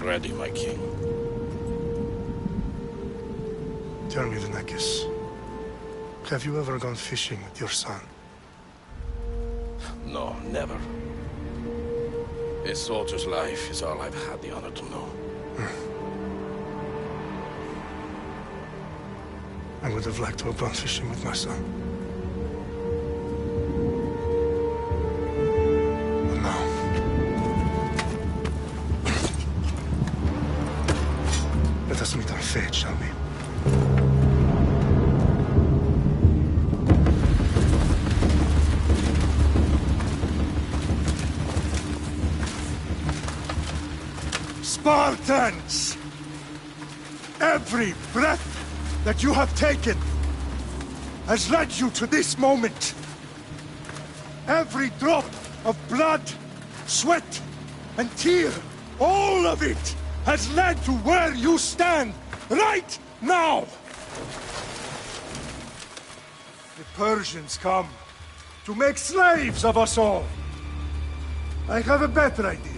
ready, my king. Tell me, Vinakis, have you ever gone fishing with your son? No, never. A soldier's life is all I've had the honor to know. I would have liked to have gone fishing with my son. But now... let us meet our fate, shall we? Spartans! Every breath that you have taken has led you to this moment. Every drop of blood, sweat, and tear, all of it has led to where you stand right now. The Persians come to make slaves of us all. I have a better idea.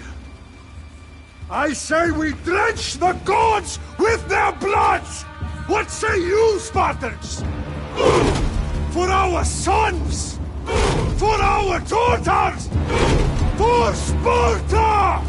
I say we drench the gods with their blood! What say you, Spartans? For our sons! For our daughters! For Sparta!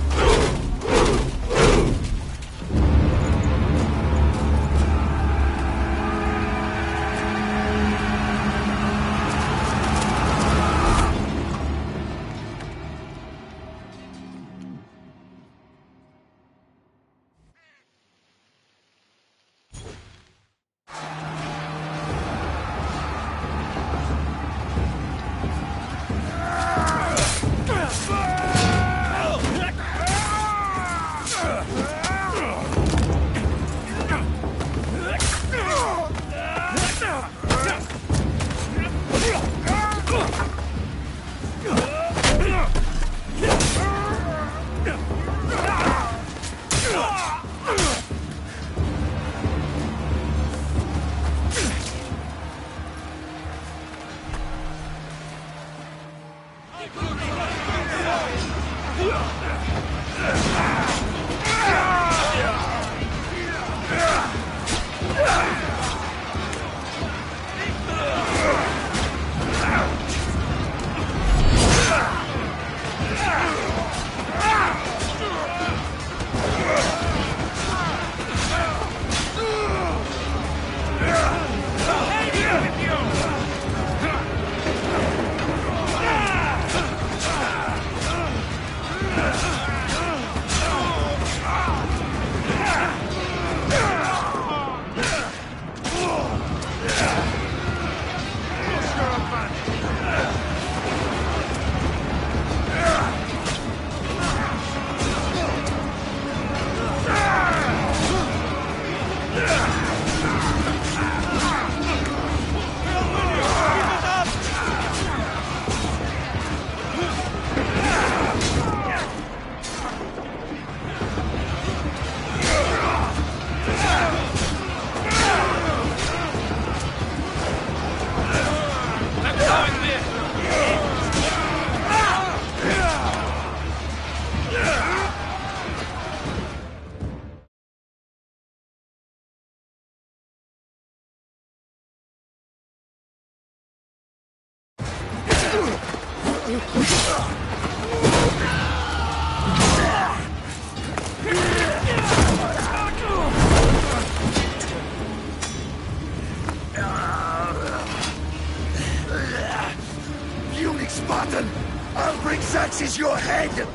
Puny Spartan! I'll bring Xerxes your head!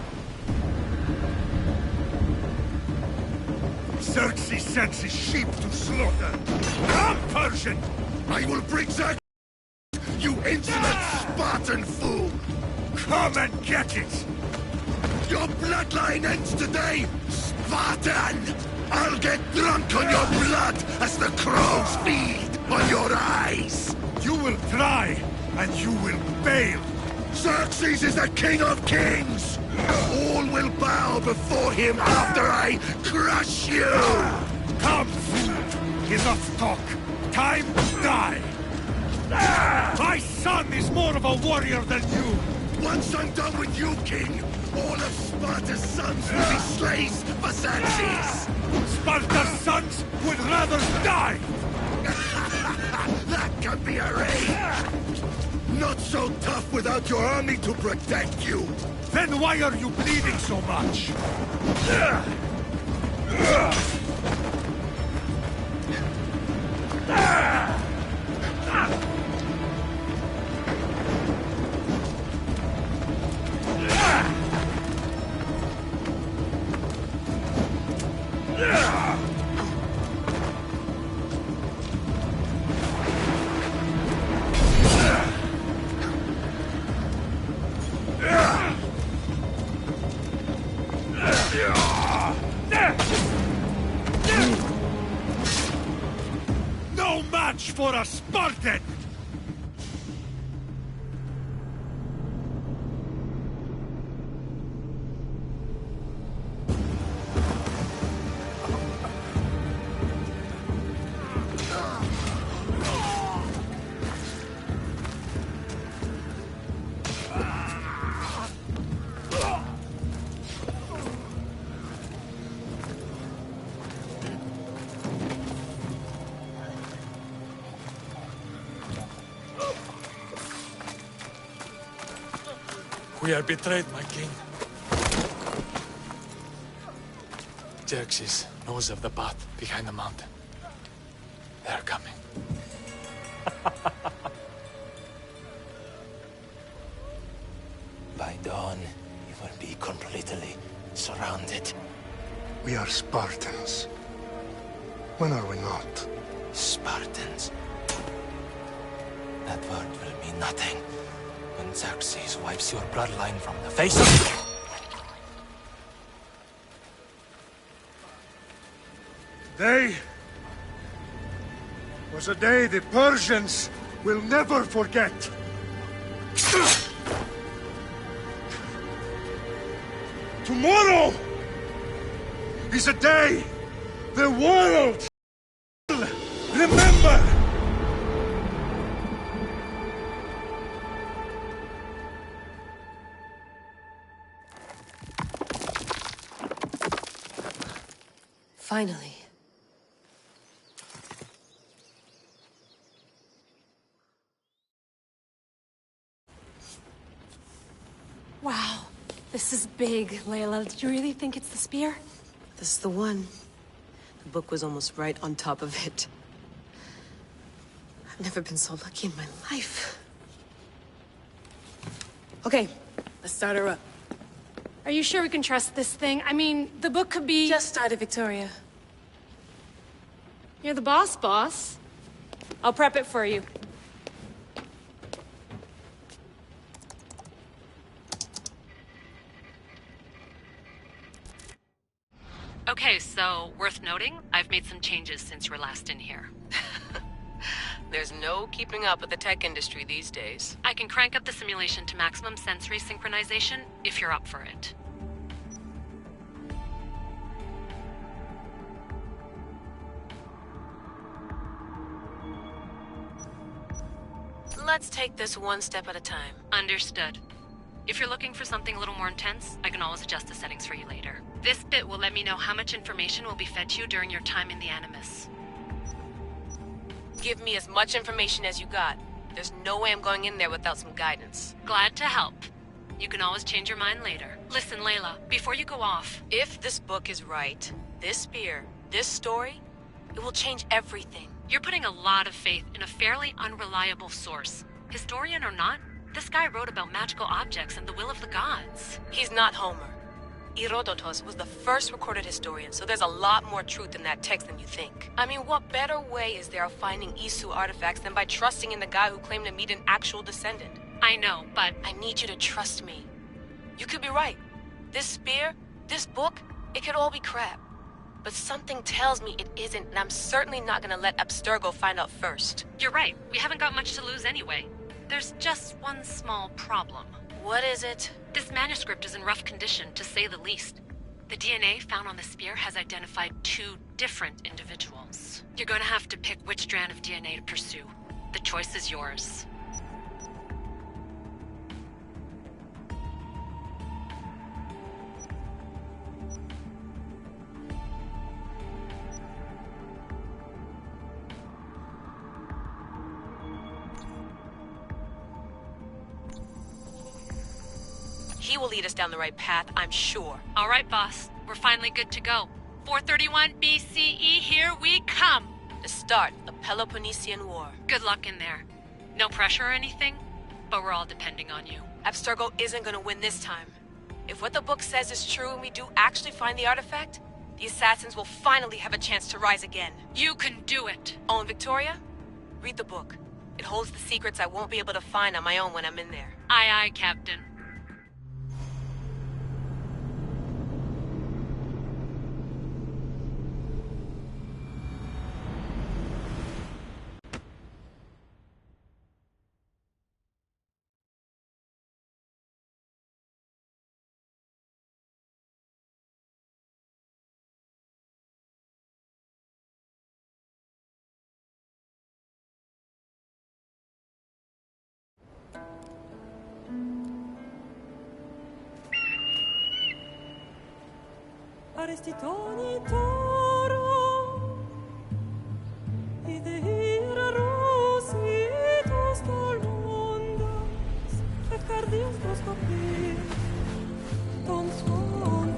Xerxes sends his sheep to slaughter. Come, Persian! I will bring Xerxes, you insolent Spartan fool! Come and get it! Your bloodline ends today, Spartan! I'll get drunk on your blood as the crows feed on your eyes! You will try, and you will fail! Xerxes is the king of kings! All will bow before him after I crush you! Come, fool! Enough talk! Time to die! My son is more of a warrior than you! Once I'm done with you, King, all of Sparta's sons will be slaves for Xerxes! Sparta's sons would rather die! That can be arranged! Not so tough without your army to protect you! Then why are you bleeding so much? No match for a Spartan! We are betrayed, my king. Xerxes knows of the path behind the mountain. They are coming. By dawn, you will be completely surrounded. We are Spartans. When are we not? Spartans. That word will mean nothing when Xerxes wipes your bloodline from the face of... Day was a day the Persians will never forget. Tomorrow is a day the world will remember. Finally. Wow, this is big, Layla. Did you really think it's the spear? This is the one. The book was almost right on top of it. I've never been so lucky in my life. Okay, let's start her up. Are you sure we can trust this thing? I mean, the book could be... Just started, Victoria. You're the boss. I'll prep it for you. Okay, so, worth noting, I've made some changes since you were last in here. There's no keeping up with the tech industry these days. I can crank up the simulation to maximum sensory synchronization, if you're up for it. Let's take this one step at a time. Understood. If you're looking for something a little more intense, I can always adjust the settings for you later. This bit will let me know how much information will be fed to you during your time in the Animus. Give me as much information as you got. There's no way I'm going in there without some guidance. Glad to help. You can always change your mind later. Listen, Layla, before you go off... If this book is right, this spear, this story, it will change everything. You're putting a lot of faith in a fairly unreliable source. Historian or not, this guy wrote about magical objects and the will of the gods. He's not Homer. Herodotus was the first recorded historian, so there's a lot more truth in that text than you think. I mean, what better way is there of finding Isu artifacts than by trusting in the guy who claimed to meet an actual descendant? I know, but... I need you to trust me. You could be right. This spear, this book, it could all be crap. But something tells me it isn't, and I'm certainly not gonna let Abstergo find out first. You're right. We haven't got much to lose anyway. There's just one small problem. What is it? This manuscript is in rough condition, to say the least. The DNA found on the spear has identified 2 different individuals. You're going to have to pick which strand of DNA to pursue. The choice is yours. He will lead us down the right path, I'm sure. All right, boss. We're finally good to go. 431 BCE, here we come! The start of Peloponnesian War. Good luck in there. No pressure or anything, but we're all depending on you. Abstergo isn't gonna win this time. If what the book says is true and we do actually find the artifact, the assassins will finally have a chance to rise again. You can do it! Oh, and Victoria? Read the book. It holds the secrets I won't be able to find on my own when I'm in there. Aye, aye, Captain. Arrestitoni toro, idehira rositos tolmondas, et cardios proscopir, ton son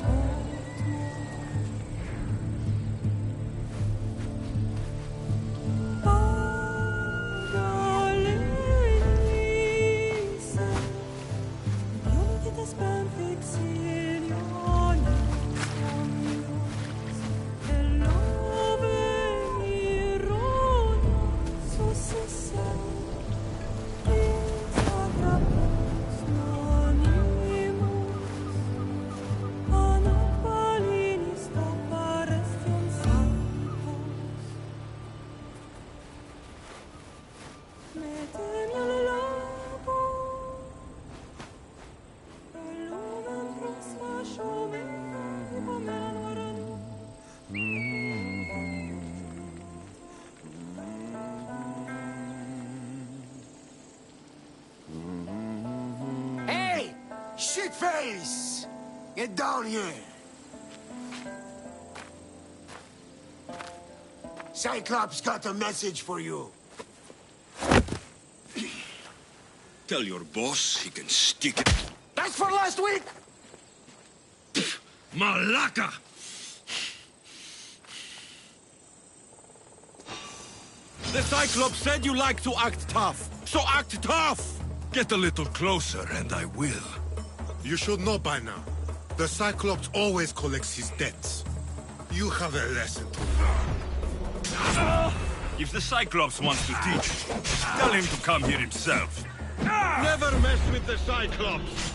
Pagalenise, dionites benfixilioni, Hey! Shitface! Get down here! Cyclops got a message for you. Tell your boss he can stick it. That's for last week! Malaka! The Cyclops said you like to act tough, so act tough! Get a little closer and I will. You should know by now. The Cyclops always collects his debts. You have a lesson to learn. If the Cyclops wants to teach, tell him to come here himself. Never mess with the Cyclops!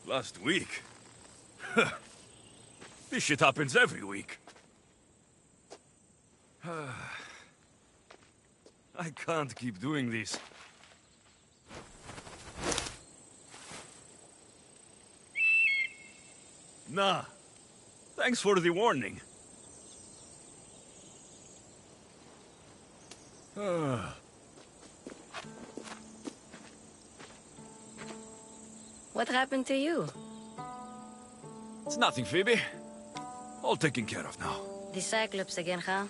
Last week? This shit happens every week. I can't keep doing this. Nah. Thanks for the warning. What happened to you? It's nothing, Phoebe. All taken care of now. The Cyclops again, huh?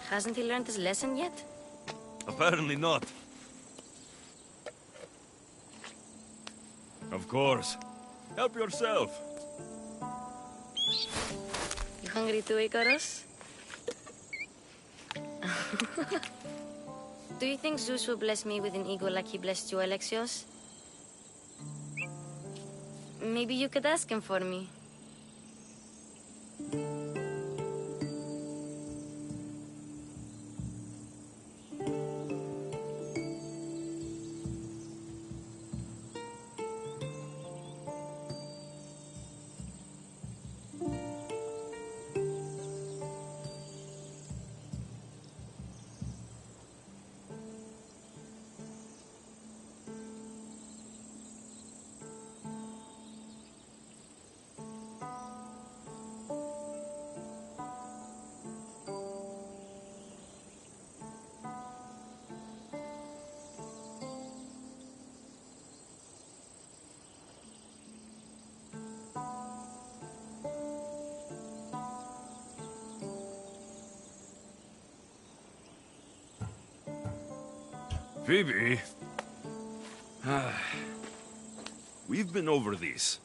Hasn't he learned his lesson yet? Apparently not. Of course. Help yourself. You hungry too, Icarus? Do you think Zeus will bless me with an ego like he blessed you, Alexios? Maybe you could ask him for me. Phoebe. We've been over this.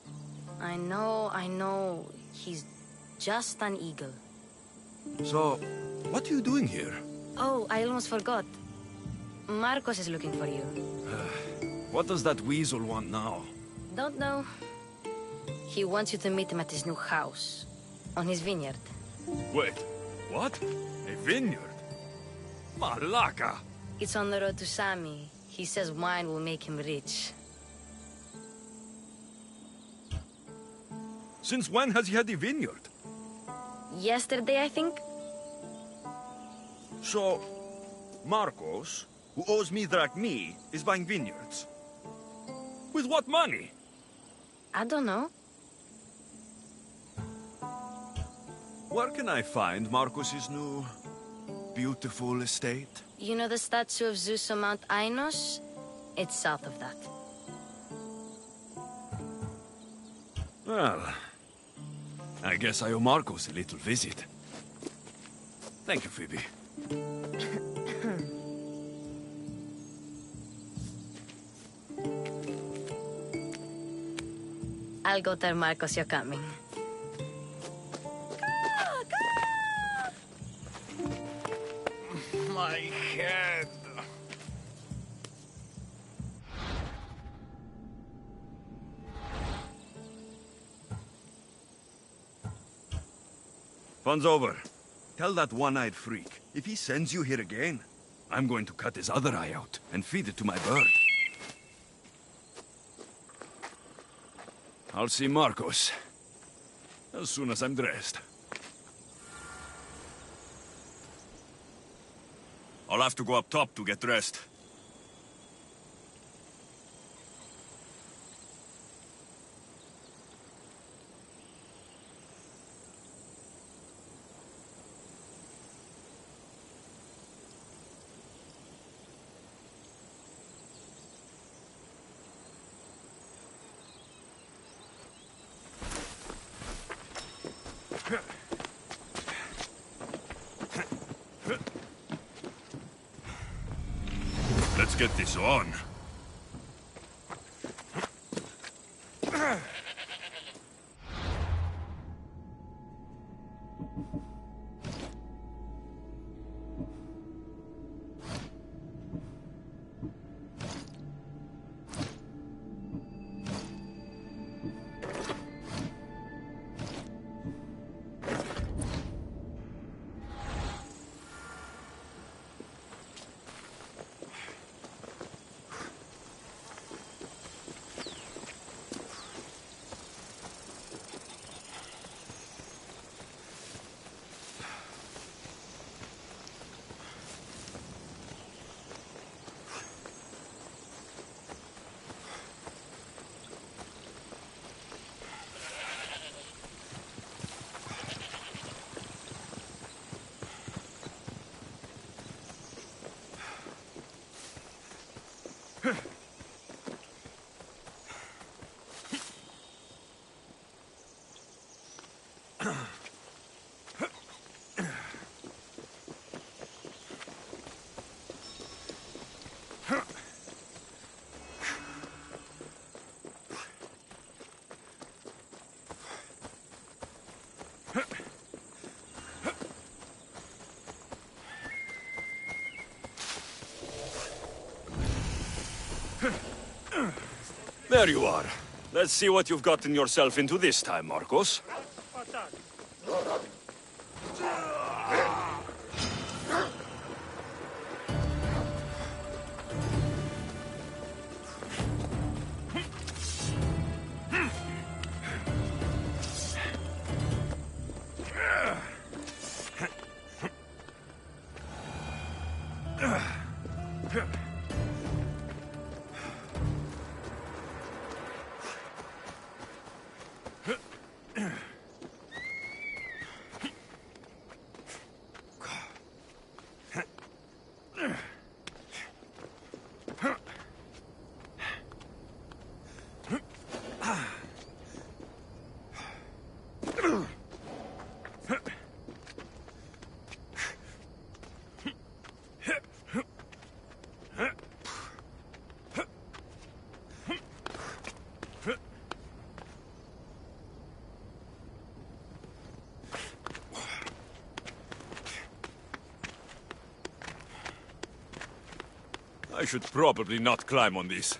I know. He's just an eagle. So, what are you doing here? Oh, I almost forgot. Marcos is looking for you. What does that weasel want now? Don't know. He wants you to meet him at his new house. On his vineyard. Wait, what? A vineyard? Malaka! It's on the road to Sami. He says wine will make him rich. Since when has he had a vineyard? Yesterday, I think? So, Marcos, who owes me drachmi, is buying vineyards. With what money? I don't know. Where can I find Marcos's new, beautiful estate? You know the statue of Zeus on Mount Ainos? It's south of that. Well, I guess I owe Marcos a little visit. Thank you, Phoebe. I'll go tell Marcos you're coming. My head. Fun's over. Tell that one-eyed freak, if he sends you here again, I'm going to cut his other eye out and feed it to my bird. I'll see Marcos as soon as I'm dressed. I'll have to go up top to get dressed. Let's get this on. There you are. Let's see what you've gotten yourself into this time, Marcos. I should probably not climb on this.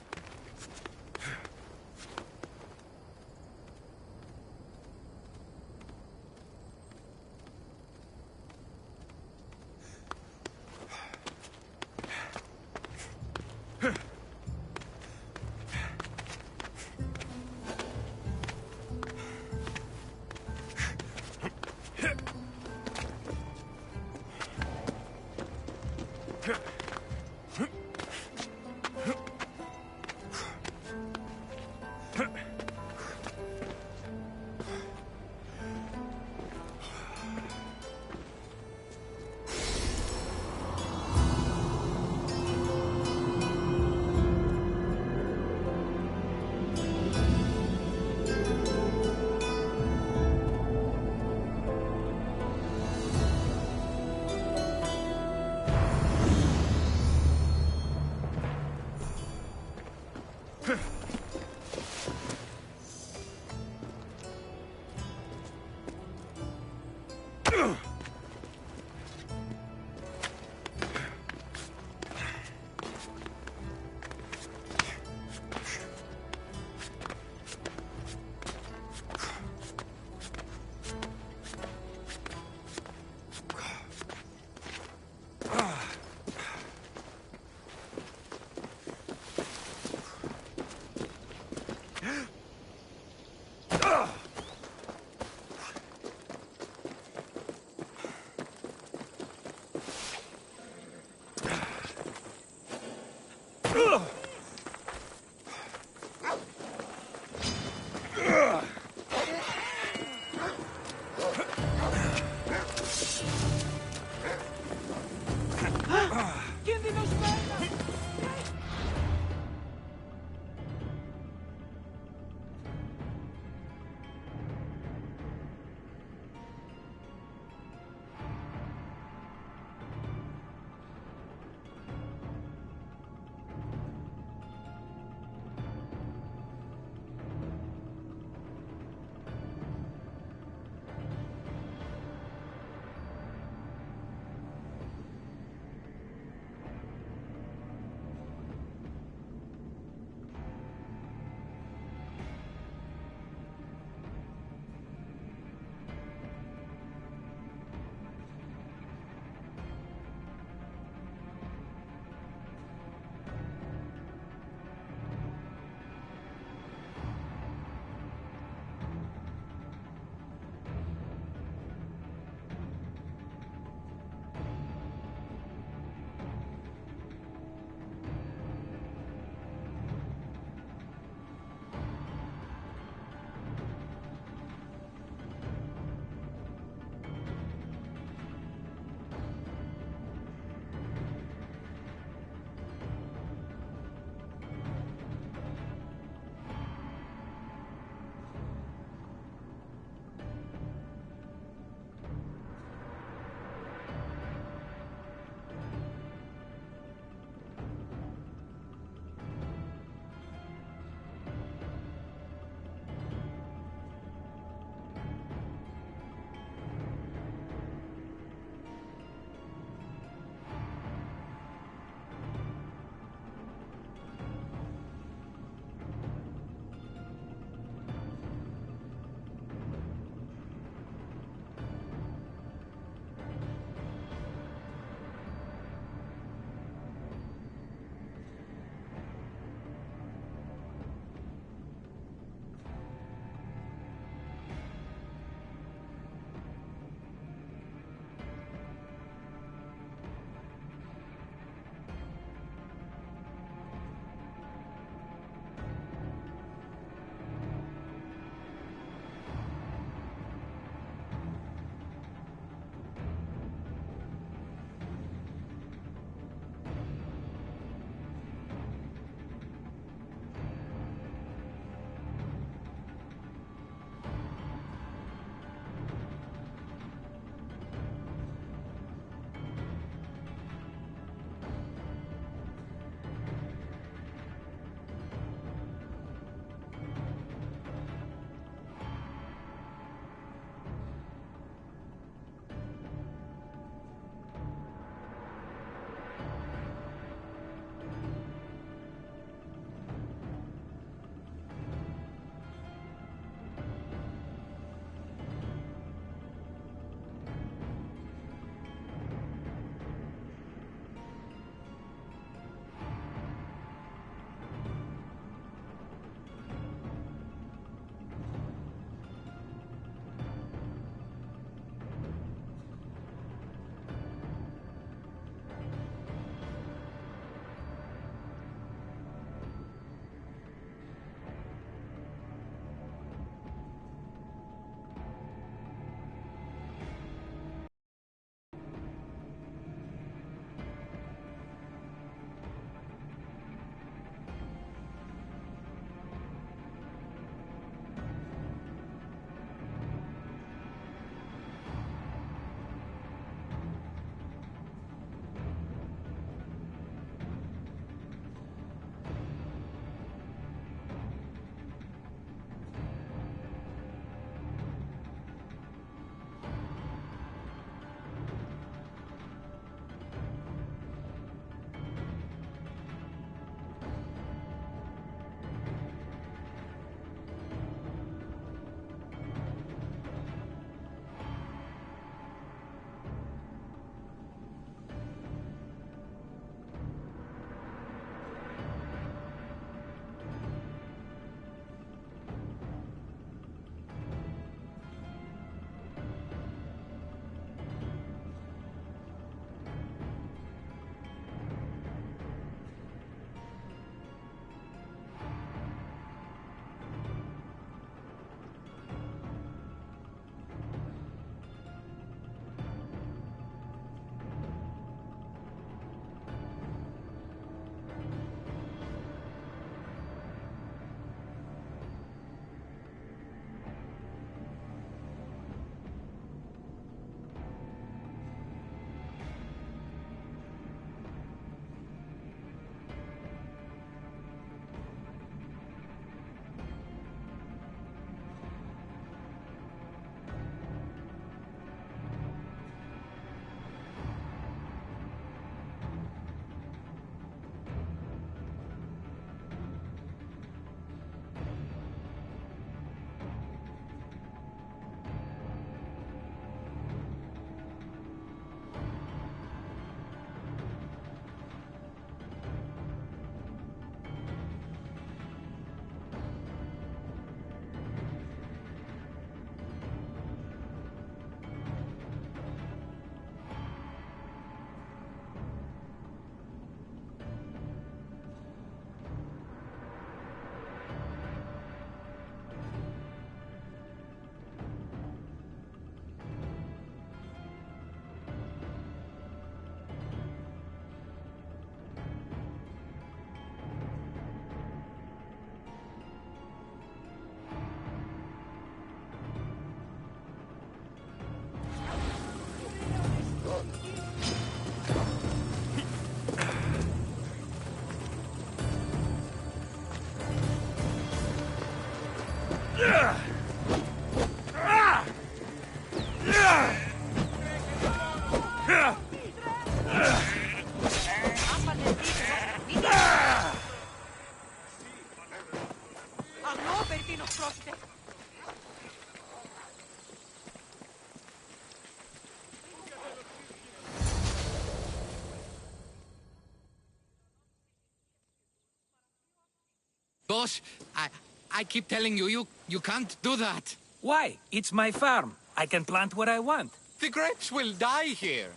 Boss, I keep telling you, you can't do that. Why? It's my farm. I can plant what I want. The grapes will die here.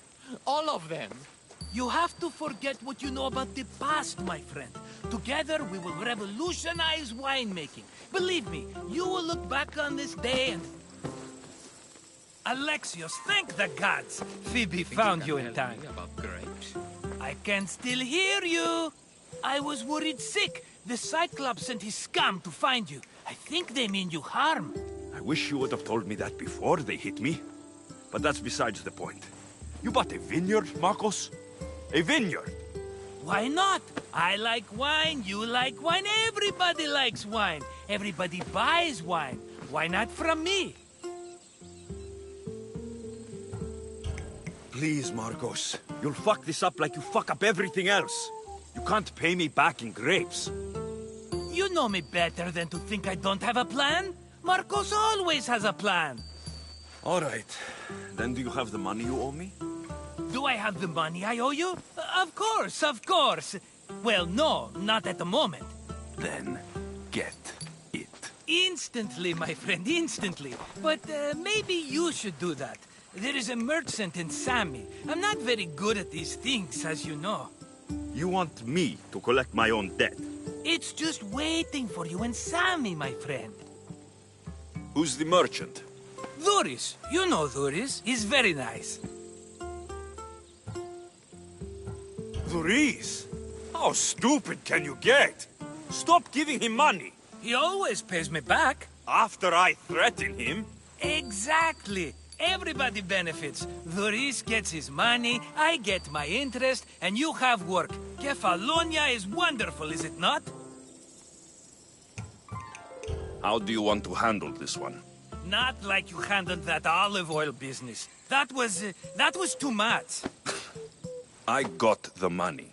All of them. You have to forget what you know about the past, my friend. Together, we will revolutionize winemaking. Believe me, you will look back on this day and... Alexios, thank the gods! Phoebe found you in time. About grapes? I can still hear you! I was worried sick. The Cyclops sent his scum to find you. I think they mean you harm. I wish you would have told me that before they hit me. But that's besides the point. You bought a vineyard, Marcos? A vineyard? Why not? I like wine, you like wine, everybody likes wine. Everybody buys wine. Why not from me? Please, Marcos. You'll fuck this up like you fuck up everything else. You can't pay me back in grapes. You know me better than to think I don't have a plan. Marcos always has a plan. All right. Then do you have the money you owe me? Do I have the money I owe you? Of course, of course. Well, no, not at the moment. Then get it. Instantly, my friend, instantly. But maybe you should do that. There is a merchant in Sami. I'm not very good at these things, as you know. You want me to collect my own debt? It's just waiting for you in Sami, my friend. Who's the merchant? Dhuris. You know Dhuris. He's very nice. Dhuris? How stupid can you get? Stop giving him money. He always pays me back. After I threaten him? Exactly. Everybody benefits. Dhuris gets his money, I get my interest, and you have work. Kefalonia is wonderful, is it not? How do you want to handle this one? Not like you handled that olive oil business. That was too much. I got the money.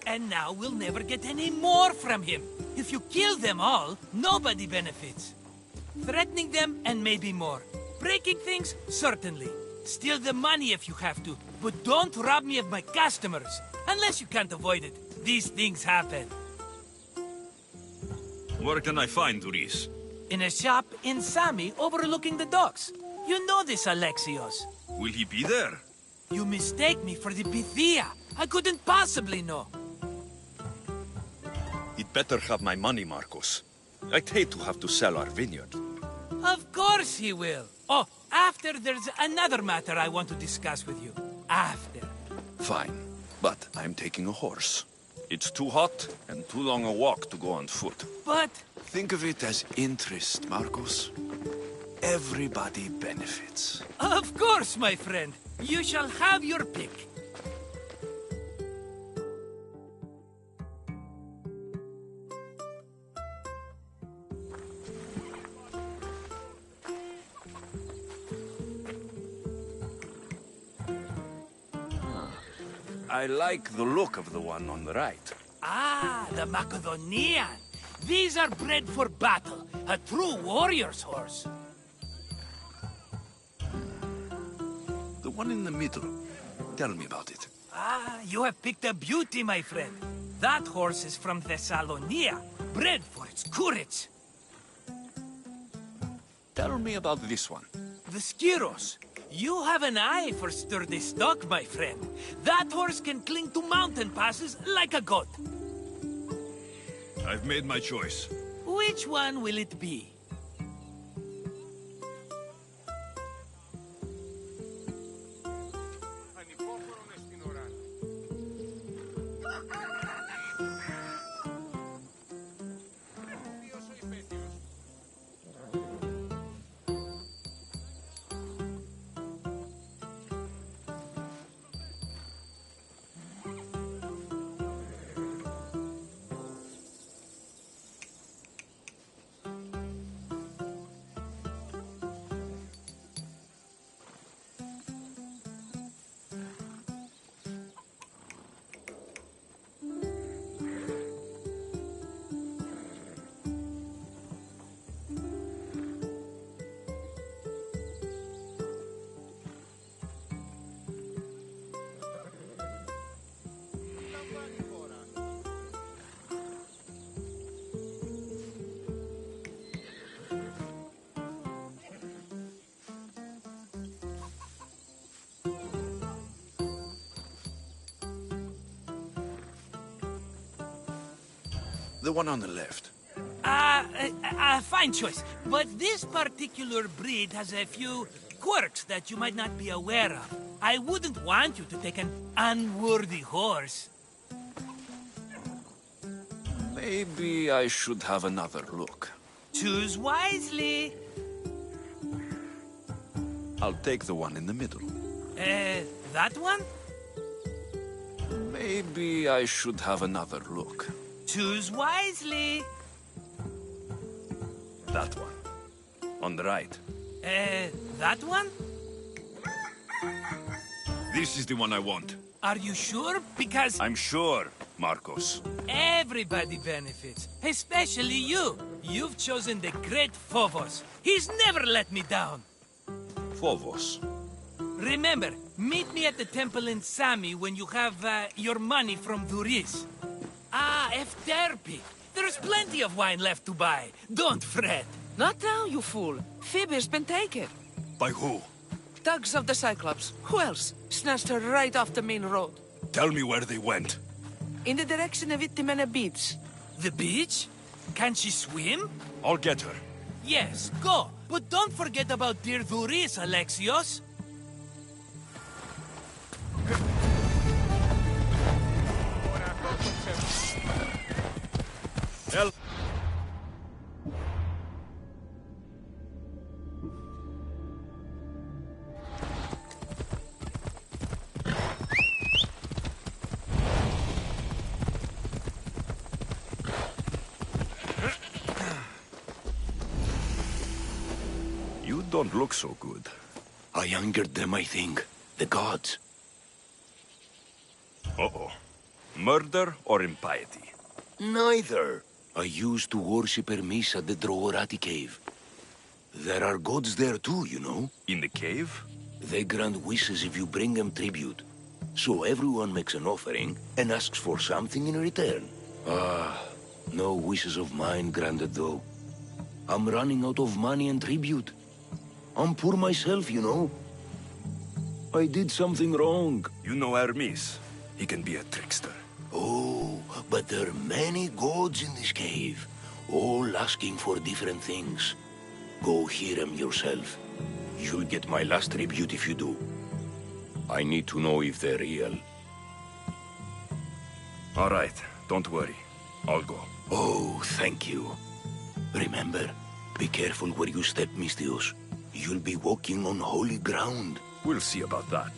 And now we'll never get any more from him. If you kill them all, nobody benefits. Threatening them, and maybe more. Breaking things? Certainly. Steal the money if you have to, but don't rob me of my customers. Unless you can't avoid it. These things happen. Where can I find Dhuris? In a shop in Sami overlooking the docks. You know this, Alexios. Will he be there? You mistake me for the Pythia. I couldn't possibly know. He'd better have my money, Marcos. I'd hate to have to sell our vineyard. Of course he will. Oh, after there's another matter I want to discuss with you. After. Fine, but I'm taking a horse. It's too hot and too long a walk to go on foot. But... Think of it as interest, Marcos. Everybody benefits. Of course, my friend. You shall have your pick. I like the look of the one on the right. Ah, the Macedonian. These are bred for battle. A true warrior's horse. The one in the middle. Tell me about it. Ah, you have picked a beauty, my friend. That horse is from Thessalonia, bred for its courage. Tell me about this one. The Skyros. You have an eye for sturdy stock, my friend. That horse can cling to mountain passes like a goat. I've made my choice. Which one will it be? The one on the left. Fine choice. But this particular breed has a few quirks that you might not be aware of. I wouldn't want you to take an unworthy horse. Maybe I should have another look. Choose wisely. I'll take the one in the middle. That one? Maybe I should have another look. Choose wisely. That one. On the right. That one? This is the one I want. Are you sure? Because I'm sure, Marcos. everybody benefits, especially you. You've chosen the great Phobos. He's never let me down. Phobos. Remember, meet me at the temple in Sami when you have your money from Duris. Efterpi. There's plenty of wine left to buy. Don't fret. Not now, you fool. Phoebe's been taken. By who? Thugs of the Cyclops. Who else? Snatched her right off the main road. Tell me where they went. In the direction of Itimena Beach. The beach? Can she swim? I'll get her. Yes, go. But don't forget about dear Duris, Alexios. Hell. You don't look so good. I angered them, I think. The gods. Uh-oh. Murder or impiety? Neither. I used to worship Hermes at the Droorati cave. There are gods there too, you know. In the cave? They grant wishes if you bring them tribute. So everyone makes an offering and asks for something in return. No wishes of mine granted though. I'm running out of money and tribute. I'm poor myself, you know. I did something wrong. You know Hermes. He can be a trickster. Oh, but there are many gods in this cave, all asking for different things. Go hear them yourself. You'll get my last tribute if you do. I need to know if they're real. All right, don't worry. I'll go. Oh, thank you. Remember, be careful where you step, Mistios. You'll be walking on holy ground. We'll see about that.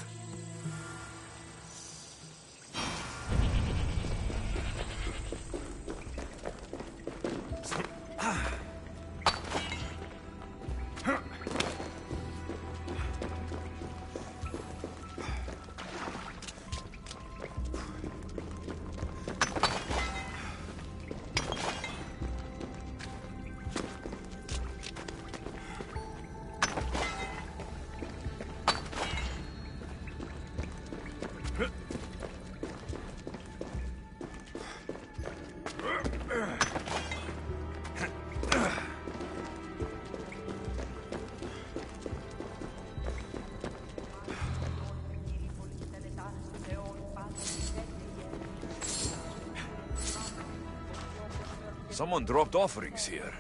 Someone dropped offerings here.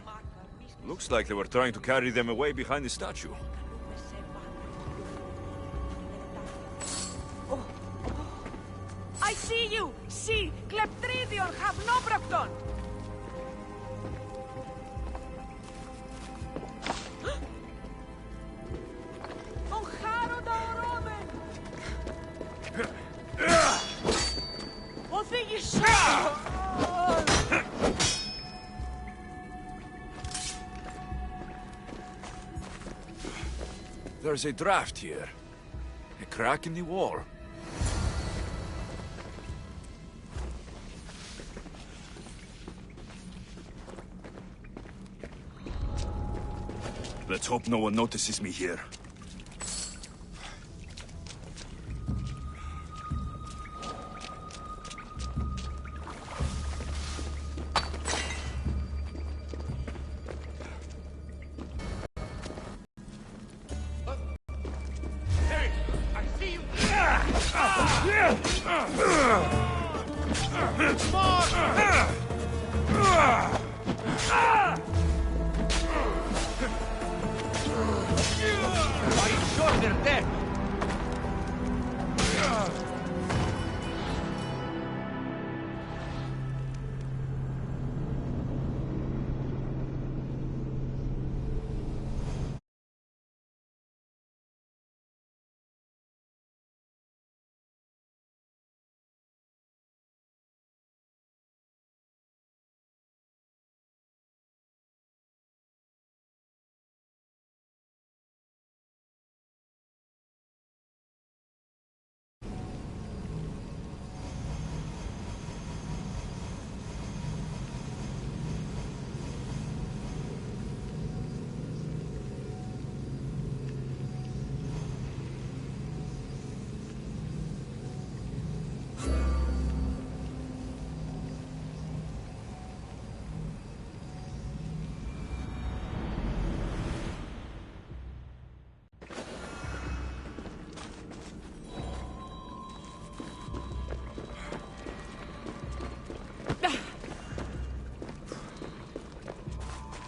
Looks like they were trying to carry them away behind the statue. I see you! See! Kleptridion have no Bracton! There's a draft here. A crack in the wall. Let's hope no one notices me here. Are you sure they're dead?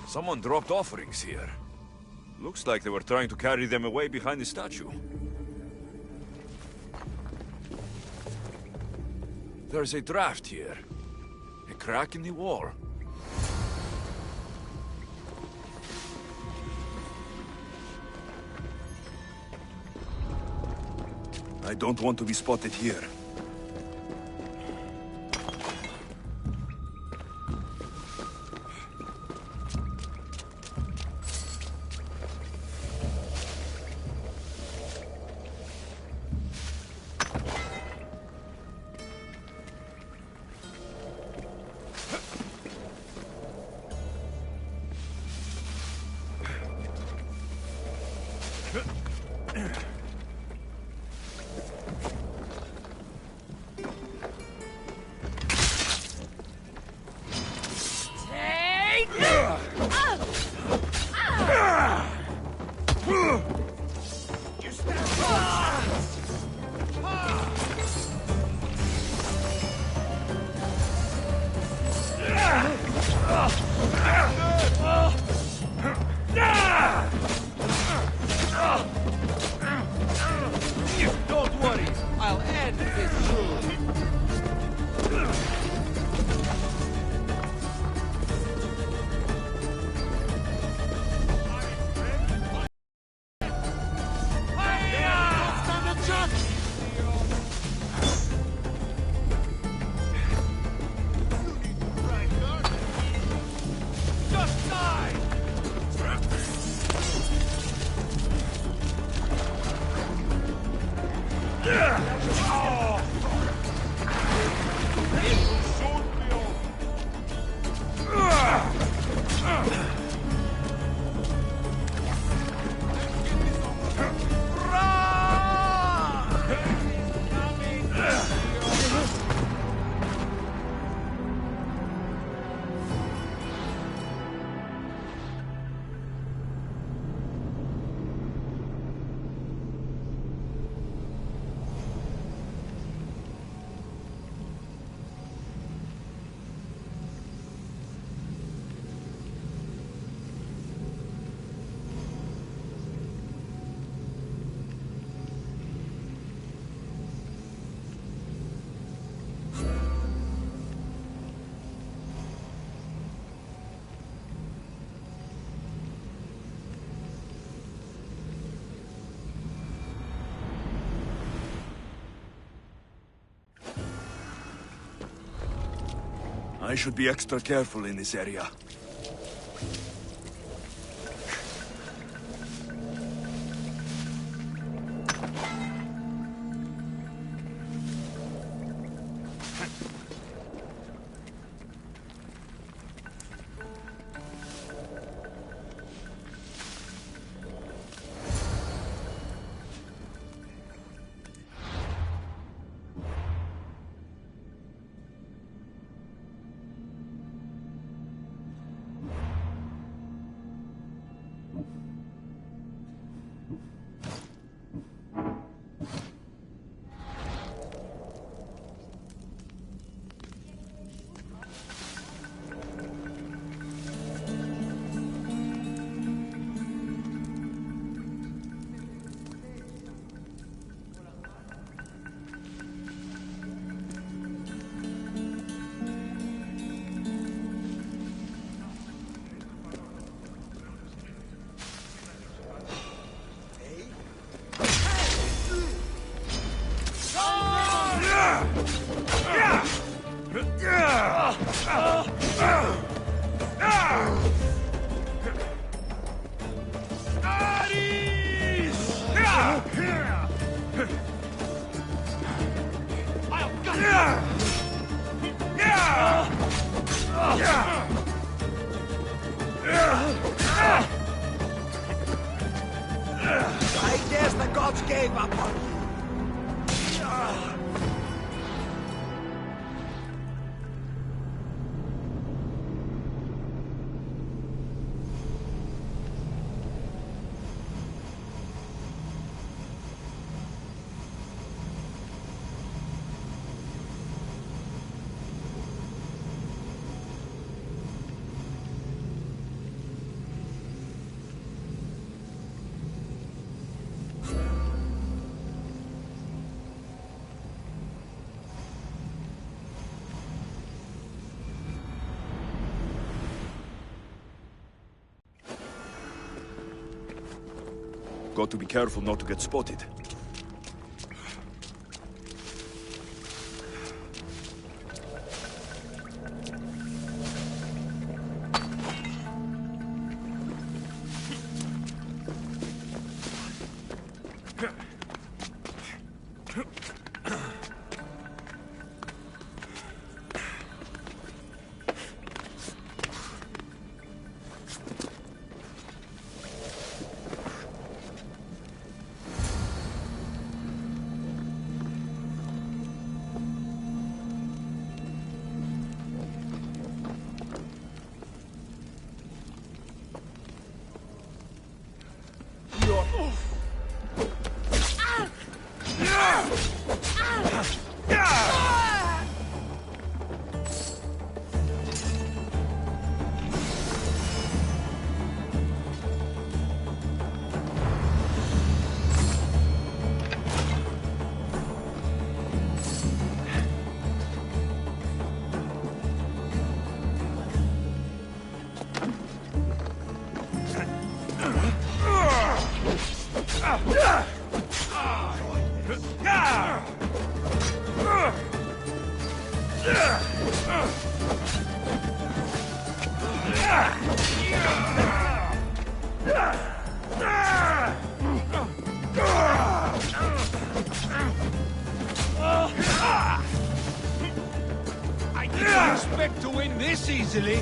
Someone dropped offerings here. Looks like they were trying to carry them away behind the statue. There's a draft here. A crack in the wall. I don't want to be spotted here. Don't worry, I'll end this soon. I should be extra careful in this area. I guess the gods gave up on you. Got to be careful not to get spotted. I didn't expect to win this easily.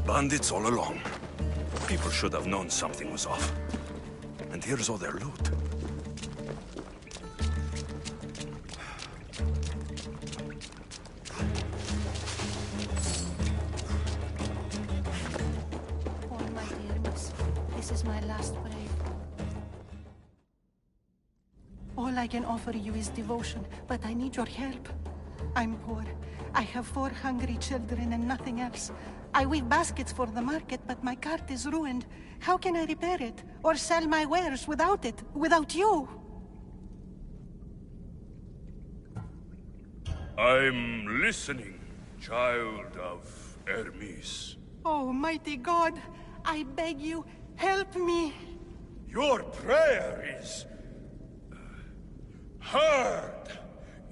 Bandits all along. People should have known something was off. And here's all their loot. Oh, my dear miss, this is my last breath. All I can offer you is devotion, but I need your help. I'm poor. I have 4 hungry children and nothing else. I weave baskets for the market, but my cart is ruined. How can I repair it? Or sell my wares without it? Without you? I'm listening, child of Hermes. Oh, mighty God, I beg you, help me. Your prayer is heard.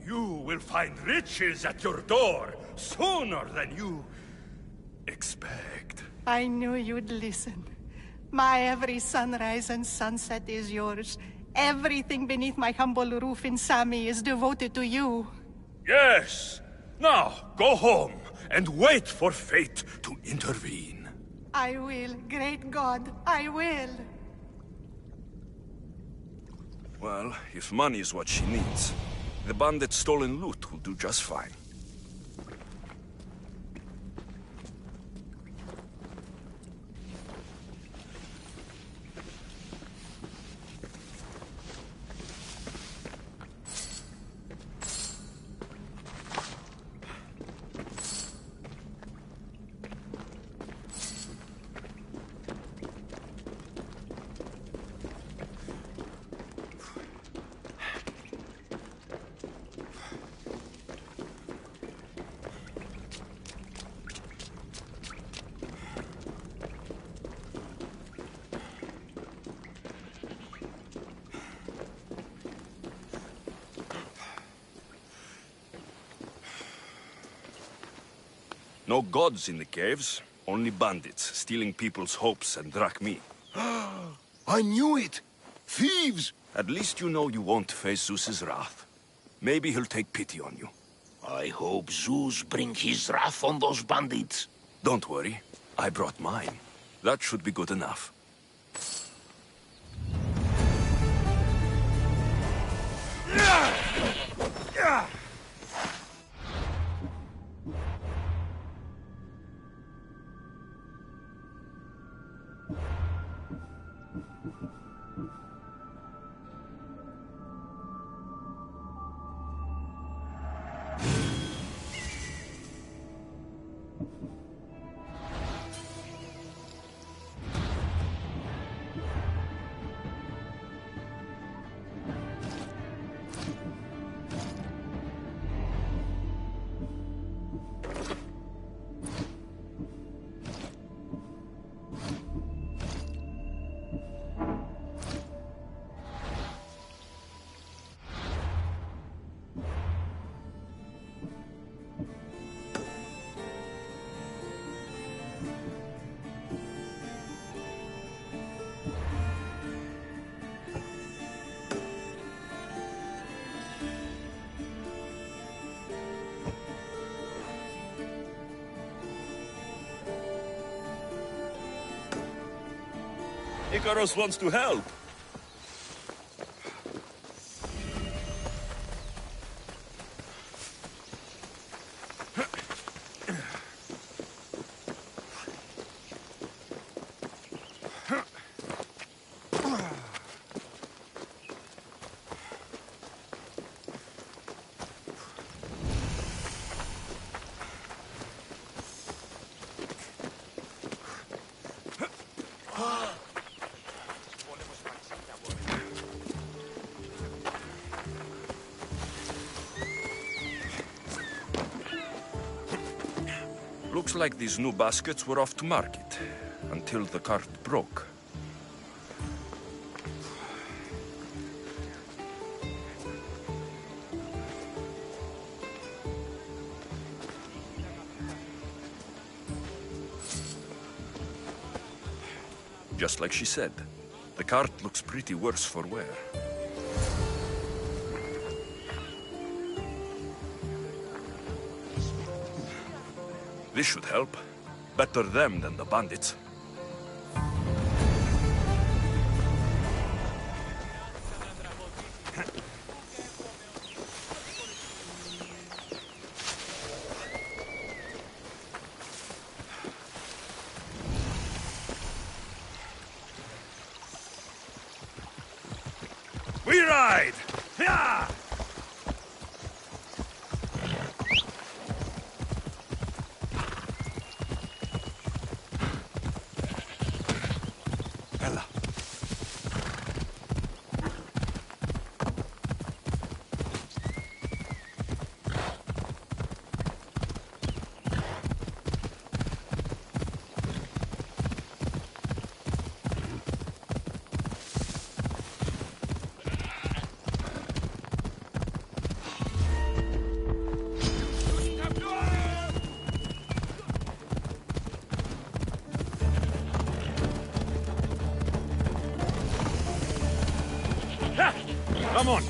You will find riches at your door sooner than you expect. I knew you'd listen. My every sunrise and sunset is yours. Everything beneath my humble roof in Sami is devoted to you. Yes. Now, go home and wait for fate to intervene. I will. Great God, I will. Well, if money is what she needs, the bandit's stolen loot will do just fine. No gods in the caves, only bandits stealing people's hopes and drachmi. I knew it! Thieves! At least you know you won't face Zeus's wrath. Maybe he'll take pity on you. I hope Zeus bring his wrath on those bandits. Don't worry, I brought mine. That should be good enough. Icarus wants to help. Looks like these new baskets were off to market, until the cart broke. Just like she said, the cart looks pretty worse for wear. This should help. Better them than the bandits. We ride! Yeah! Come on!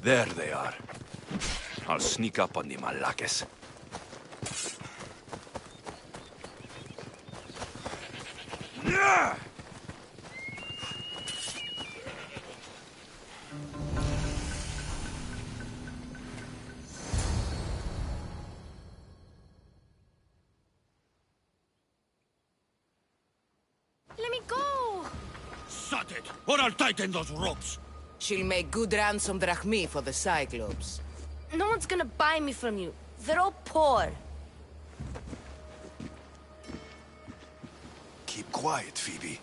There they are. I'll sneak up on the Malakes. Yeah! Let me go! Shut it, or I'll tighten those ropes. She'll make good ransom drachmi for the Cyclops. No one's gonna buy me from you. They're all poor. Keep quiet, Phoebe.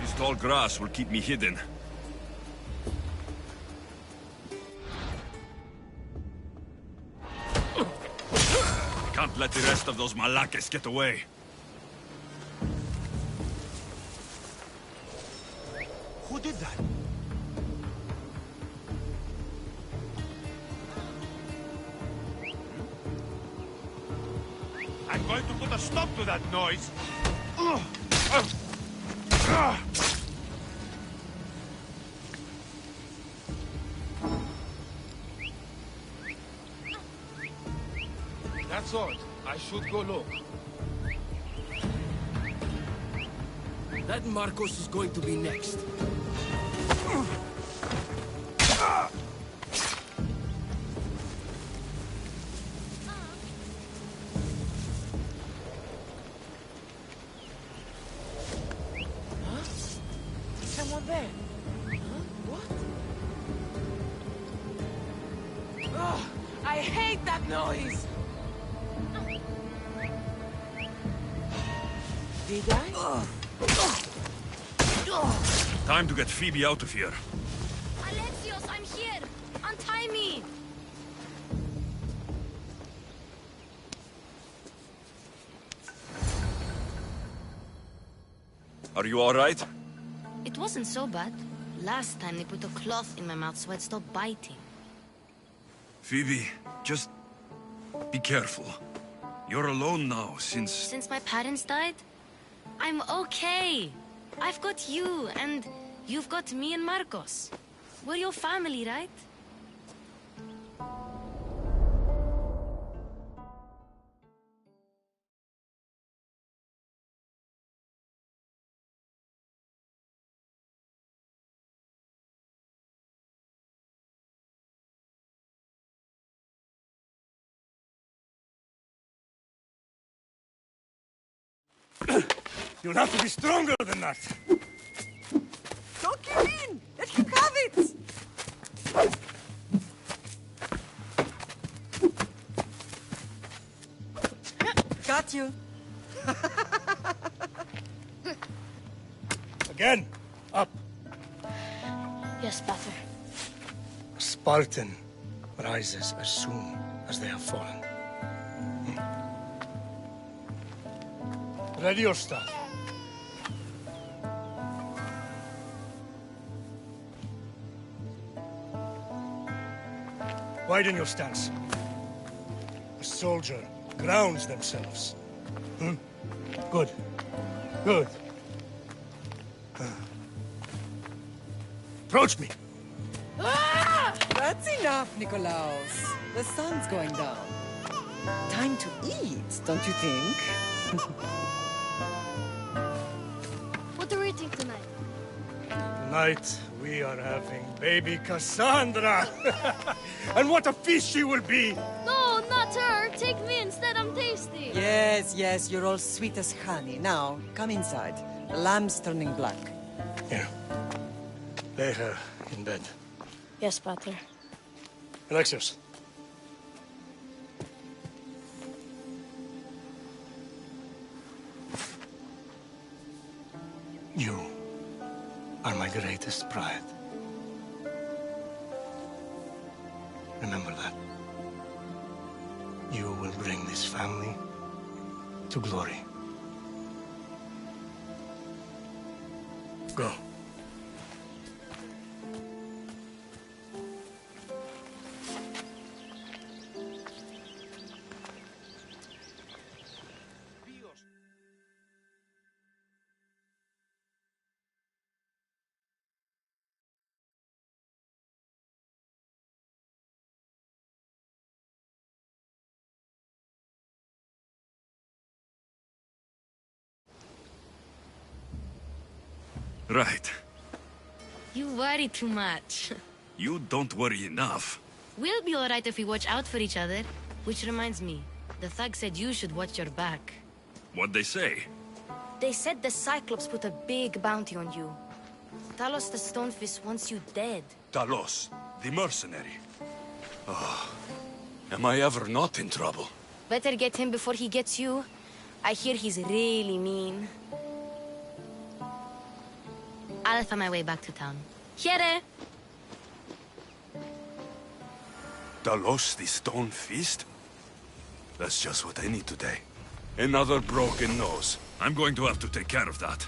This tall grass will keep me hidden. Can't let the rest of those Malakes get away. Who did that? I'm going to put a stop to that noise. That's all. I should go look. That Marcos is going to be next. Someone there. What? Oh, I hate that noise! Did I? Time to get Phoebe out of here. Alexios, I'm here! Untie me! Are you all right? It wasn't so bad. Last time they put a cloth in my mouth so I'd stop biting. Phoebe, just be careful. You're alone now since... Since my parents died? I'm okay. I've got you, and you've got me and Marcos. We're your family, right? You'll have to be stronger than that. Don't give in! Let him have it! Got you. Again. Up. Yes, Pater. A Spartan rises as soon as they have fallen. Ready your staff. Widen your stance. A soldier grounds themselves. Good. Good. Approach me. That's enough, Nikolaos. The sun's going down. Time to eat, don't you think? What are we eating tonight? Tonight, we are having baby Cassandra. And what a feast she will be! No, not her! Take me instead, I'm tasty! Yes, yes, you're all sweet as honey. Now, come inside. The lamb's turning black. Here. Lay her in bed. Yes, Pater. Alexios. You are my greatest pride. Remember that. You will bring this family to glory. Go. Right. You worry too much. You don't worry enough. We'll be alright if we watch out for each other. Which reminds me, the thug said you should watch your back. What'd they say? They said the Cyclops put a big bounty on you. Talos the Stonefist wants you dead. Talos, the mercenary. Oh, am I ever not in trouble? Better get him before he gets you. I hear he's really mean. I'll find my way back to town. Here! Talos, the Stone Fist? That's just what I need today. Another broken nose. I'm going to have to take care of that.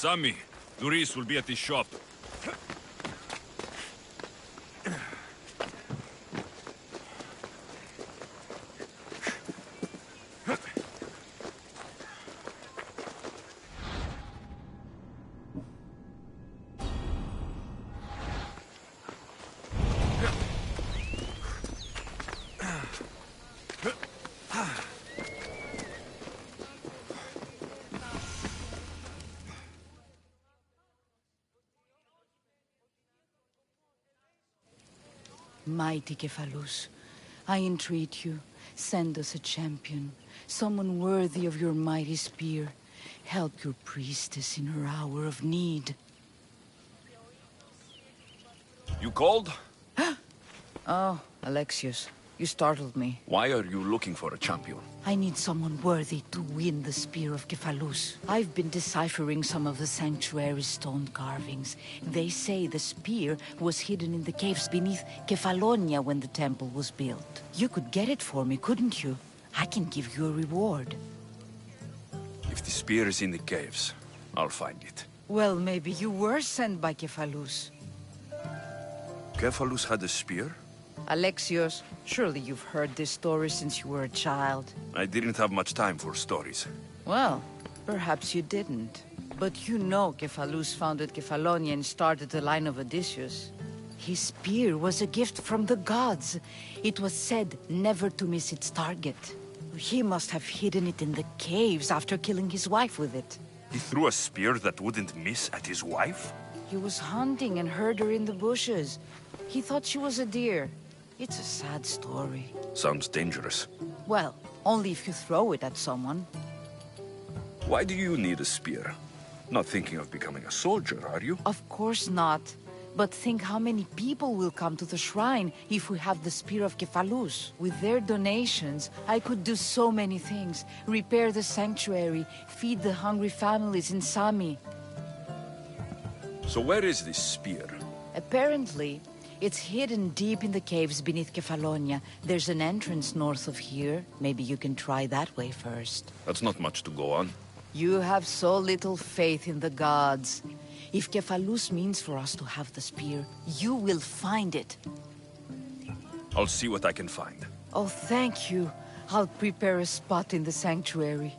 Sammy, Luis will be at the shop. Mighty Cephalus, I entreat you, send us a champion, someone worthy of your mighty spear. Help your priestess in her hour of need. You called? Oh, Alexios, you startled me. Why are you looking for a champion? I need someone worthy to win the spear of Cephalus. I've been deciphering some of the sanctuary's stone carvings. They say the spear was hidden in the caves beneath Kefalonia when the temple was built. You could get it for me, couldn't you? I can give you a reward. If the spear is in the caves, I'll find it. Well, maybe you were sent by Cephalus. Cephalus had a spear? Alexios, surely you've heard this story since you were a child. I didn't have much time for stories. Well, perhaps you didn't. But you know Cephalus founded Kefalonia and started the line of Odysseus. His spear was a gift from the gods. It was said never to miss its target. He must have hidden it in the caves after killing his wife with it. He threw a spear that wouldn't miss at his wife? He was hunting and heard her in the bushes. He thought she was a deer. It's a sad story. Sounds dangerous. Well, only if you throw it at someone. Why do you need a spear? Not thinking of becoming a soldier, are you? Of course not. But think how many people will come to the shrine if we have the Spear of Kephalus. With their donations, I could do so many things. Repair the sanctuary, feed the hungry families in Sami. So where is this spear? Apparently, it's hidden deep in the caves beneath Kefalonia. There's an entrance north of here. Maybe you can try that way first. That's not much to go on. You have so little faith in the gods. If Kephalus means for us to have the spear, you will find it. I'll see what I can find. Oh, thank you. I'll prepare a spot in the sanctuary.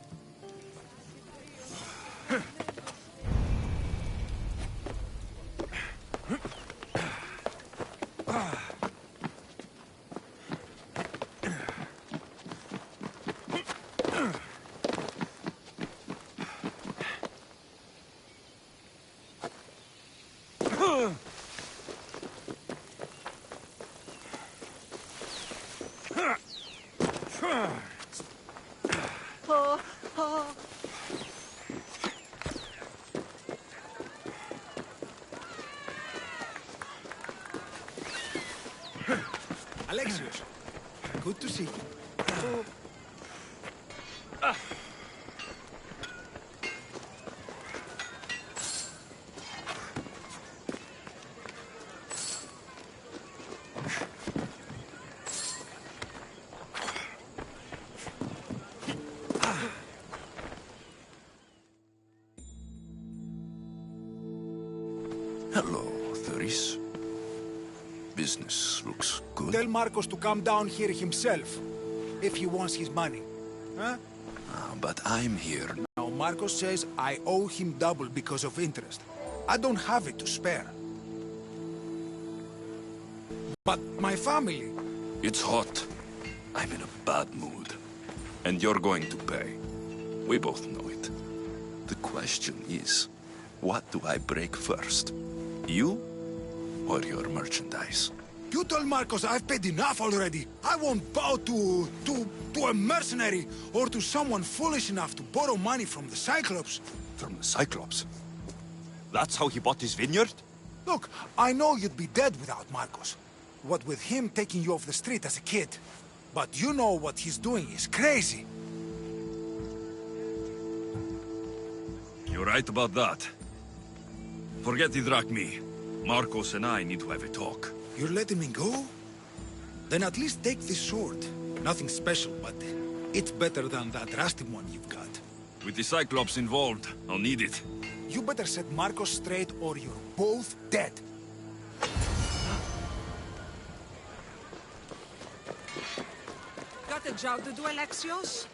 Alexios, good to see you. Hello, Thuris. Business looks good. Tell Marcos to come down here himself, if he wants his money. Huh? But I'm here. Now, Marcos says I owe him double because of interest. I don't have it to spare. But my family... It's hot. I'm in a bad mood. And you're going to pay. We both know it. The question is, what do I break first? You or your merchandise? You told Marcos I've paid enough already. I won't bow to a mercenary or to someone foolish enough to borrow money from the Cyclops. From the Cyclops? That's how he bought his vineyard? Look, I know you'd be dead without Marcos. What with him taking you off the street as a kid. But you know what he's doing is crazy. You're right about that. Forget Idrakmi. Marcos and I need to have a talk. You're letting me go? Then at least take this sword. Nothing special, but it's better than that rusty one you've got. With the Cyclops involved, I'll need it. You better set Marcos straight or you're both dead. Got a job to do, Alexios?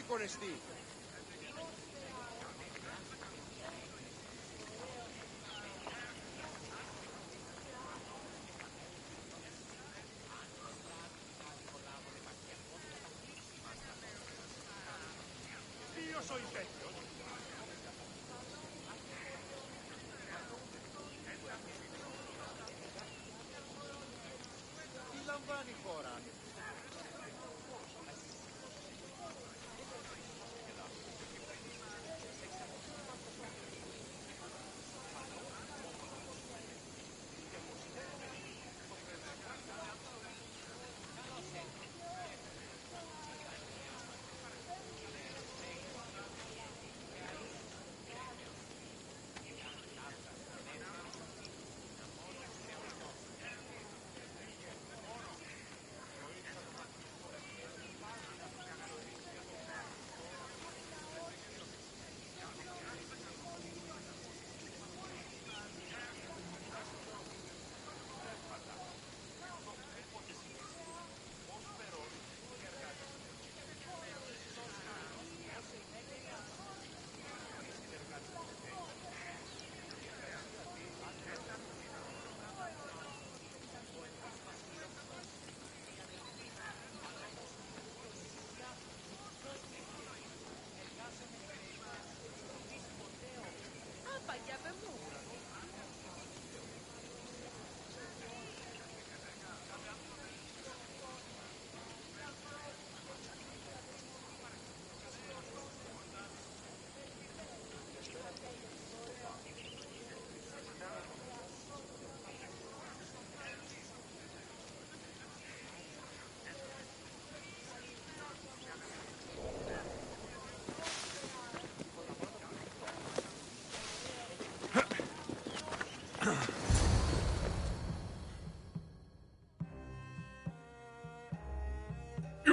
Honesty. Io sono il vecchio. Τι λαμβάνει η χώρα?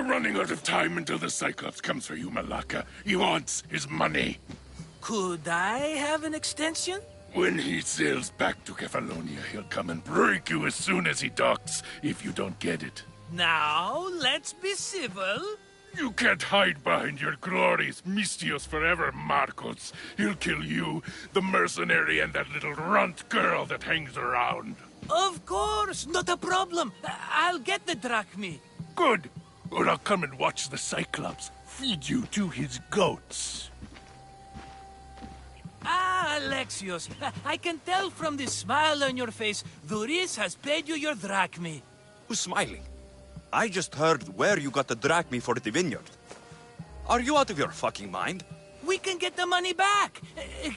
running out of time until the Cyclops comes for you, Malaka. He wants his money. Could I have an extension? When he sails back to Kefalonia, he'll come and break you as soon as he docks, if you don't get it. Now, let's be civil. You can't hide behind your glories, Mistios forever, Marcos. He'll kill you, the mercenary, and that little runt girl that hangs around. Of course, not a problem. I'll get the drachmi. Good. Or I'll come and watch the Cyclops feed you to his goats. Ah, Alexios, I can tell from the smile on your face, Duris has paid you your drachmi. Who's smiling? I just heard where you got the drachmi for the vineyard. Are you out of your fucking mind? We can get the money back,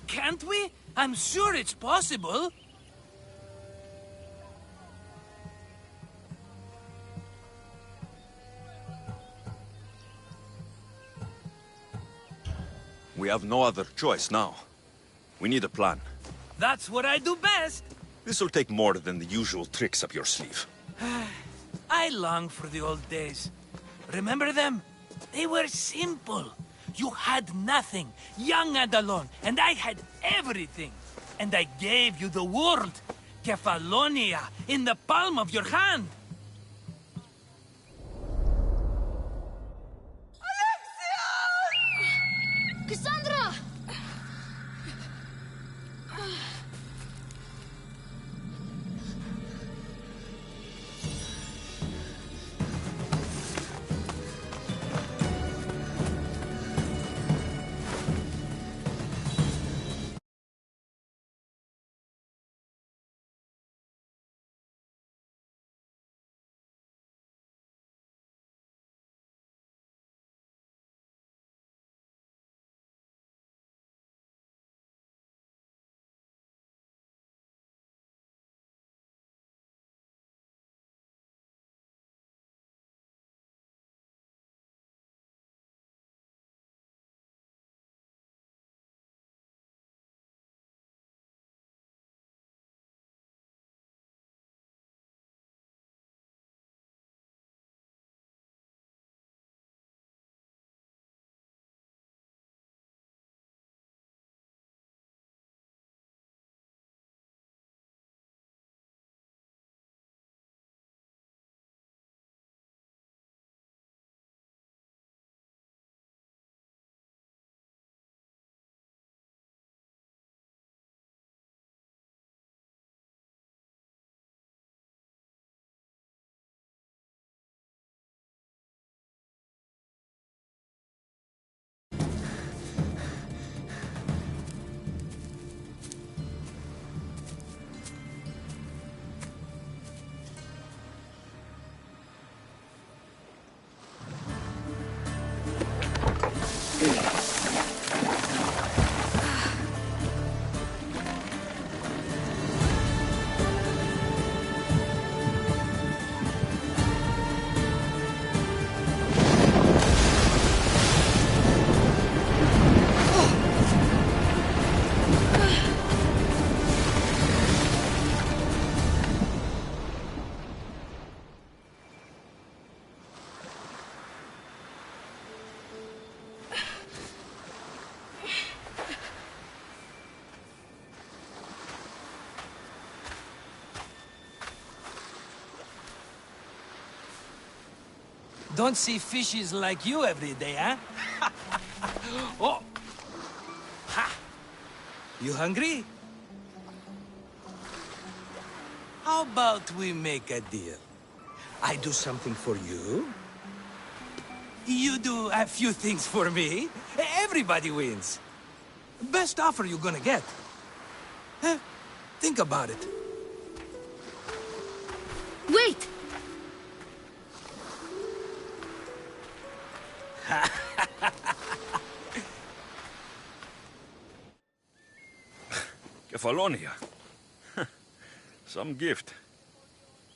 can't we? I'm sure it's possible. We have no other choice now. We need a plan. That's what I do best. This will take more than the usual tricks up your sleeve. I long for the old days. Remember them? They were simple. You had nothing, young and alone, and I had everything. And I gave you the world, Kefalonia, in the palm of your hand. Cassandra! Don't see fishes like you every day, huh? Oh! Ha! You hungry? How about we make a deal? I do something for you. You do a few things for me. Everybody wins. Best offer you're gonna get. Think about it. Wait! Kefalonia. Some gift.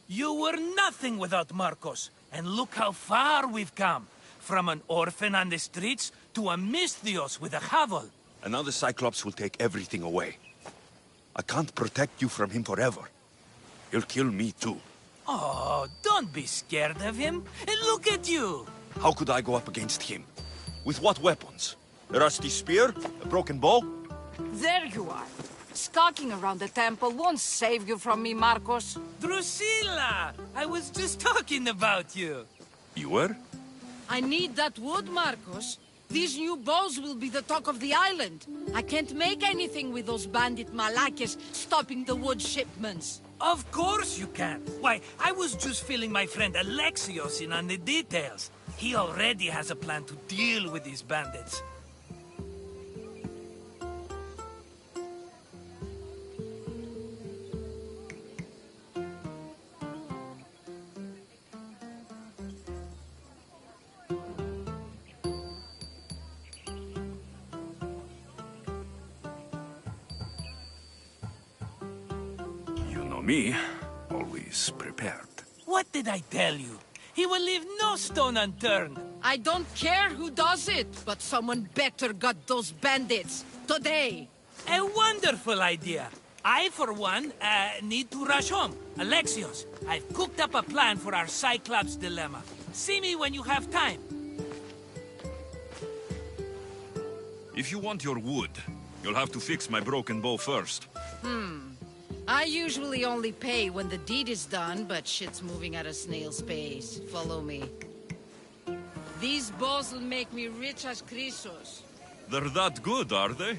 You were nothing without Marcos, and look how far we've come. From an orphan on the streets to a Mistios with a hovel. And now the Cyclops will take everything away. I can't protect you from him forever. He'll kill me too. Oh, don't be scared of him. And look at you. How could I go up against him? With what weapons? A rusty spear? A broken bow? There you are. Skulking around the temple won't save you from me, Marcos. Drusilla! I was just talking about you. You were? I need that wood, Marcos. These new bows will be the talk of the island. I can't make anything with those bandit malakes stopping the wood shipments. Of course you can. Why, I was just filling my friend Alexios in on the details. He already has a plan to deal with these bandits. Me, always prepared. What did I tell you? He will leave no stone unturned. I don't care who does it, but someone better got those bandits. Today. A wonderful idea. I, for one, need to rush home. Alexios, I've cooked up a plan for our Cyclops dilemma. See me when you have time. If you want your wood, you'll have to fix my broken bow first. I usually only pay when the deed is done, but shit's moving at a snail's pace. Follow me. These bows will make me rich as Chrysos. They're that good, are they?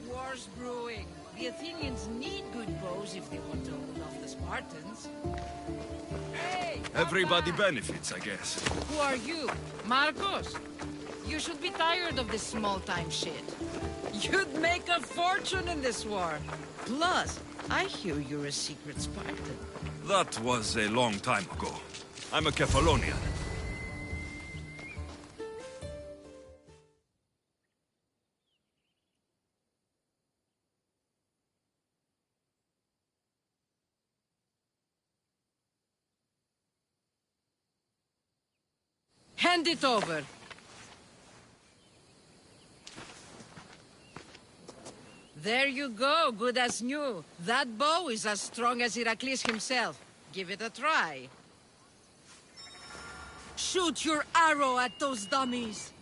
War's brewing. The Athenians need good bows if they want to hold off the Spartans. Hey! Everybody benefits, I guess. Who are you? Marcos? You should be tired of this small-time shit. You'd make a fortune in this war. Plus, I hear you're a secret Spartan. That was a long time ago. I'm a Kephalonian. Hand it over. There you go, good as new. That bow is as strong as Heracles himself. Give it a try. Shoot your arrow at those dummies.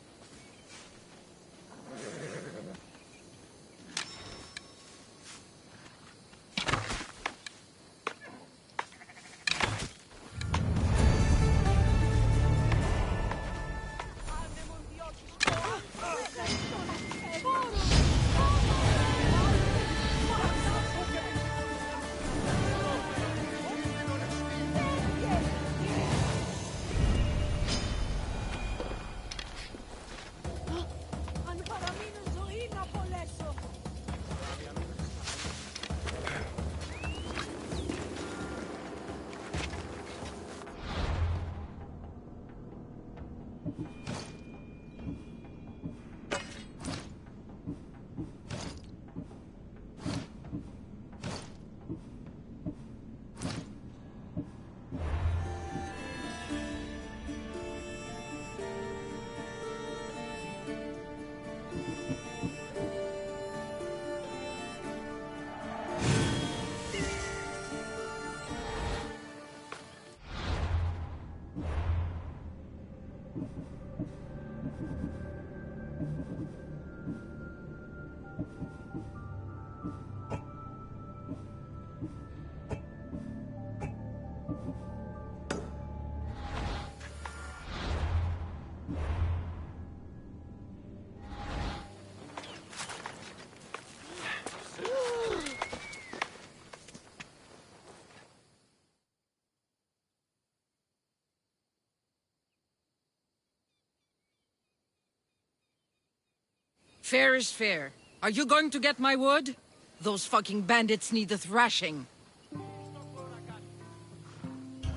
Fair is fair. Are you going to get my wood? Those fucking bandits need a thrashing.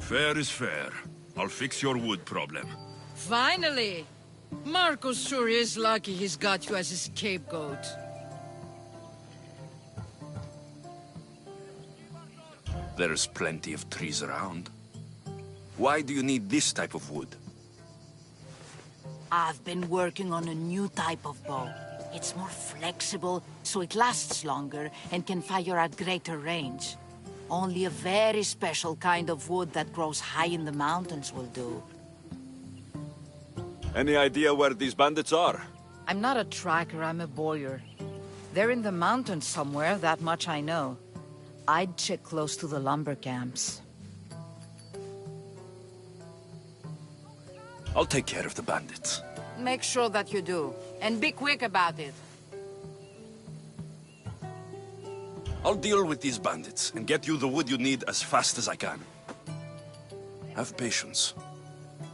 Fair is fair. I'll fix your wood problem. Finally! Marcos sure is lucky he's got you as his scapegoat. There's plenty of trees around. Why do you need this type of wood? I've been working on a new type of bow. It's more flexible, so it lasts longer and can fire at greater range. Only a very special kind of wood that grows high in the mountains will do. Any idea where these bandits are? I'm not a tracker, I'm a bowyer. They're in the mountains somewhere, that much I know. I'd check close to the lumber camps. I'll take care of the bandits. Make sure that you do. And be quick about it. I'll deal with these bandits and get you the wood you need as fast as I can. Have patience.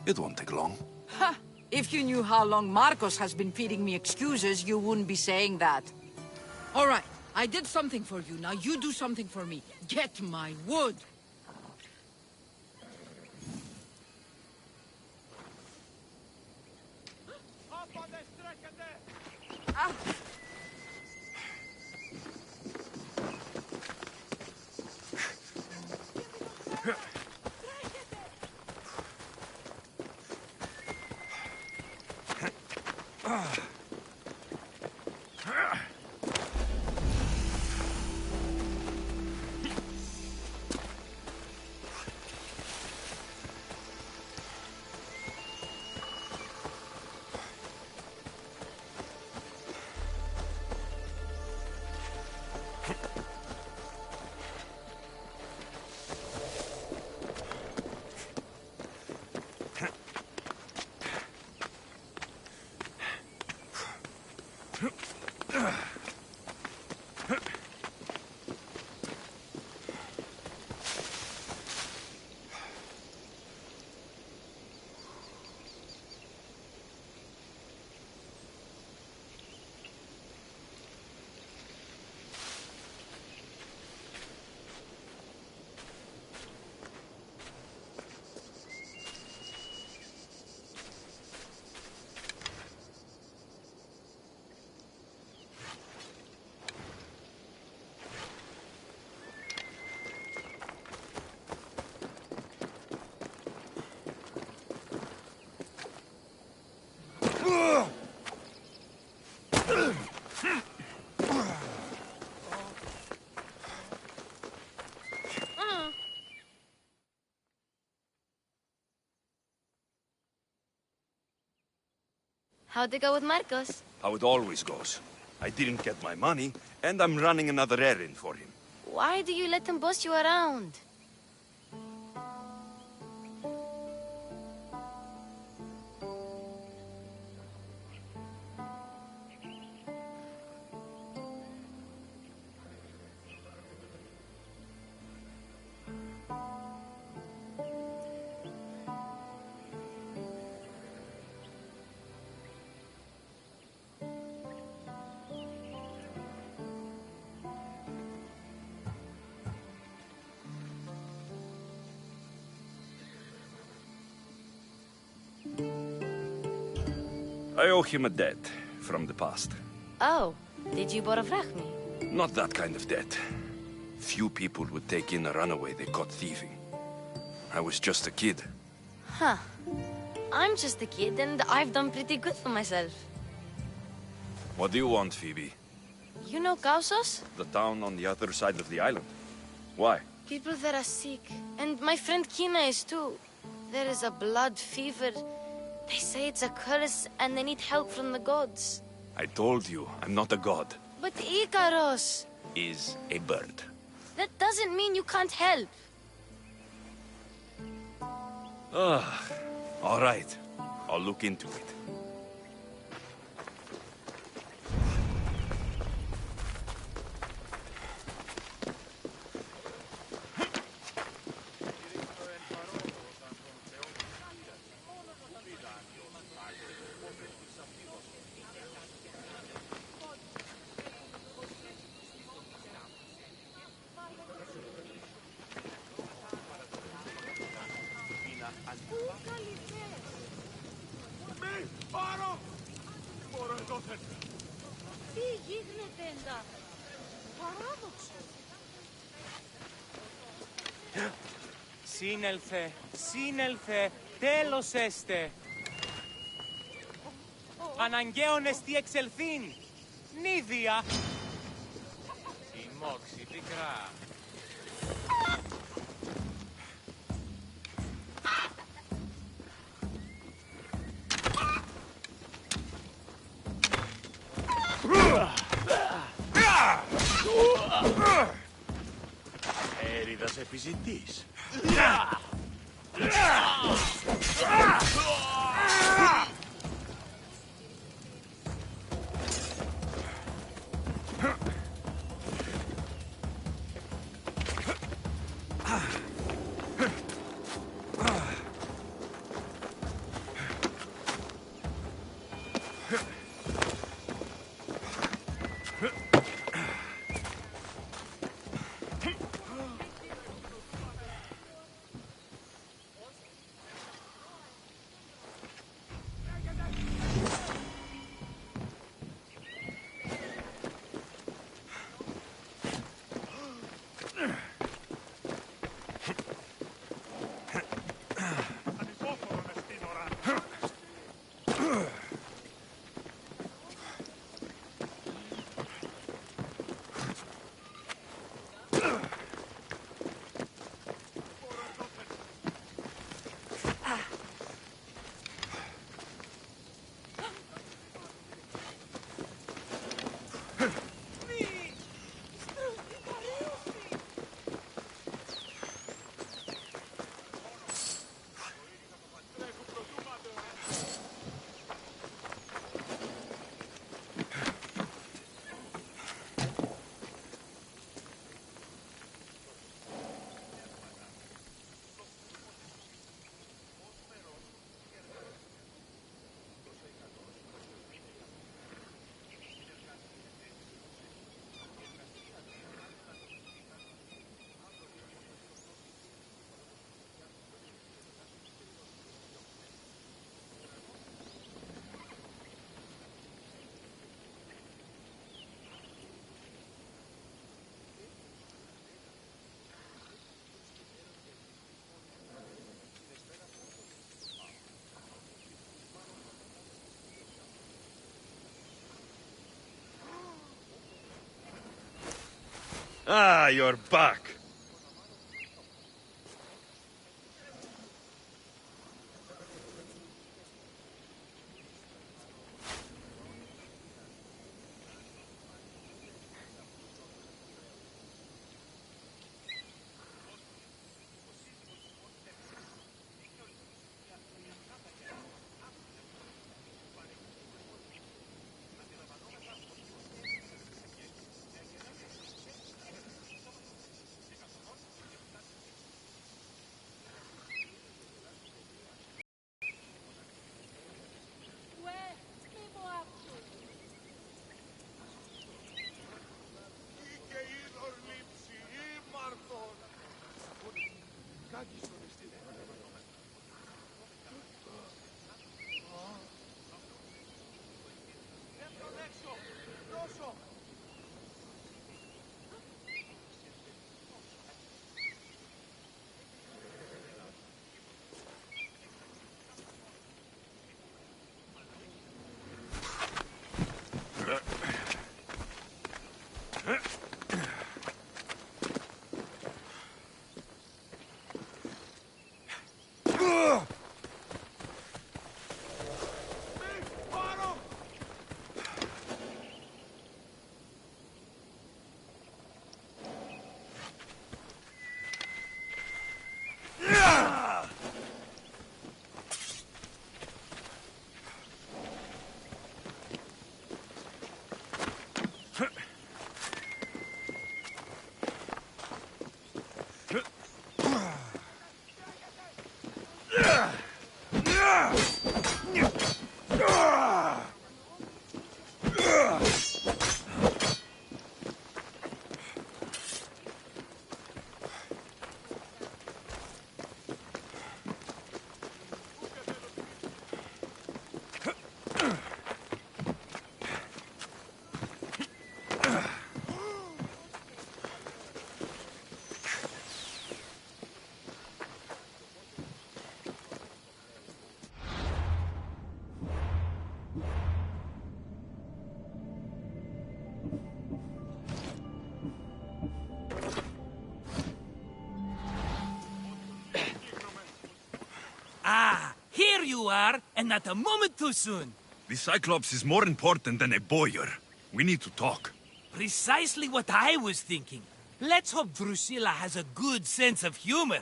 It won't take long. Ha! If you knew how long Marcos has been feeding me excuses, you wouldn't be saying that. All right, I did something for you. Now you do something for me. Get my wood. Ah. How'd it go with Marcos? How it always goes. I didn't get my money, and I'm running another errand for him. Why do you let him boss you around? I owe him a debt from the past. Oh, did you borrow me? Not that kind of debt. Few people would take in a runaway they caught thieving. I was just a kid. Huh. I'm just a kid and I've done pretty good for myself. What do you want, Phoebe? You know Kausos? The town on the other side of the island. Why? People there are sick. And my friend Kina is too. There is a blood fever. They say it's a curse and they need help from the gods. I told you, I'm not a god. But Ikaros Is a bird. that doesn't mean you can't help. All right. I'll look into it. Τι γίνεται εντά. Παράδοξο. Σύνελθε, σύνελθε, τέλος έστε. Αναγκαίον εστί εξελθήν. Νίδια. Η μόξη πικρά. Is it this? Ah, you're back. Ah, here you are, and not a moment too soon. The Cyclops is more important than a boyar. We need to talk. Precisely what I was thinking. Let's hope Drusilla has a good sense of humor.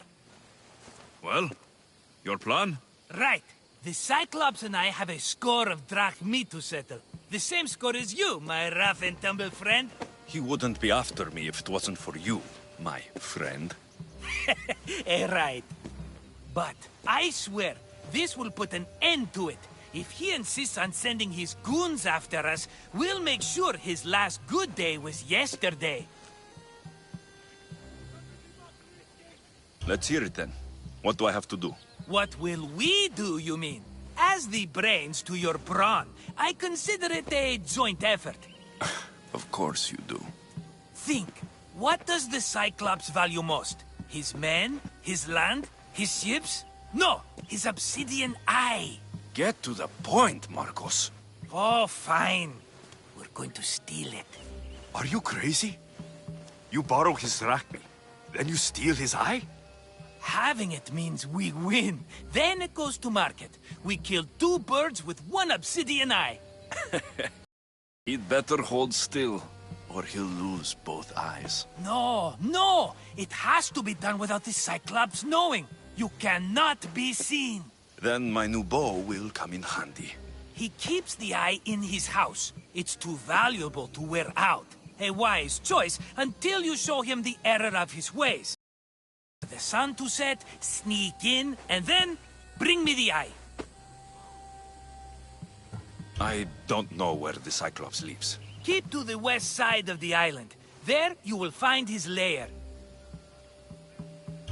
Well, your plan? Right. The Cyclops and I have a score of drachmi to settle. The same score as you, my rough and tumble friend. He wouldn't be after me if it wasn't for you, my friend. Right. But I swear, this will put an end to it. If he insists on sending his goons after us, we'll make sure his last good day was yesterday. Let's hear it then. What do I have to do? What will we do, you mean? As the brains to your brawn, I consider it a joint effort. Of course you do. Think, what does the Cyclops value most? His men? His land? His ships? No, his obsidian eye. Get to the point, Marcos. Oh, fine. We're going to steal it. Are you crazy? You borrow his drachmi, then you steal his eye? Having it means we win. Then it goes to market. We kill 2 birds with 1 obsidian eye. He'd better hold still, or he'll lose both eyes. No! It has to be done without the Cyclops knowing. You cannot be seen. Then my new bow will come in handy. He keeps the eye in his house. It's too valuable to wear out. A wise choice until you show him the error of his ways. The sun to set, sneak in, and then bring me the eye. I don't know where the Cyclops lives. Keep to the west side of the island. There you will find his lair.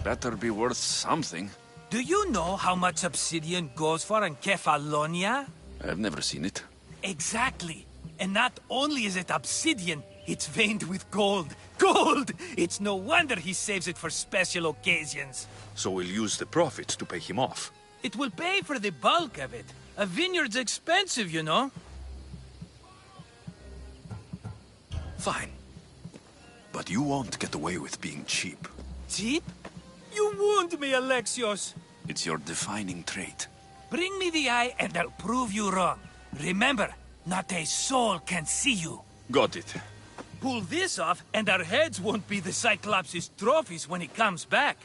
Better be worth something. Do you know how much obsidian goes for in Kefalonia? I've never seen it. Exactly. And not only is it obsidian, it's veined with gold. Gold! It's no wonder he saves it for special occasions. So we'll use the profits to pay him off. It will pay for the bulk of it. A vineyard's expensive, you know. Fine. But you won't get away with being cheap. Cheap? You wound me, Alexios. It's your defining trait. Bring me the eye and I'll prove you wrong. Remember, not a soul can see you. Got it. Pull this off and our heads won't be the Cyclops' trophies when he comes back.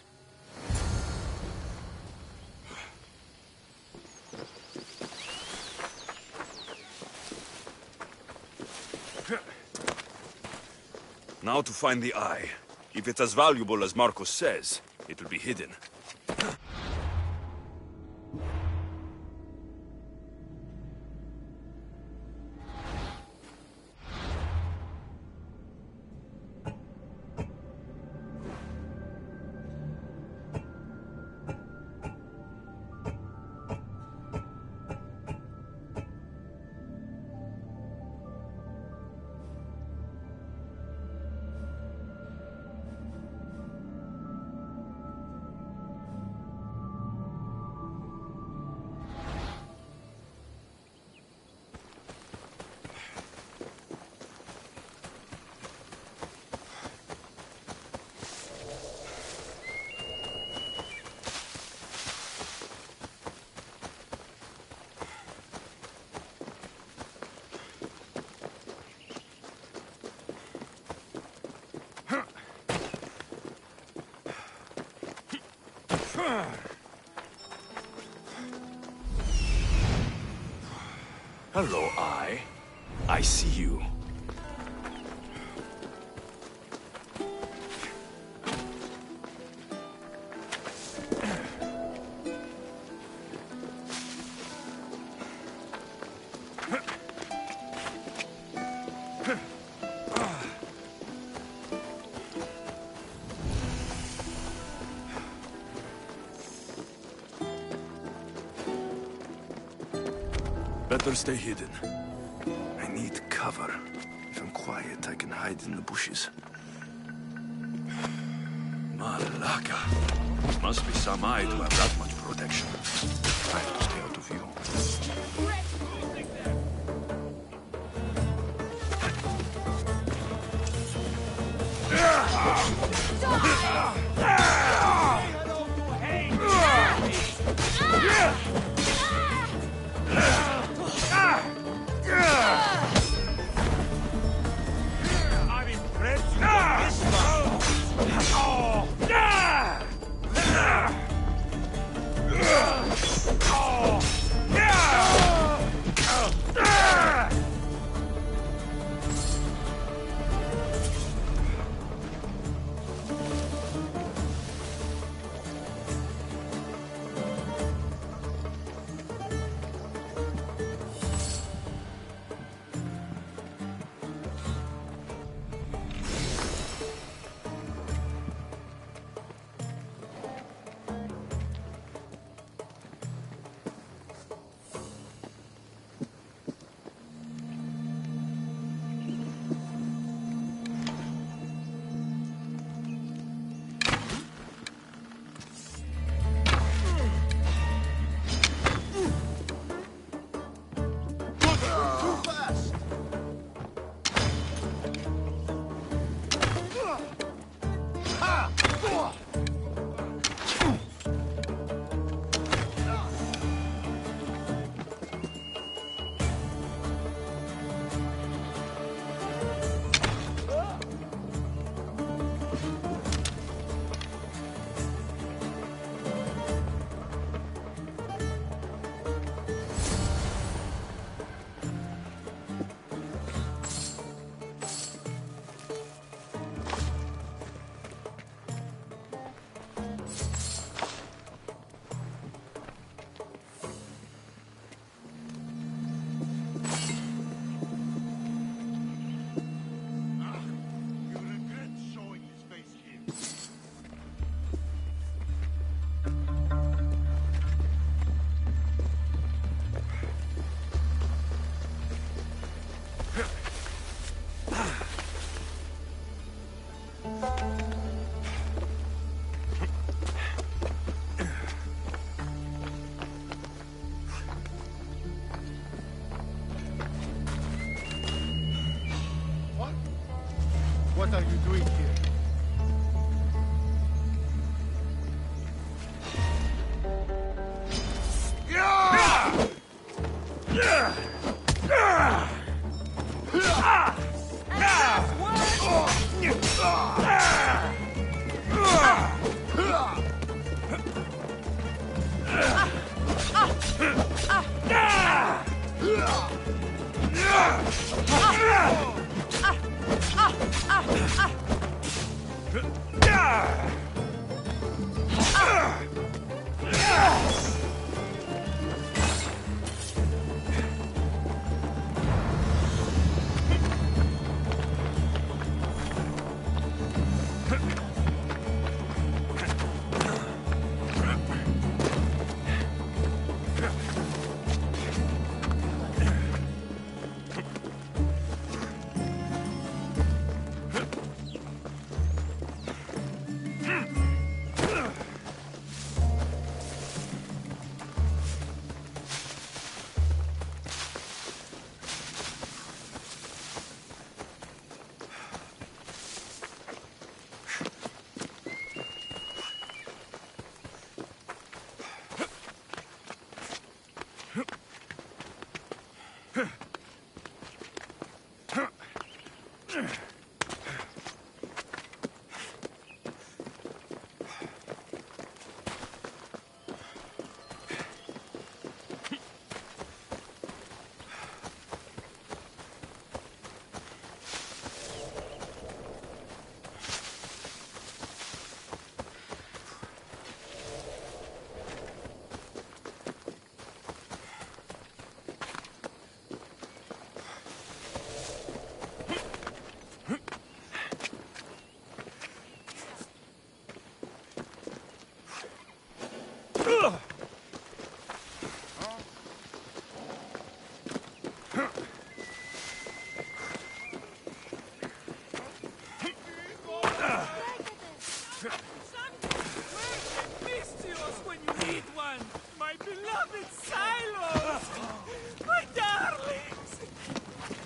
Now to find the eye. If it's as valuable as Marcos says, it will be hidden. Hello, Eye. I see you. Better stay hidden. I need cover. If I'm quiet, I can hide in the bushes. Malaka. Must be some eye to have that much protection. I have to stay out of view. I'm impressed you got this far.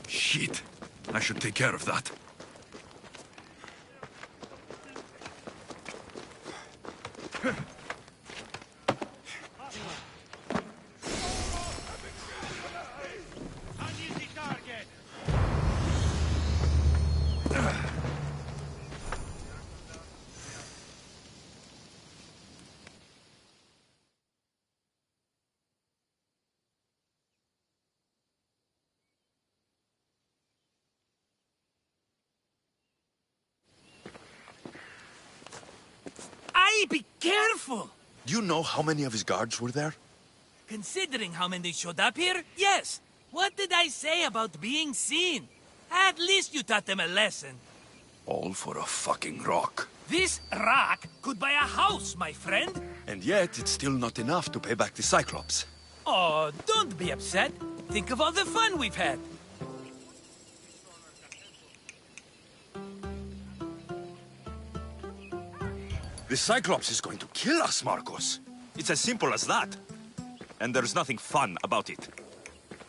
Shit. I should take care of that. Be careful! Do you know how many of his guards were there? Considering how many showed up here, yes. What did I say about being seen? At least you taught them a lesson. All for a fucking rock. This rock could buy a house, my friend. And yet, it's still not enough to pay back the Cyclops. Oh, don't be upset. Think of all the fun we've had. The Cyclops is going to kill us, Marcos. It's as simple as that. And there's nothing fun about it.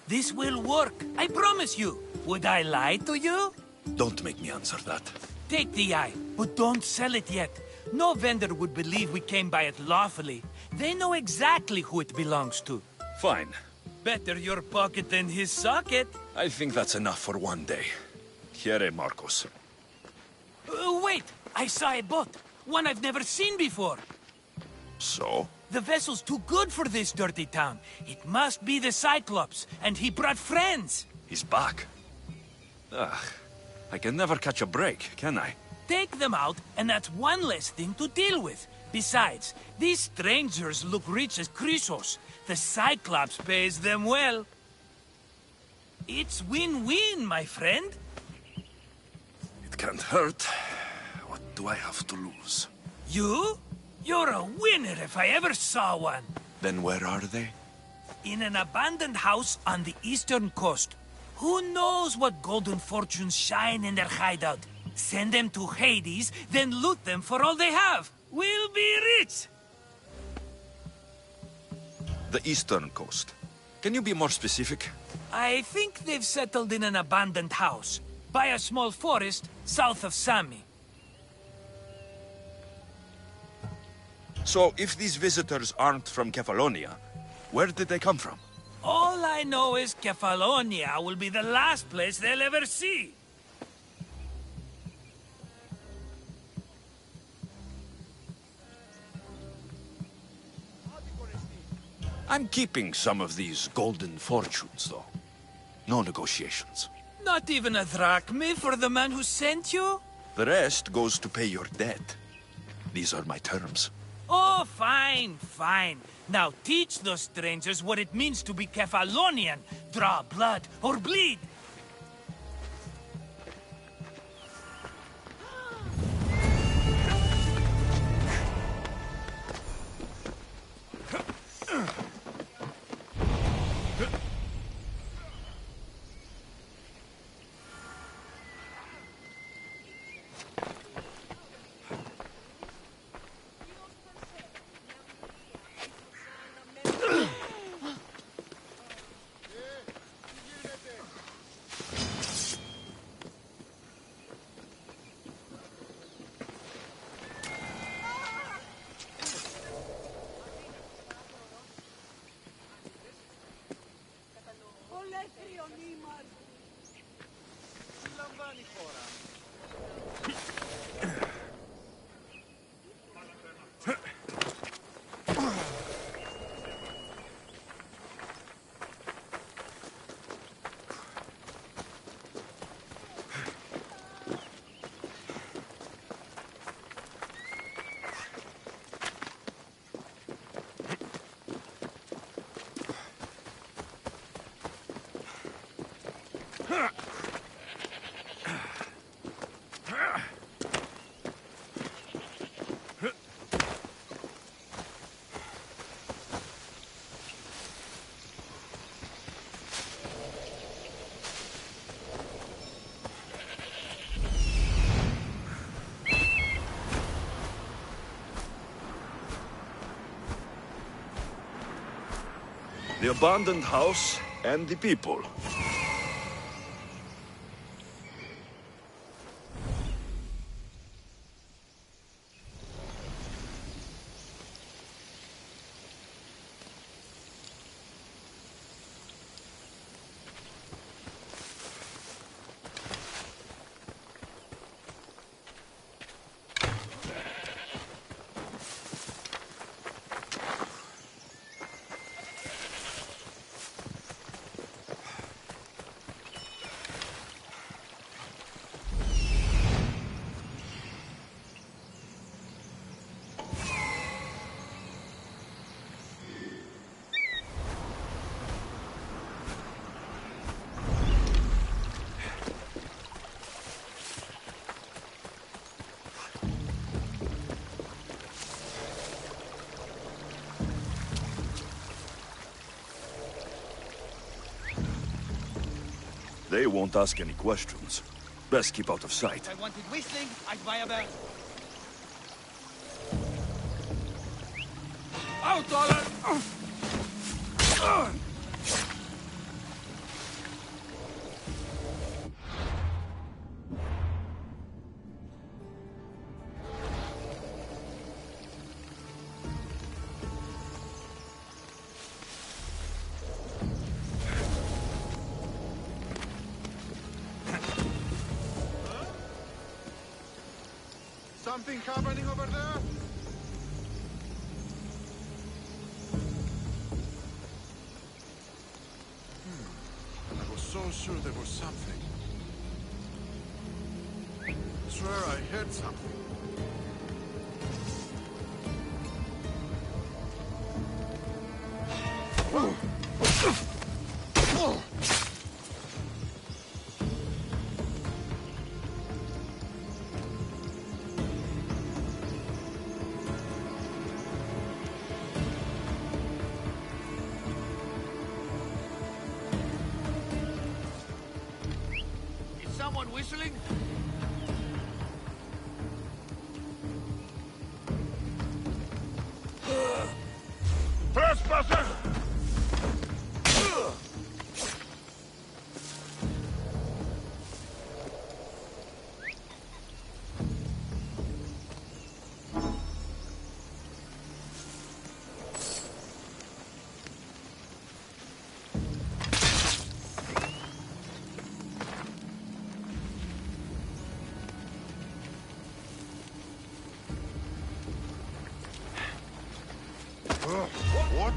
This will work, I promise you. Would I lie to you? Don't make me answer that. Take the eye, but don't sell it yet. No vendor would believe we came by it lawfully. They know exactly who it belongs to. Fine. Better your pocket than his socket. I think that's enough for one day. Here, Marcos. Wait! I saw a boat. One I've never seen before. So? The vessel's too good for this dirty town. It must be the Cyclops, and he brought friends. He's back. Ugh. I can never catch a break, can I? Take them out, and that's one less thing to deal with. Besides, these strangers look rich as Chrysos. The Cyclops pays them well. It's win-win, my friend. It can't hurt. What do I have to lose? You? You're a winner if I ever saw one. Then where are they? In an abandoned house on the eastern coast. Who knows what golden fortunes shine in their hideout? Send them to Hades, then loot them for all they have. We'll be rich! The eastern coast. Can you be more specific? I think they've settled in an abandoned house, by a small forest south of Sami. So, if these visitors aren't from Kefalonia, where did they come from? All I know is Kefalonia will be the last place they'll ever see. I'm keeping some of these golden fortunes, though. No negotiations. Not even a drachme for the man who sent you? The rest goes to pay your debt. These are my terms. Oh, fine, fine. Now teach those strangers what it means to be Kefalonian. Draw blood or bleed. The abandoned house and the people. They won't ask any questions. Best keep out of sight. If I wanted whistling, I'd buy a bell. Out, Alan! Something happening over there? I was so sure there was something. I swear I heard something. Someone whistling? Trespasser! What?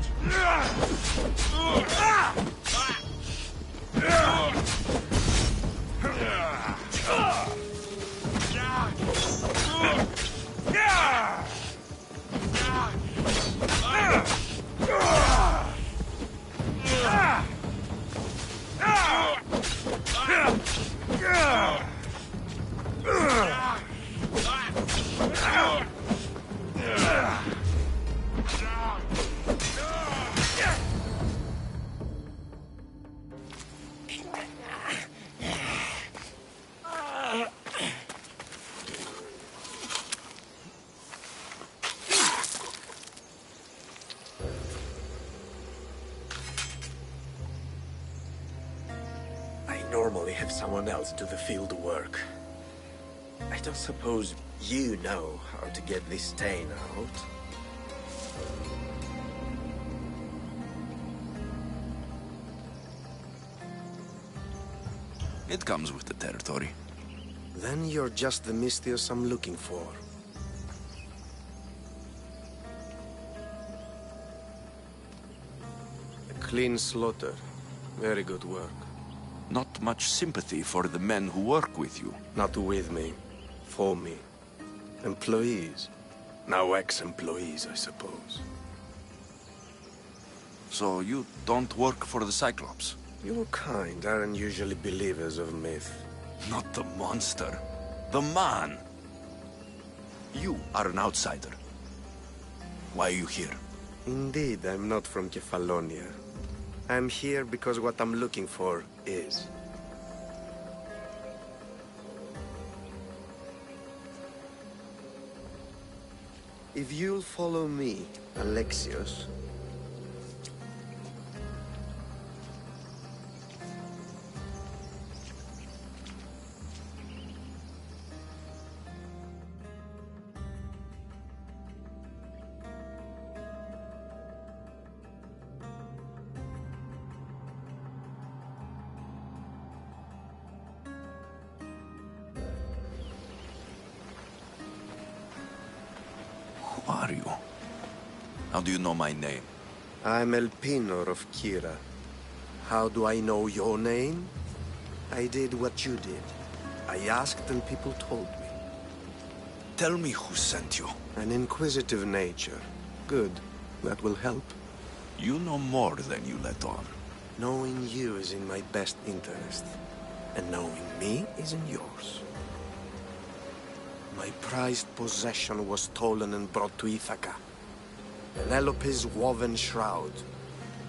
Normally have someone else do the field work. I don't suppose you know how to get this stain out. It comes with the territory. Then you're just the Mystios I'm looking for. A clean slaughter. Very good work. Not much sympathy for the men who work with you. Not with me. For me. Employees. Now ex-employees, I suppose. So you don't work for the Cyclops? Your kind aren't usually believers of myth. Not the monster. The man. You are an outsider. Why are you here? Indeed, I'm not from Kefalonia. I'm here because what I'm looking for is. If you'll follow me, Alexios... Who are you? How do you know my name? I'm Elpinor of Kira. How do I know your name? I did what you did. I asked and people told me. Tell me who sent you. An inquisitive nature. Good. That will help. You know more than you let on. Knowing you is in my best interest. And knowing me is in yours. My prized possession was stolen and brought to Ithaca. Penelope's woven shroud.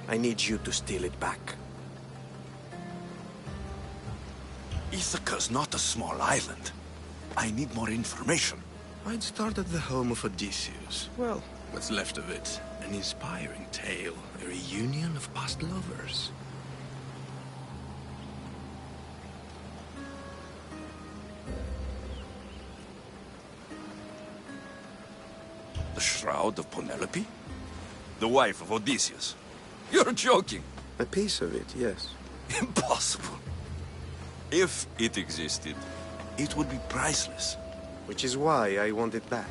I need you to steal it back. Ithaca's not a small island. I need more information. I'd start at the home of Odysseus. Well, what's left of it. An inspiring tale. A reunion of past lovers. The Shroud of Penelope? The wife of Odysseus? You're joking! A piece of it, yes. Impossible. If it existed, it would be priceless. Which is why I want it back.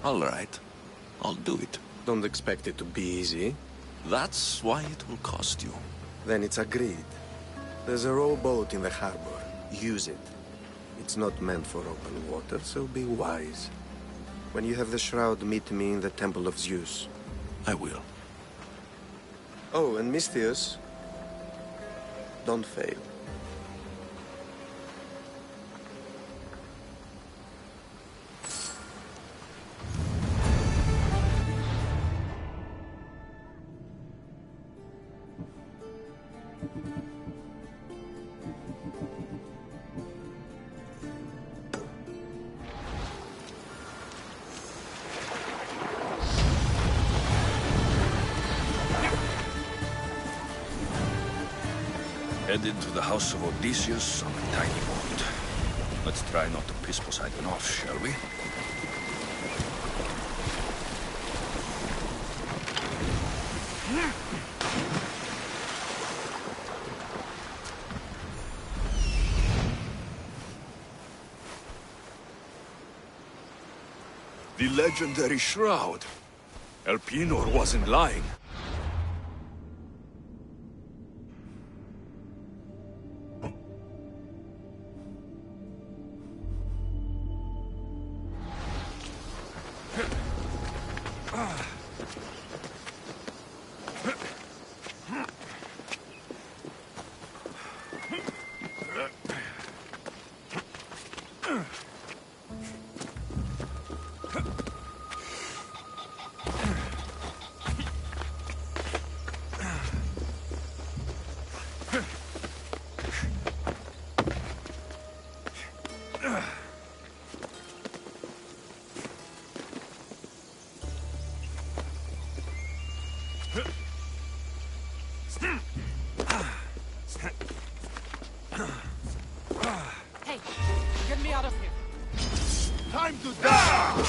All right. I'll do it. Don't expect it to be easy. That's why it will cost you. Then it's agreed. There's a rowboat in the harbor. Use it. It's not meant for open water, so be wise. When you have the shroud, meet me in the Temple of Zeus. I will. Oh, and Mystios, don't fail. Headed to the house of Odysseus on a tiny boat. Let's try not to piss Poseidon off, shall we? The legendary shroud. Elpenor wasn't lying. Hey, get me out of here. Time to die!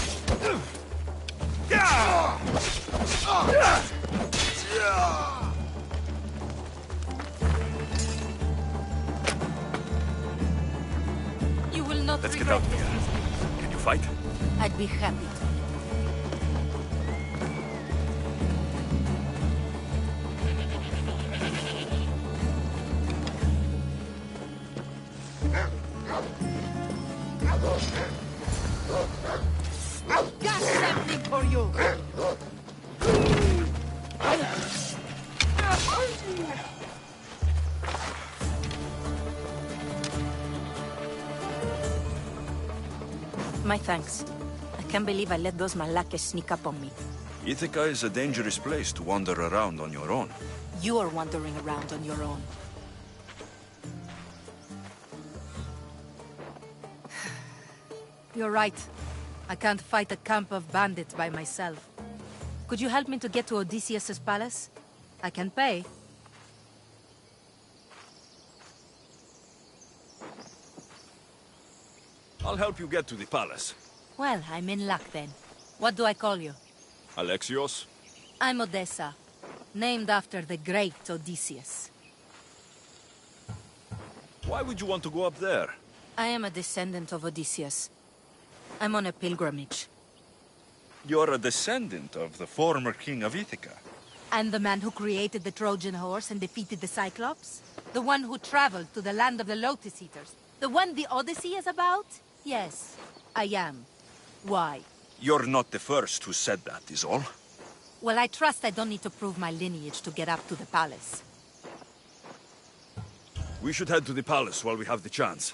You will not Let's get regret out of this. here. Can you fight? I'd be happy to. Got something for you! My thanks. I can't believe I let those Malakas sneak up on me. Ithaca is a dangerous place to wander around on your own. You're wandering around on your own. You're right. I can't fight a camp of bandits by myself. Could you help me to get to Odysseus's palace? I can pay. I'll help you get to the palace. Well, I'm in luck then. What do I call you? Alexios? I'm Odessa, named after the great Odysseus. Why would you want to go up there? I am a descendant of Odysseus. I'm on a pilgrimage. You're a descendant of the former king of Ithaca. And the man who created the Trojan horse and defeated the Cyclops? The one who traveled to the land of the Lotus Eaters? The one the Odyssey is about? Yes, I am. Why? You're not the first who said that, is all. Well, I trust I don't need to prove my lineage to get up to the palace. We should head to the palace while we have the chance.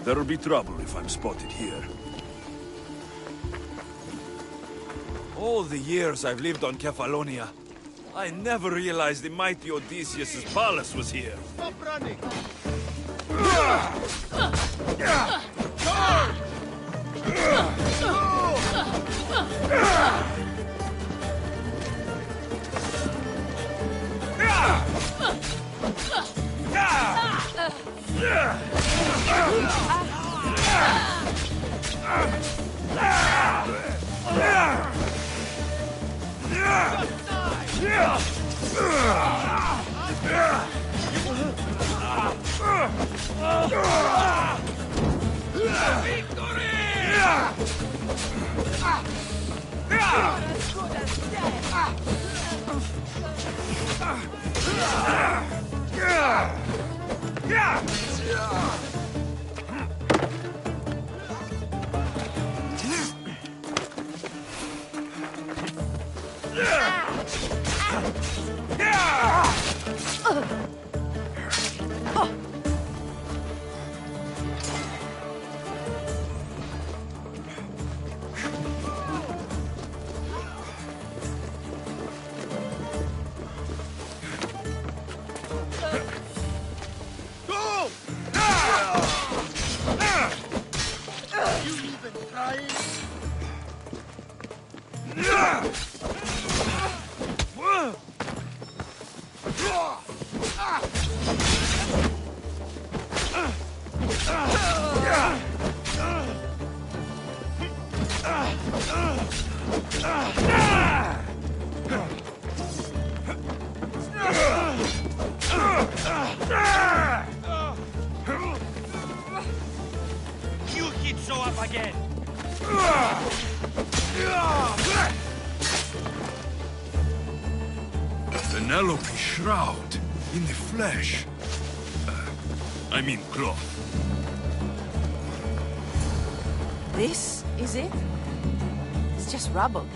There'll be trouble if I'm spotted here. All the years I've lived on Kefalonia, I never realized the mighty Odysseus' palace was here. Stop running! again! Penelope Shroud in the flesh. I mean cloth. This is it? It's just rubble.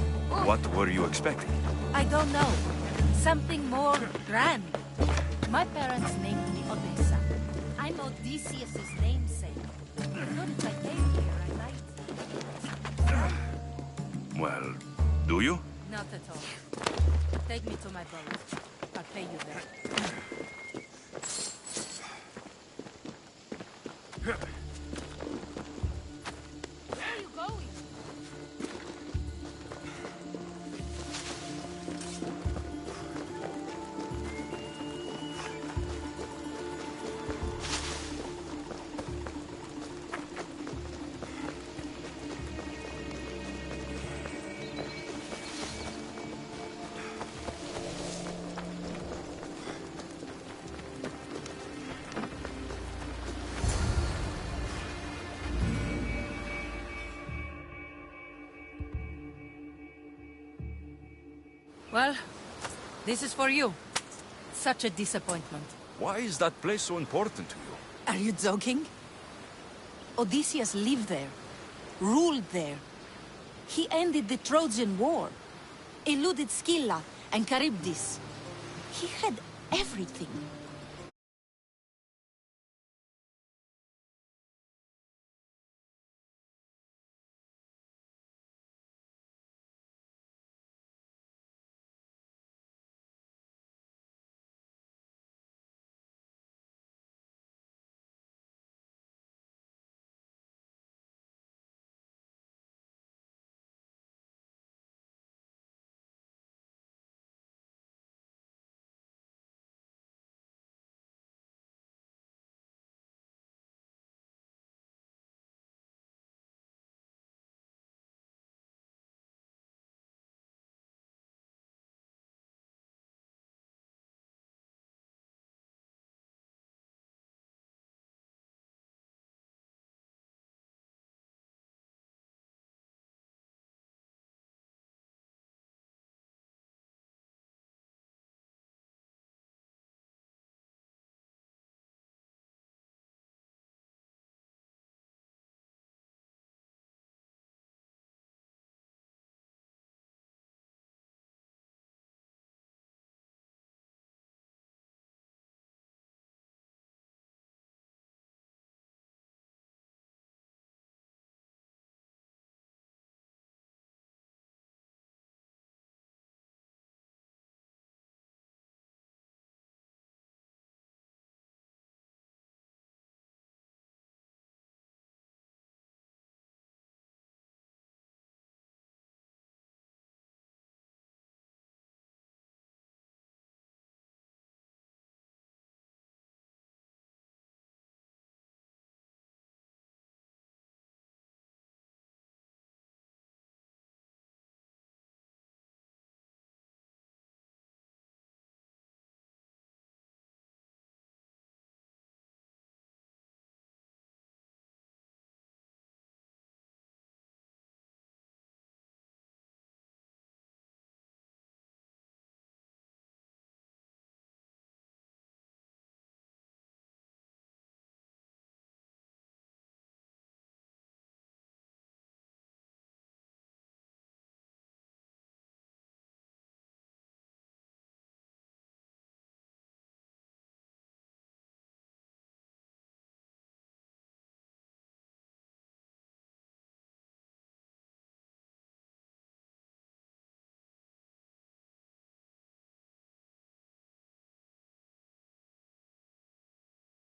What were you expecting? I don't know. Something more grand. My parents named me Odessa. I'm Odysseus's namesake. I thought if I came here, I might... Well, do you? Not at all. Take me to my boat. I'll pay you there. Where are you going? Well, this is for you. Such a disappointment. Why is that place so important to you? Are you joking? Odysseus lived there, ruled there. He ended the Trojan War, eluded Scylla and Charybdis. He had everything.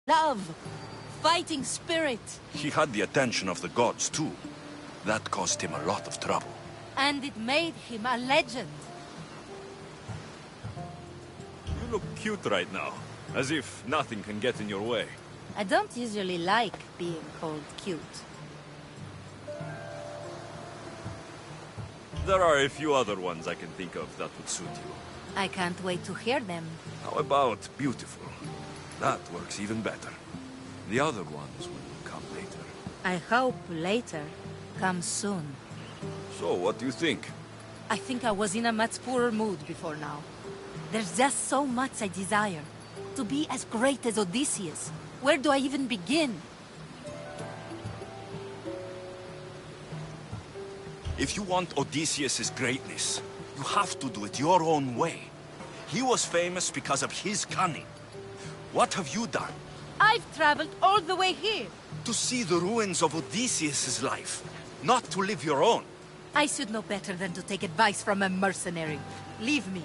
Love. Fighting spirit. He had the attention of the gods, too. That caused him a lot of trouble. And it made him a legend. You look cute right now, as if nothing can get in your way. I don't usually like being called cute. There are a few other ones I can think of that would suit you. I can't wait to hear them. How about beautiful? That works even better. The other ones will come later. I hope later. Come soon. So, what do you think? I think I was in a much poorer mood before now. There's just so much I desire. To be as great as Odysseus. Where do I even begin? If you want Odysseus' greatness, you have to do it your own way. He was famous because of his cunning. What have you done? I've traveled all the way here. To see the ruins of Odysseus' life, not to live your own. I should know better than to take advice from a mercenary. Leave me.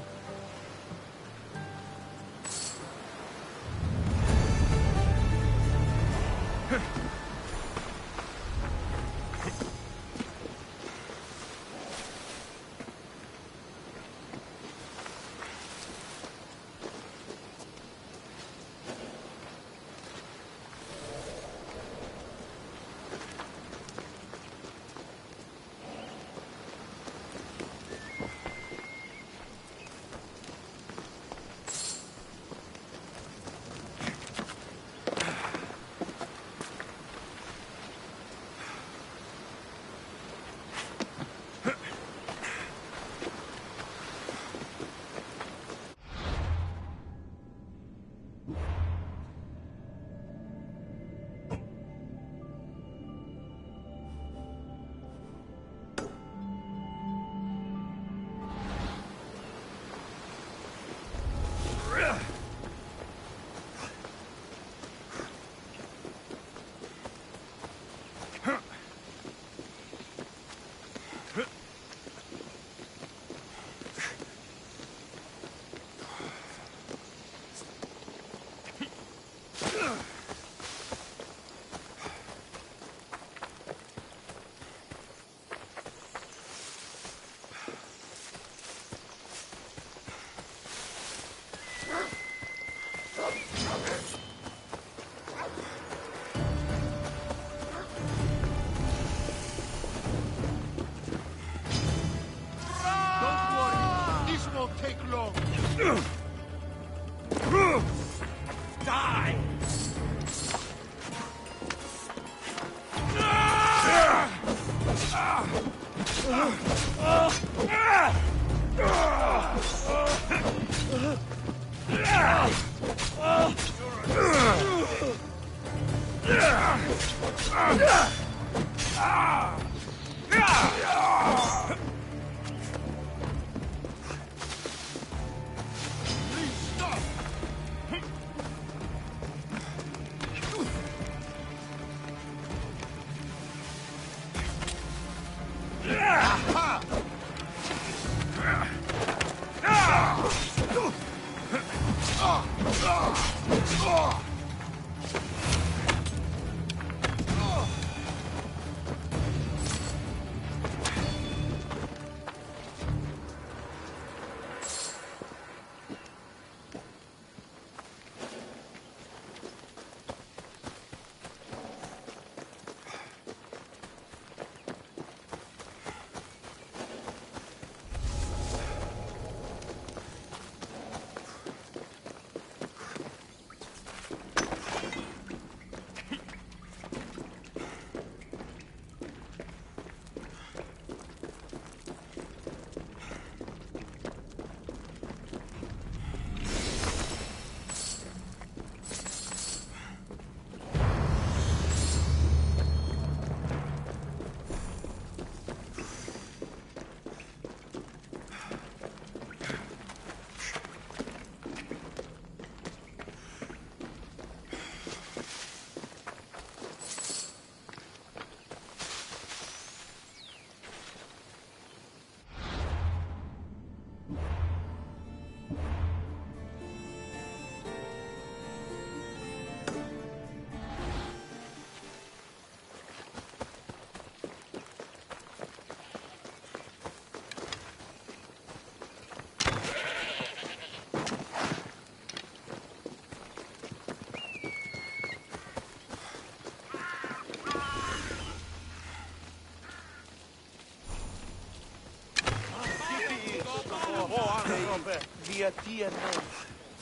διατία νόν,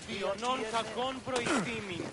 διονών κακών προϊστήμην.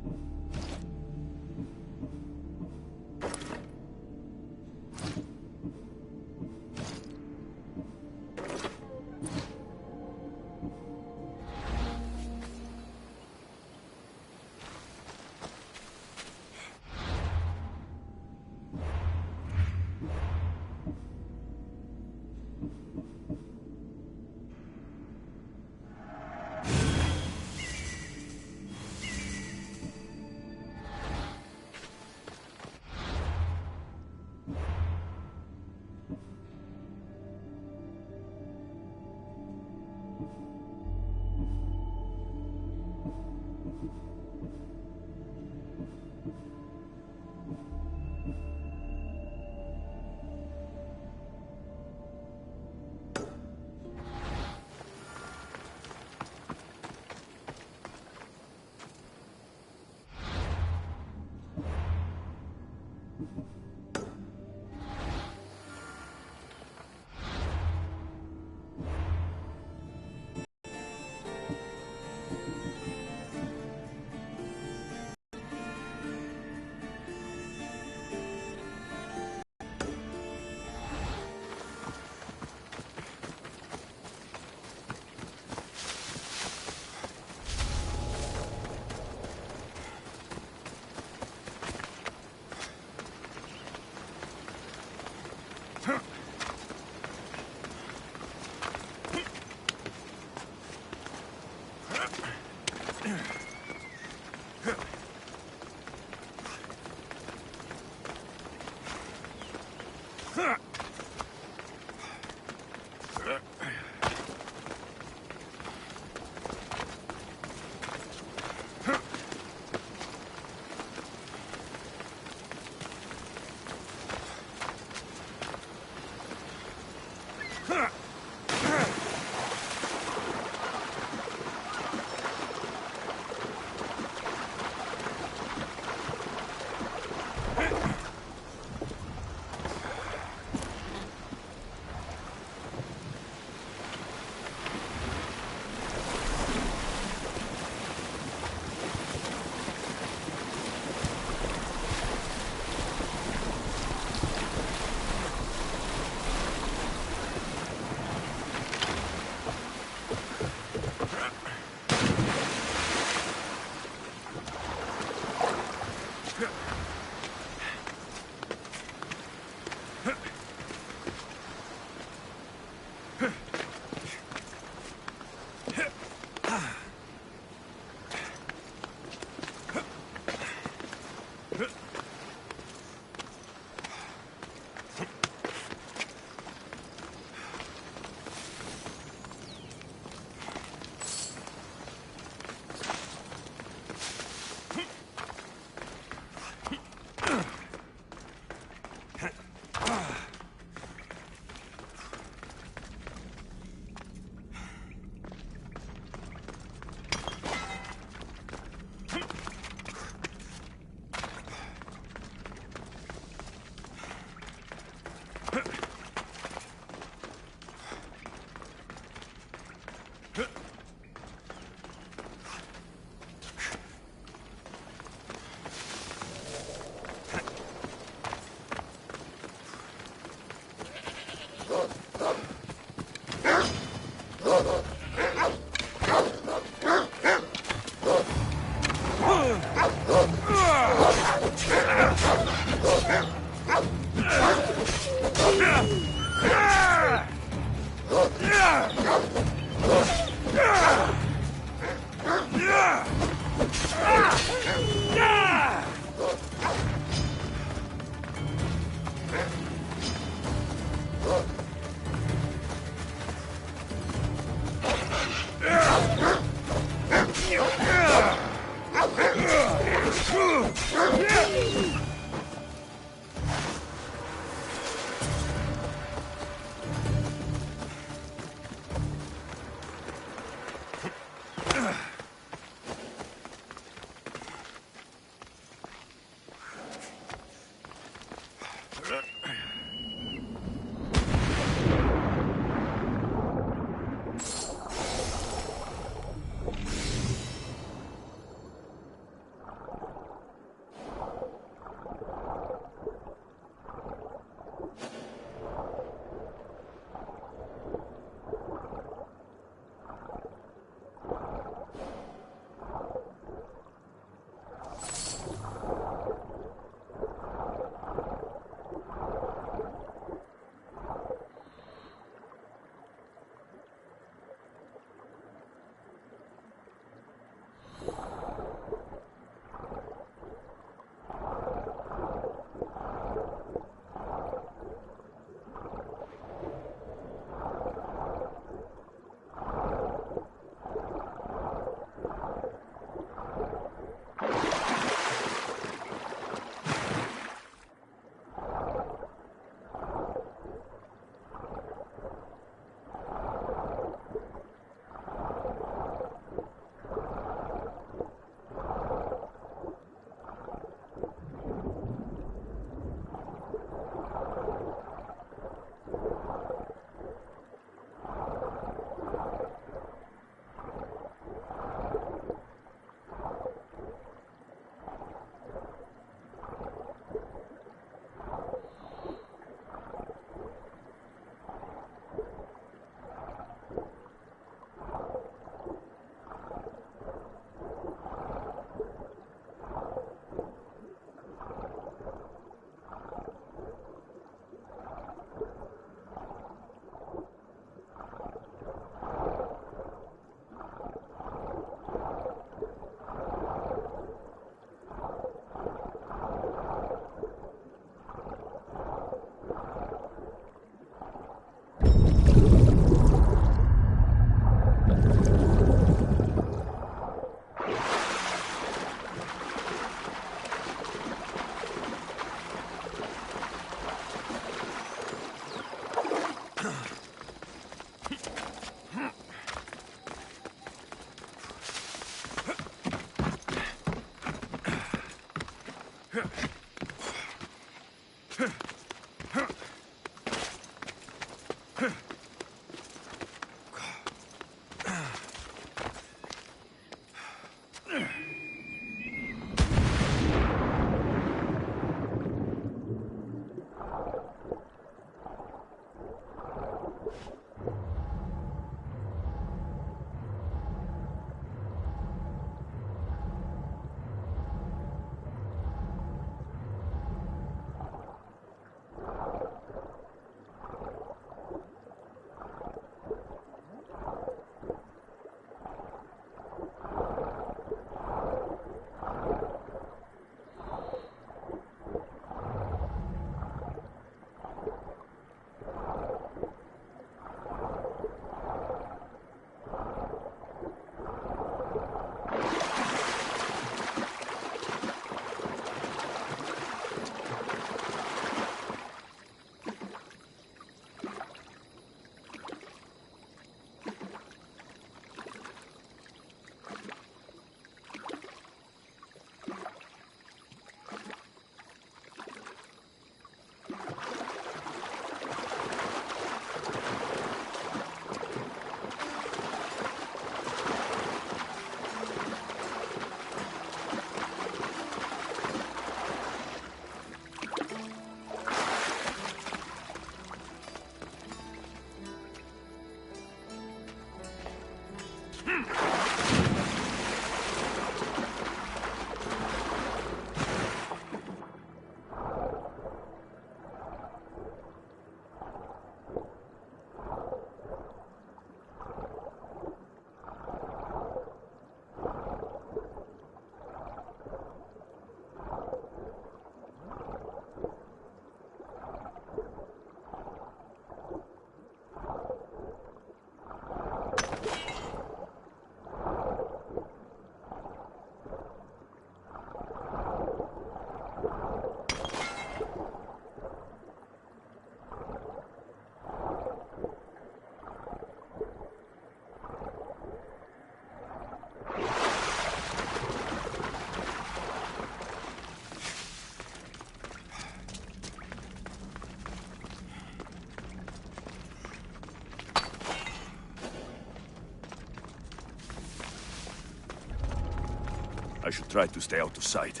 I should try to stay out of sight.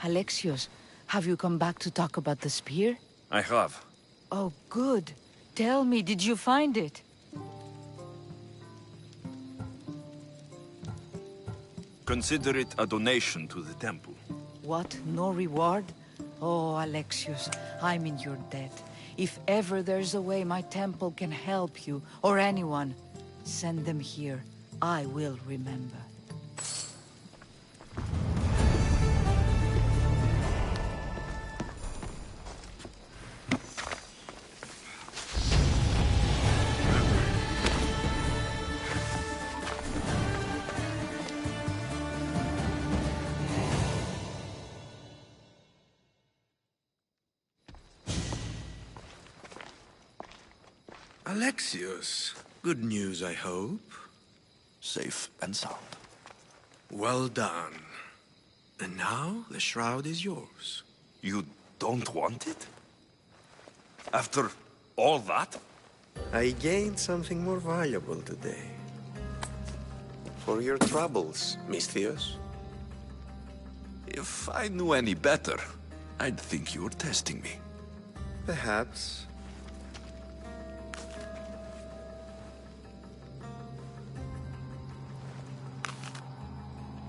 Alexios, have you come back to talk about the spear? I have. Oh, good. Tell me, did you find it? Consider it a donation to the temple. What? No reward? Oh, Alexios, I'm in your debt. If ever there's a way my temple can help you, or anyone, send them here. I will remember. Alexios, good news, I hope. Safe and sound. Well done. And now, the shroud is yours. You don't want it? After all that? I gained something more valuable today. For your troubles, Misthios. If I knew any better, I'd think you were testing me. Perhaps.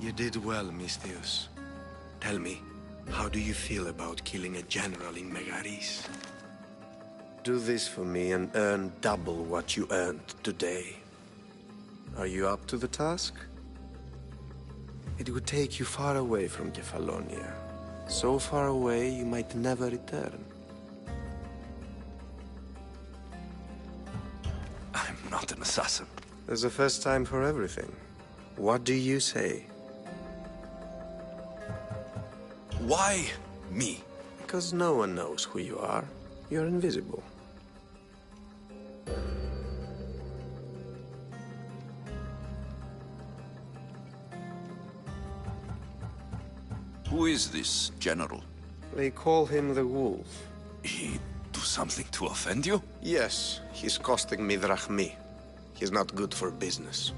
You did well, Misthios. Tell me, how do you feel about killing a general in Megaris? Do this for me and earn double what you earned today. Are you up to the task? It would take you far away from Kefalonia. So far away you might never return. I'm not an assassin. There's a first time for everything. What do you say? Why me? Because no one knows who you are. You're invisible. Who is this general? They call him the Wolf. He do something to offend you? Yes, he's costing me drachmi. He's not good for business.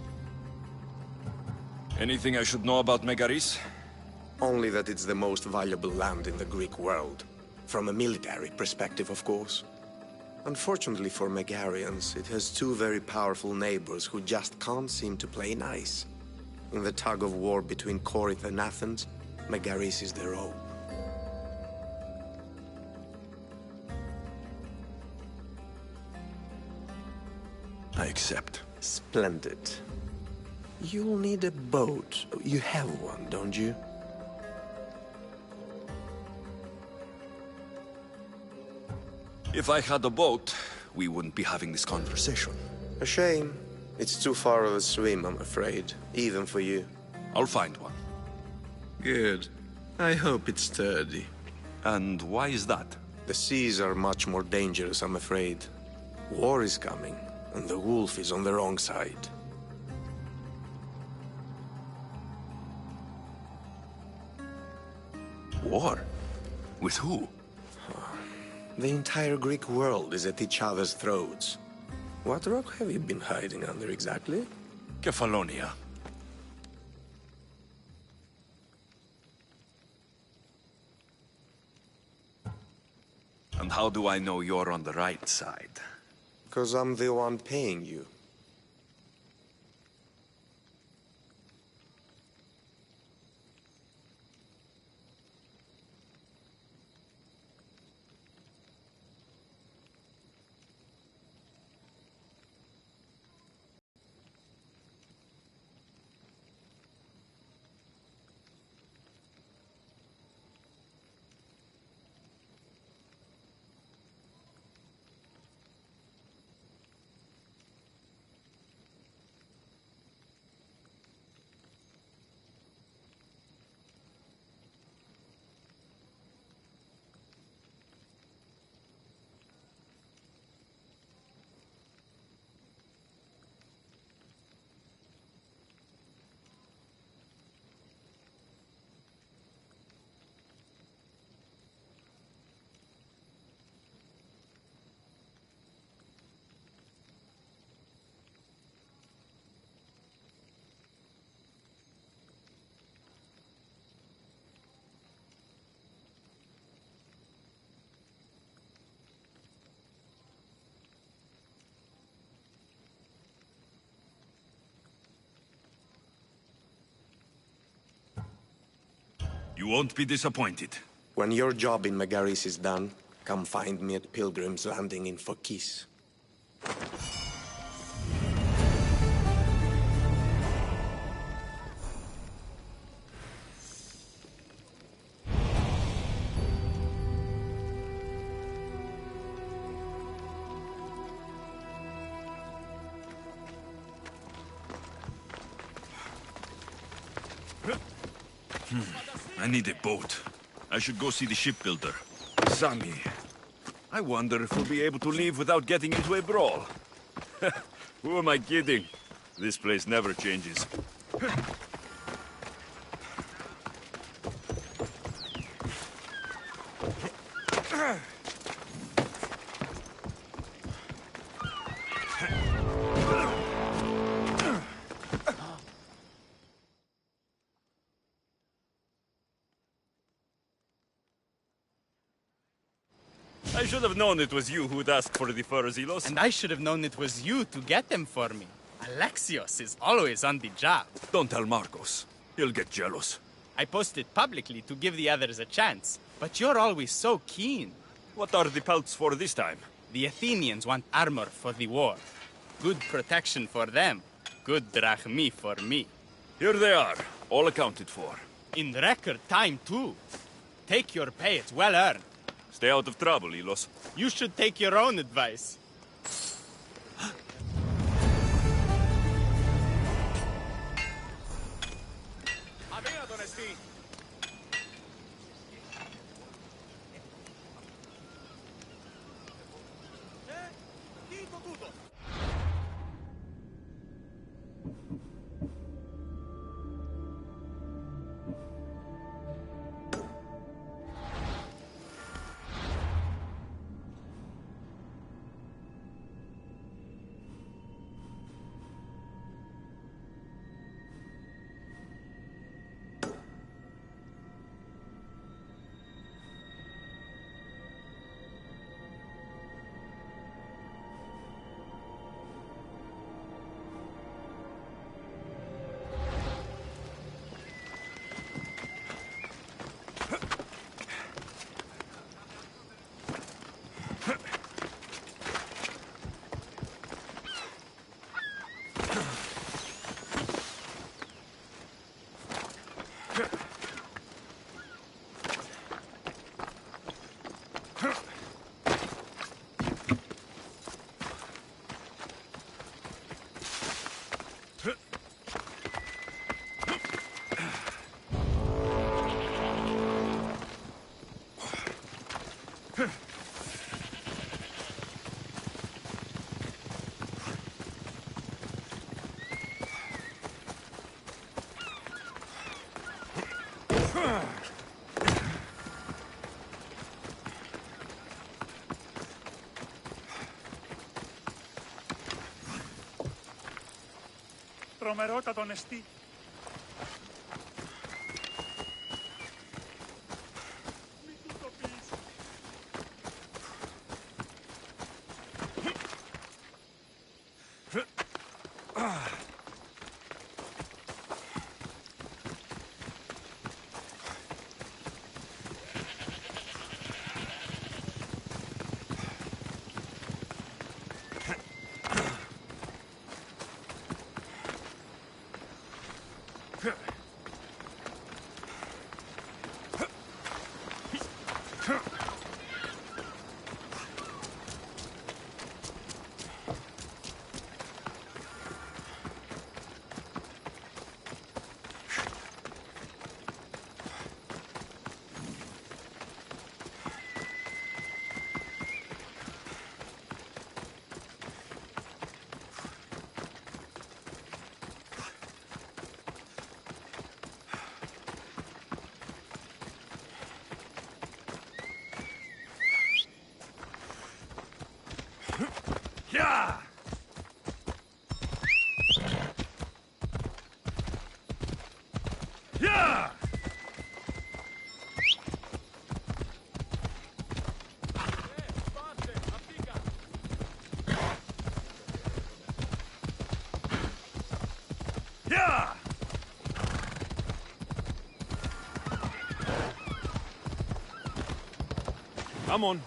Anything I should know about Megaris? Only that it's the most valuable land in the Greek world. From a military perspective, of course. Unfortunately for Megarians, it has two very powerful neighbors who just can't seem to play nice. In the tug of war between Corinth and Athens, Megaris is their own. I accept. Splendid. You'll need a boat. You have one, don't you? If I had a boat, we wouldn't be having this conversation. A shame. It's too far of a swim, I'm afraid. Even for you. I'll find one. Good. I hope it's sturdy. And why is that? The seas are much more dangerous, I'm afraid. War is coming, and the wolf is on the wrong side. War? With who? The entire Greek world is at each other's throats. What rock have you been hiding under exactly? Kefalonia. And how do I know you're on the right side? Because I'm the one paying you. You won't be disappointed. When your job in Megaris is done, come find me at Pilgrim's Landing in Phokis. I need a boat. I should go see the shipbuilder. Sami, I wonder if we'll be able to leave without getting into a brawl. Who am I kidding? This place never changes. I should have known it was you who'd ask for the furs, Ilos. And I should have known it was you to get them for me. Alexios is always on the job. Don't tell Marcos. He'll get jealous. I posted publicly to give the others a chance, but you're always so keen. What are the pelts for this time? The Athenians want armor for the war. Good protection for them. Good drachmi for me. Here they are, all accounted for. In record time, too. Take your pay, it's well earned. Stay out of trouble, Ilos. You should take your own advice. Τρομερότατο νεστή. Yeah! Yeah! Yeah! Come on.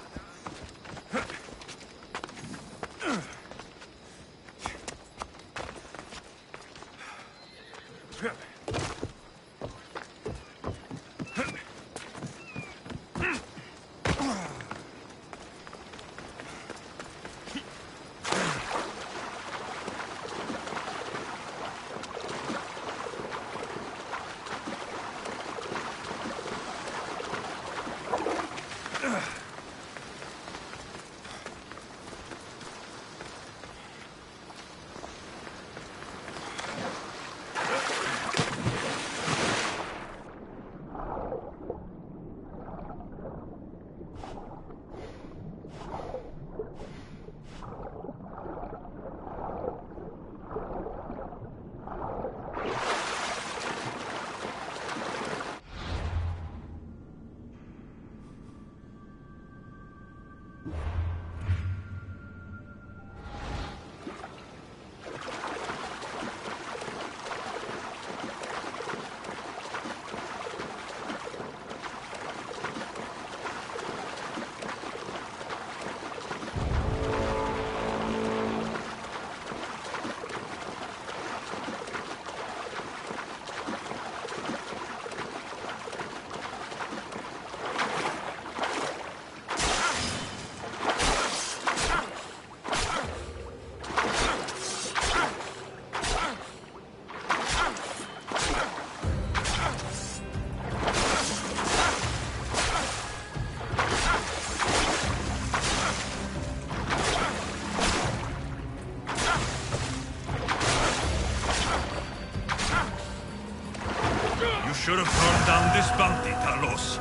Should have turned down this bounty, Talos.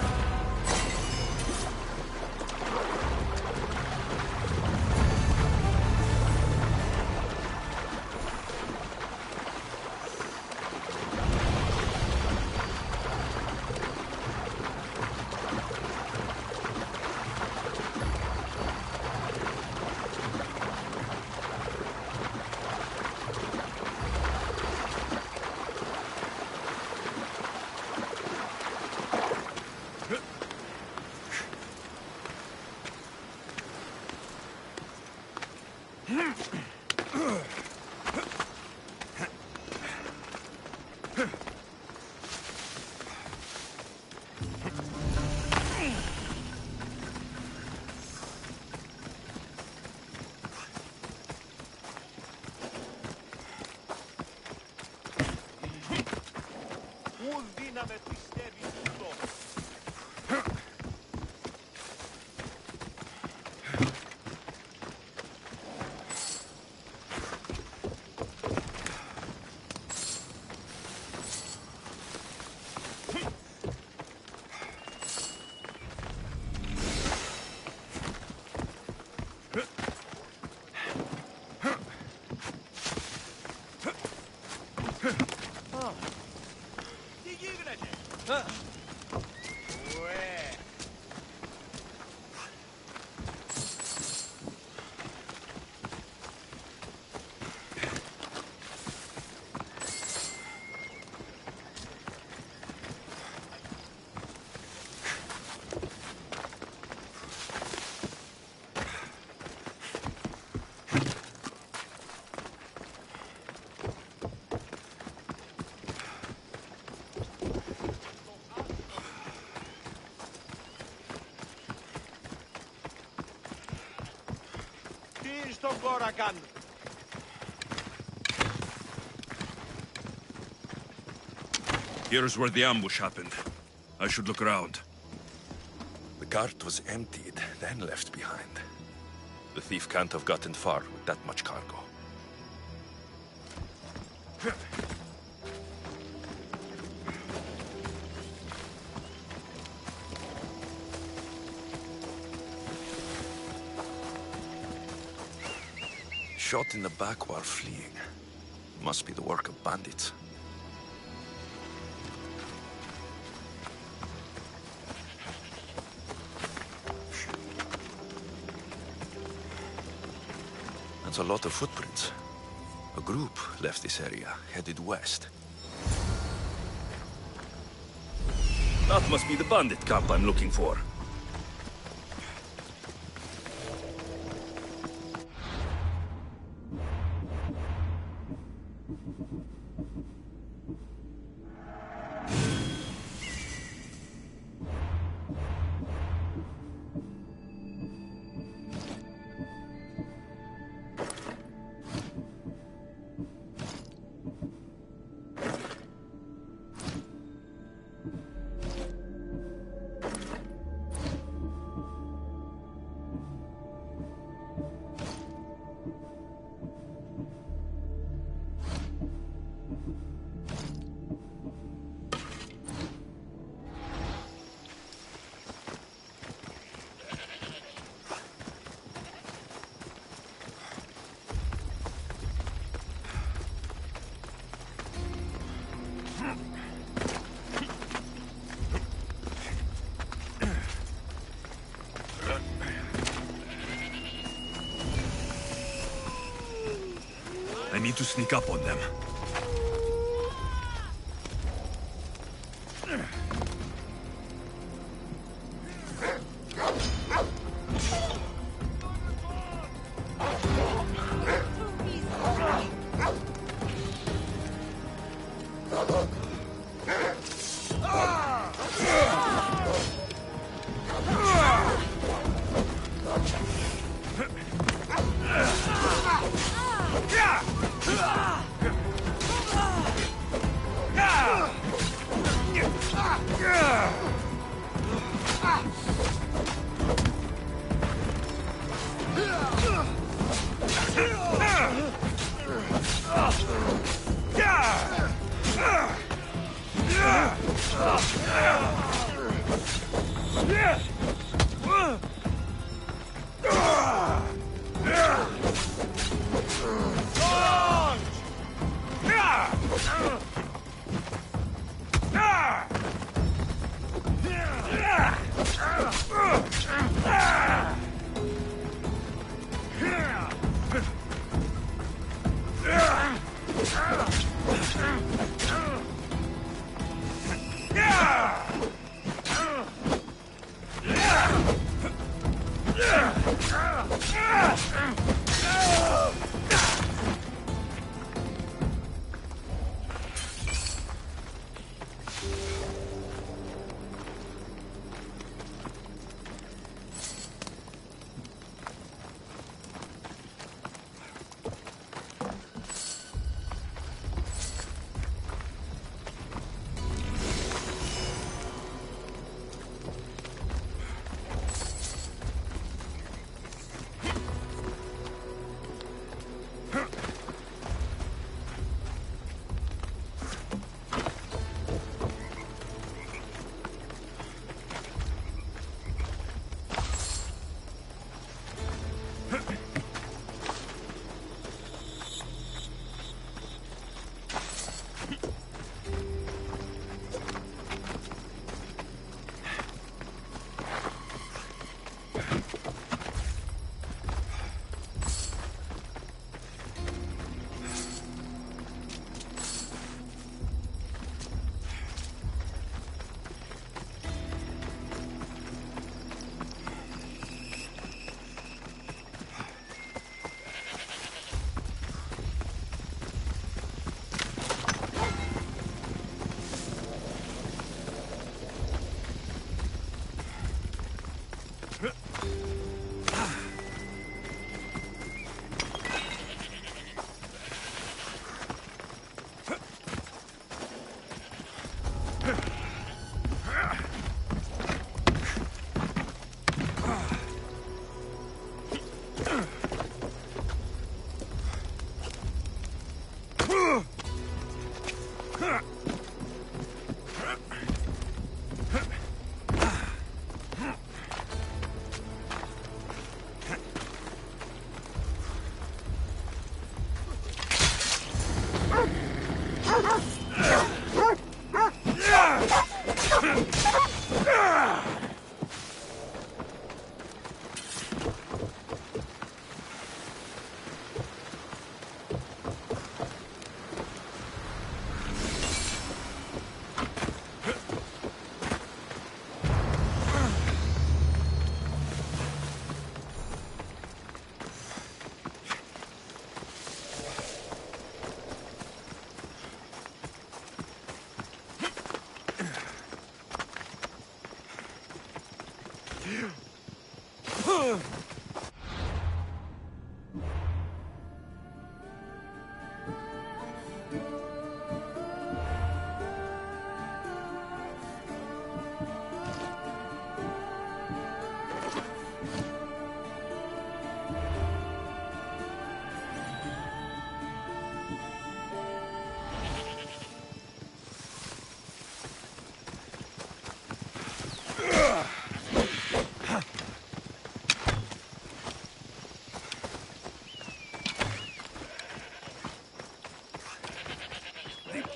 Here's where the ambush happened. I should look around. The cart was emptied, then left behind. The thief can't have gotten far with that much cargo. Shot in the back while fleeing. Must be the work of bandits. That's a lot of footprints. A group left this area, headed west. That must be the bandit camp I'm looking for. to sneak up on them.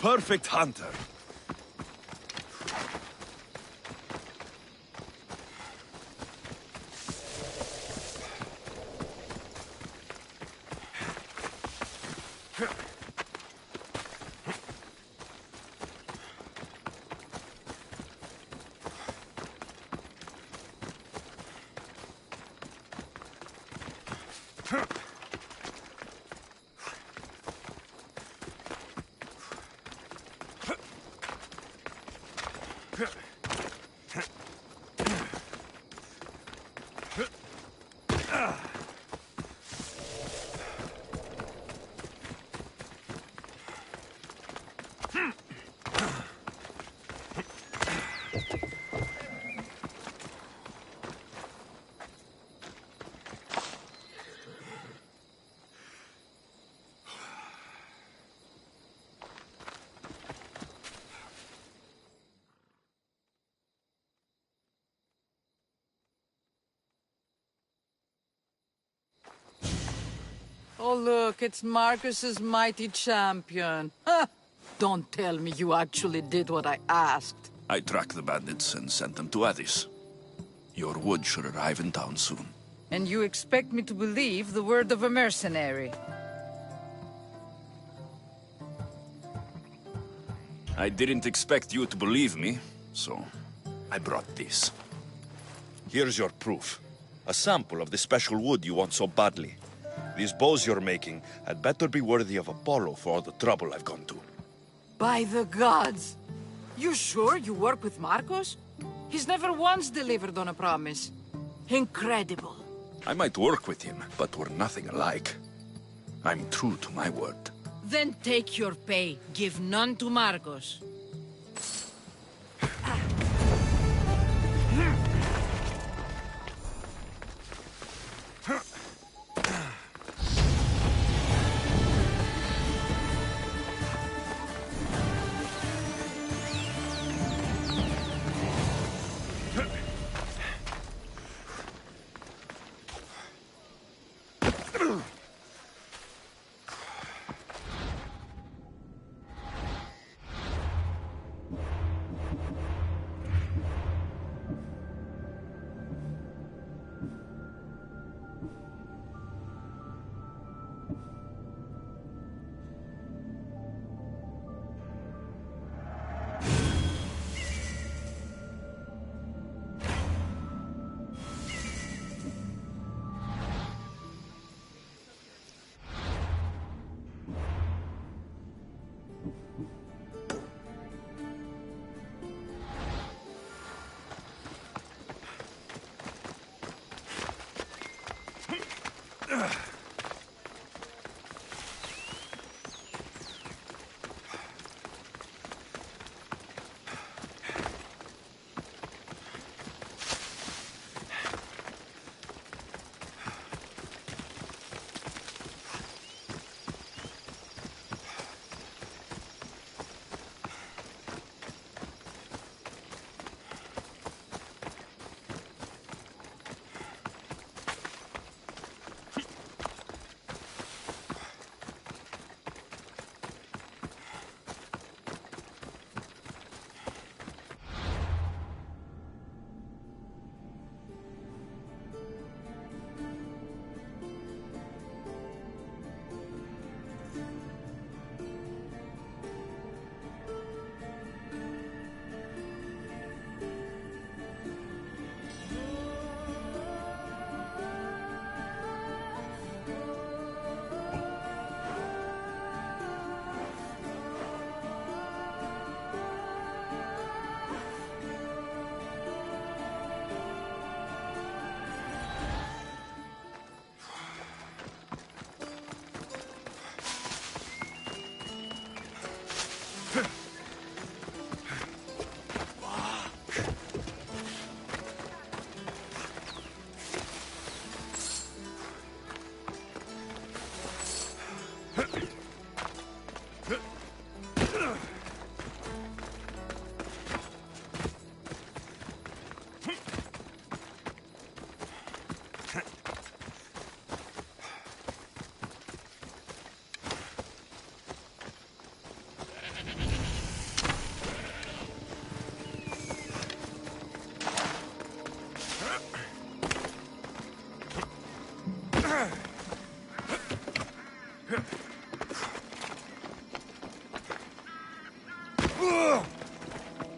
Perfect hunter. Oh, look, it's Marcus's mighty champion. Ha! Don't tell me you actually did what I asked. I tracked the bandits and sent them to Odyssey. Your wood should arrive in town soon. And you expect me to believe the word of a mercenary? I didn't expect you to believe me, so I brought this. Here's your proof. A sample of the special wood you want so badly. These bows you're making had better be worthy of Apollo for all the trouble I've gone to. By the gods! You sure you work with Marcos? He's never once delivered on a promise. Incredible. I might work with him, but we're nothing alike. I'm true to my word. Then take your pay. Give none to Marcos.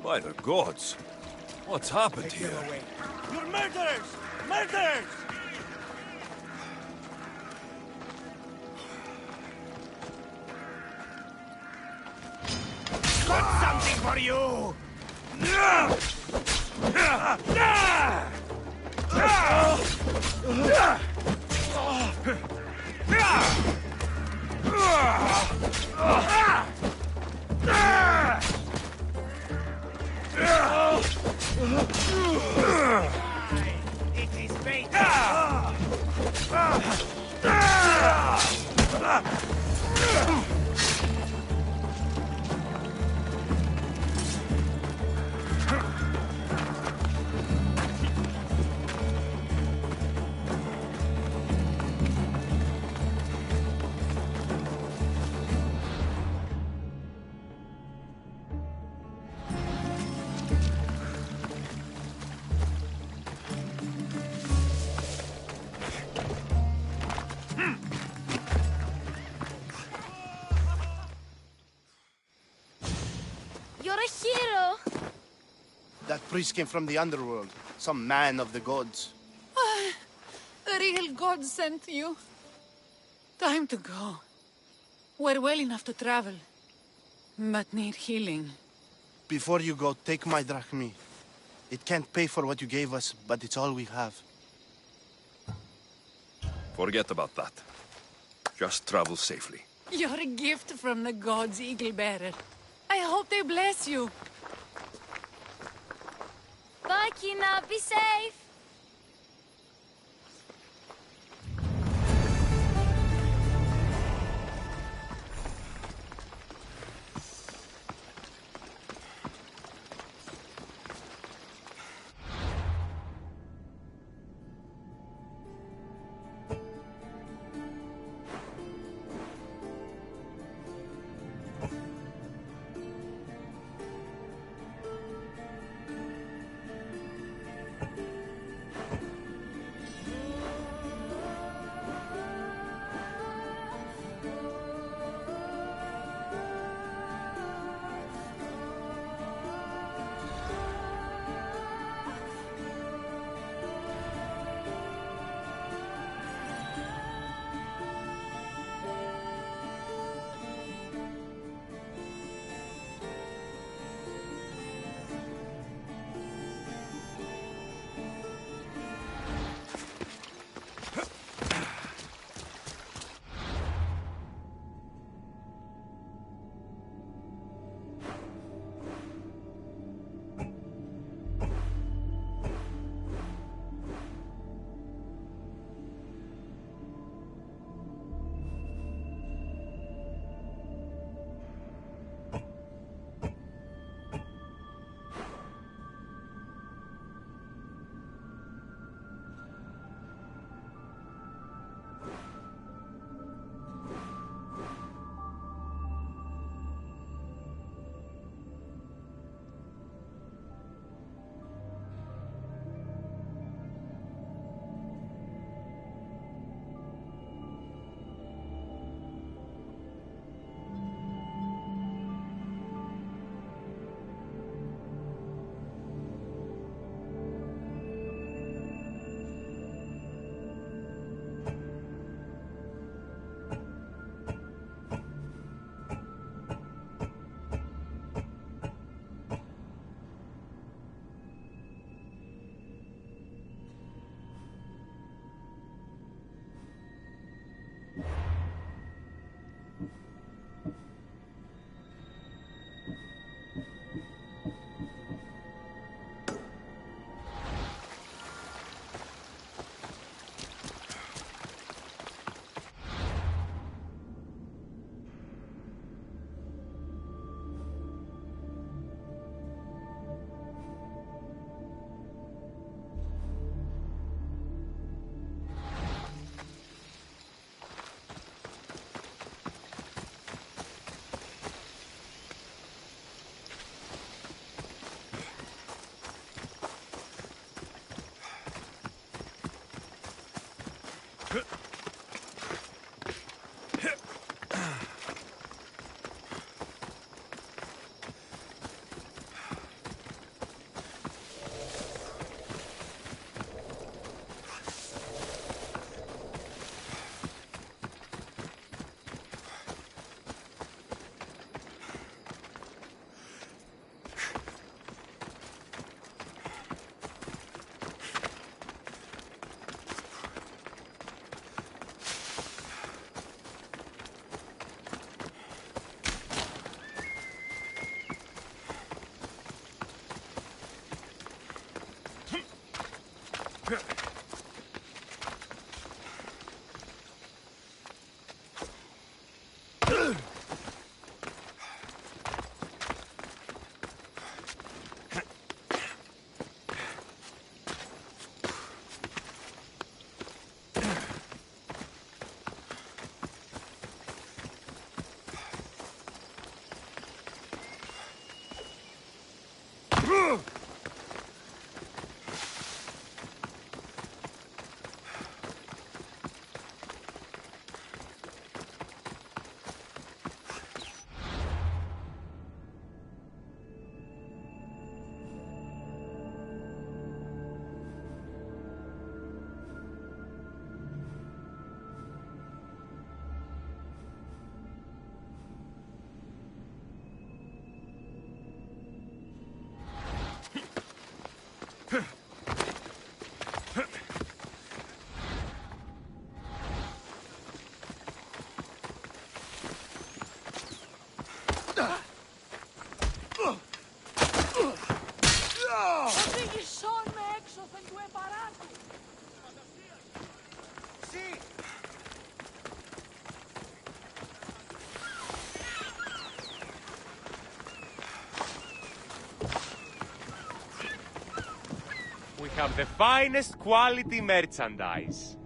By the gods! What's happened here? You're murderers! Murderers! got something for you! It is bait! You're a hero! That priest came from the underworld. Some man of the gods. The real God sent you. Time to go. We're well enough to travel, but need healing. Before you go, take my drachmi. It can't pay for what you gave us, but it's all we have. Forget about that. Just travel safely. You're a gift from the gods, Eagle Bearer. I hope they bless you. Bye, Kina. Be safe! have the finest quality merchandise.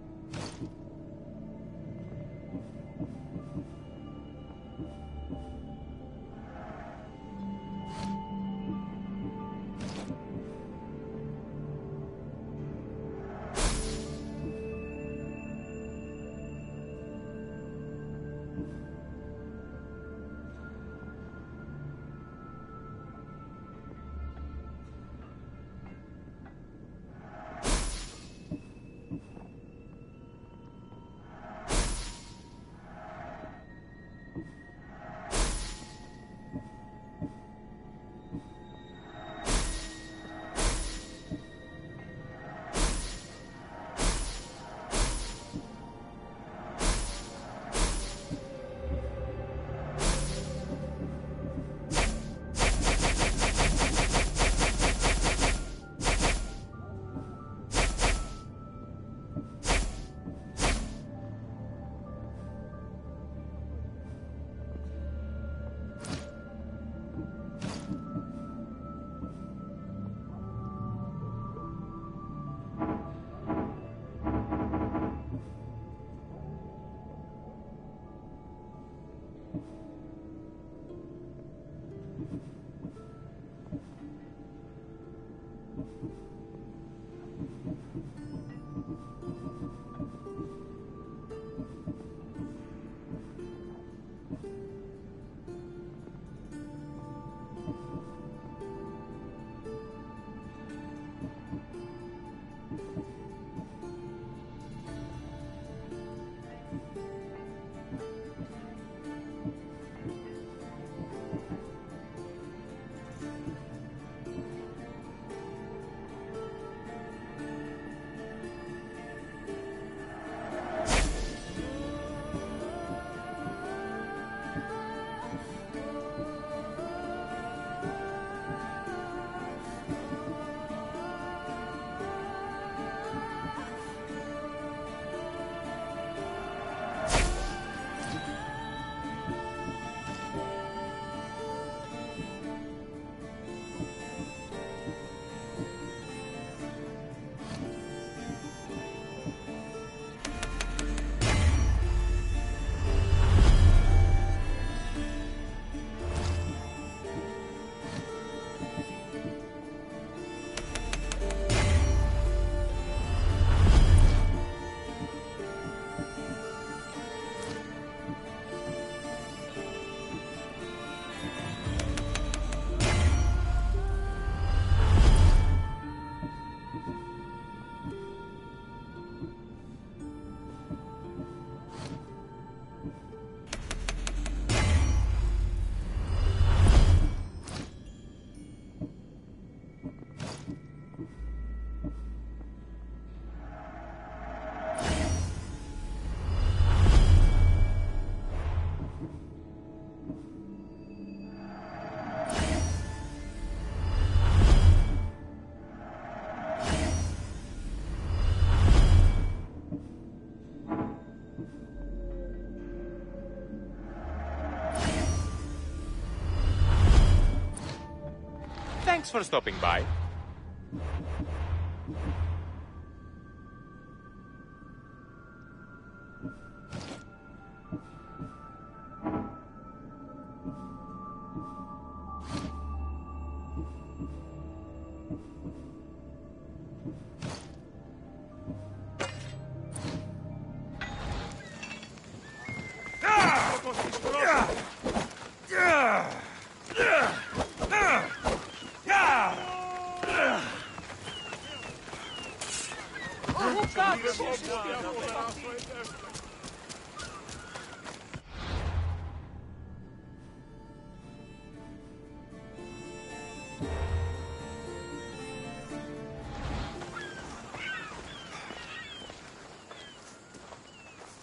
Thanks for stopping by.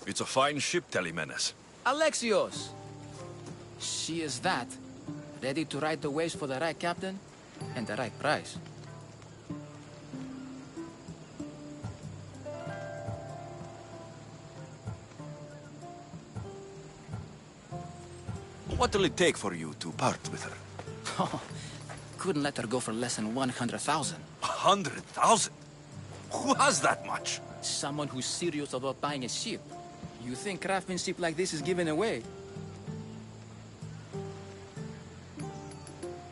It's a fine ship, Telemenes. Alexios! She is that. Ready to ride the waves for the right captain and the right price. What will it take for you to part with her? Oh, couldn't let her go for less than 100,000. 100,000? Who has that much? Someone who's serious about buying a ship. You think craftsmanship like this is given away?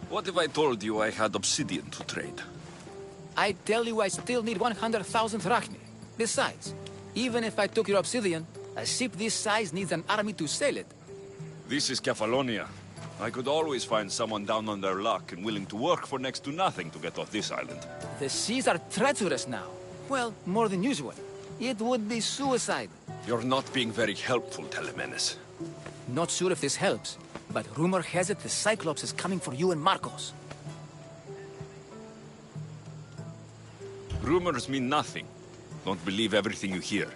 What if I told you I had obsidian to trade? I tell you I still need 100,000 drachmi. Besides, even if I took your obsidian, a ship this size needs an army to sail it. This is Kefalonia. I could always find someone down on their luck and willing to work for next to nothing to get off this island. The seas are treacherous now. Well, more than usual. It would be suicide. You're not being very helpful, Telemenes. Not sure if this helps, but rumor has it the Cyclops is coming for you and Marcos. Rumors mean nothing. Don't believe everything you hear.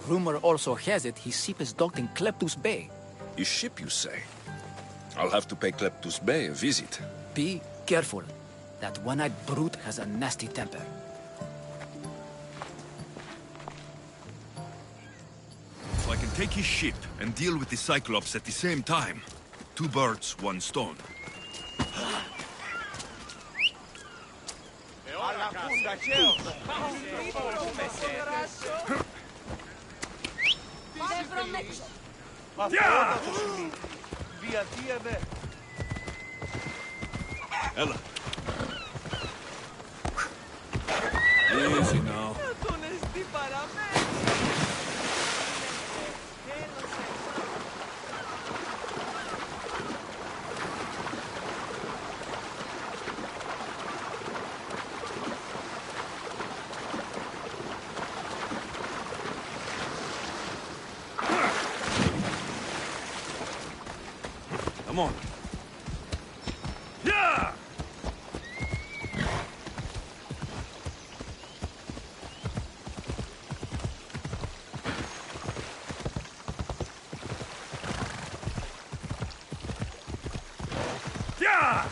Rumor also has it his ship is docked in Kleptus Bay. His ship, you say? I'll have to pay Kleptus Bay a visit. Be careful. That one-eyed brute has a nasty temper. So I can take his ship and deal with the Cyclops at the same time. 2 birds, 1 stone. Ella. Easy now. Come on. Yeah! Yeah!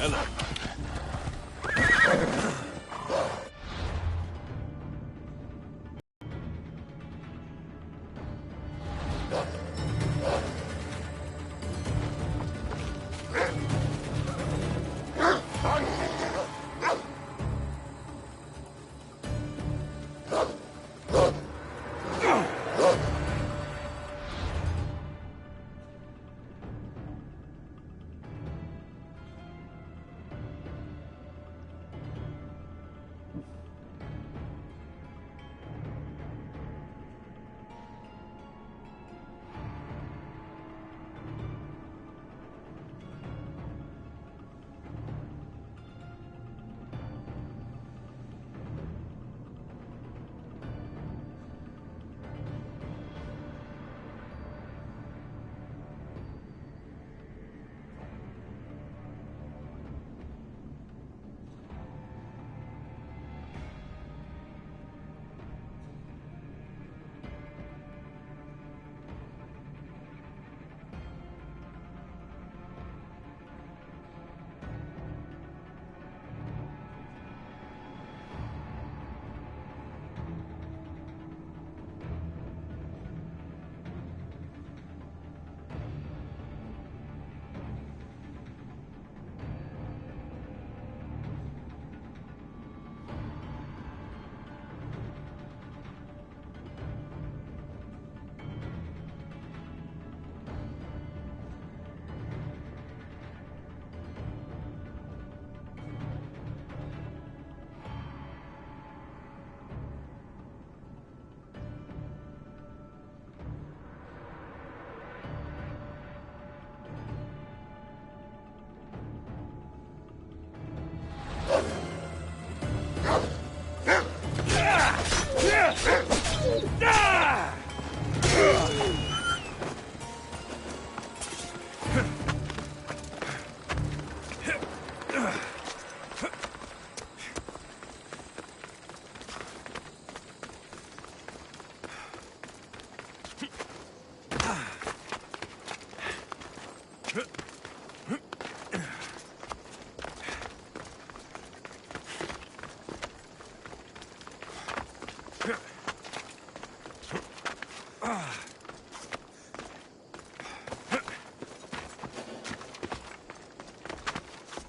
Ella.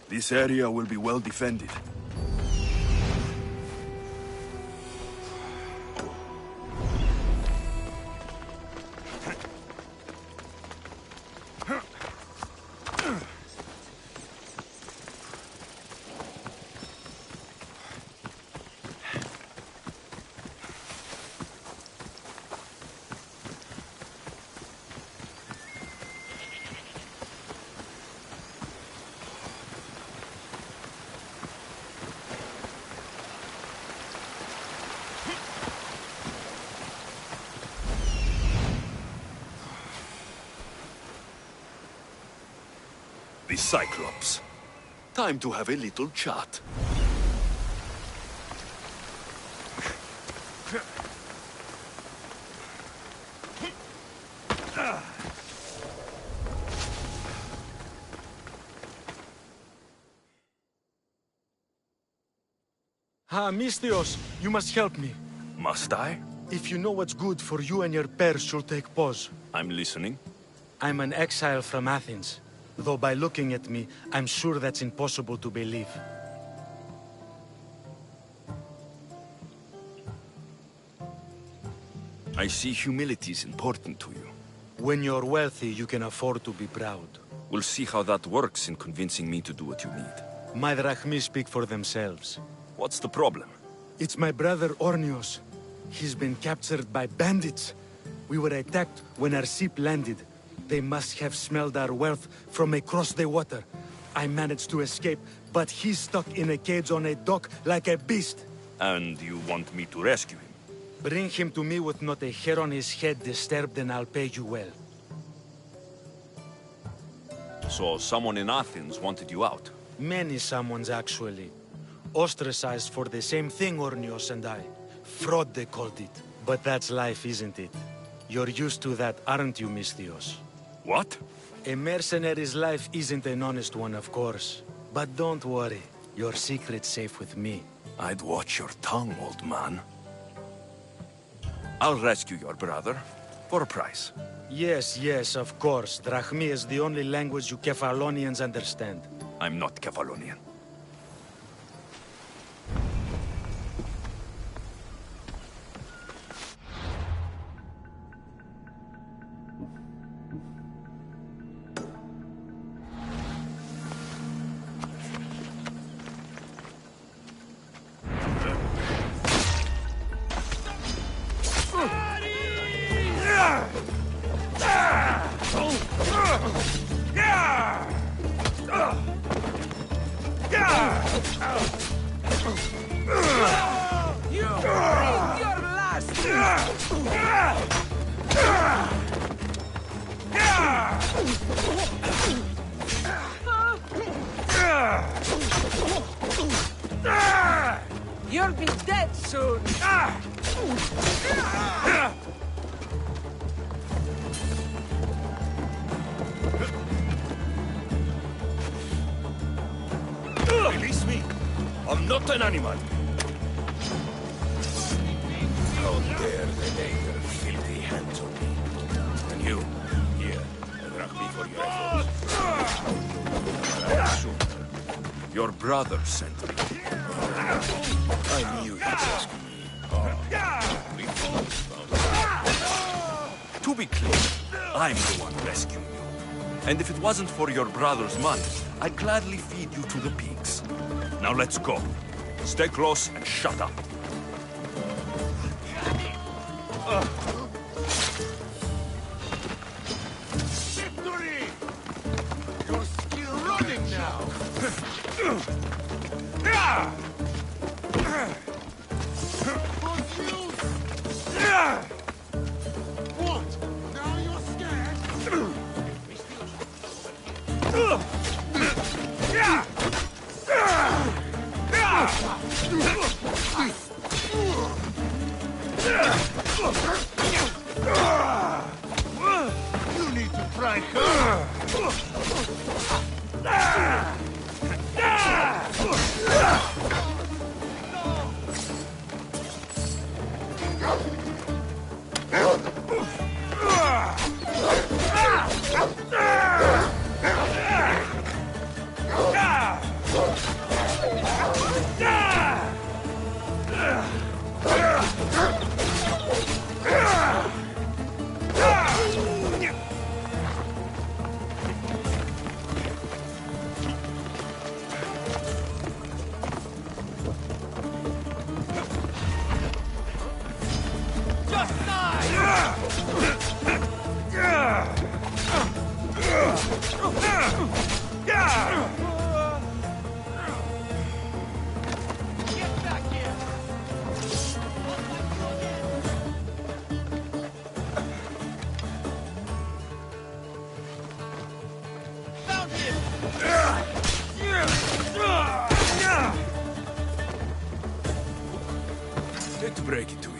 This area will be well defended. The Cyclops. Time to have a little chat. Mistios, you must help me. Must I? If you know what's good for you and your pairs, you'll take pause. I'm listening. I'm an exile from Athens. Though by looking at me, I'm sure that's impossible to believe. I see humility is important to you. When you're wealthy, you can afford to be proud. We'll see how that works in convincing me to do what you need. My drachmi speak for themselves. What's the problem? It's my brother Ornios. He's been captured by bandits. We were attacked when our ship landed. They must have smelled our wealth from across the water. I managed to escape, but he's stuck in a cage on a dock like a beast. And you want me to rescue him? Bring him to me with not a hair on his head disturbed and I'll pay you well. So someone in Athens wanted you out? Many someones, actually. Ostracized for the same thing, Ornios and I. Fraud, they called it. But that's life, isn't it? You're used to that, aren't you, Mistios? What? A mercenary's life isn't an honest one, of course. But don't worry. Your secret's safe with me. I'd watch your tongue, old man. I'll rescue your brother. For a price. Yes, yes, of course. Drachmi is the only language you Kefalonians understand. I'm not Kefalonian. You'll be dead soon. Release me! I'm not an animal! How dare they lay their filthy hands on me? And you, here, a drachmi for your efforts. Your brother sent me. I knew you'd ask me. To be clear, I'm the one rescuing you. And if it wasn't for your brother's money, I'd gladly feed you to the pigs. Now let's go. Stay close and shut up. Victory! You're still running now! What? Now you're scared? You need to try I come! Hate to break it to you,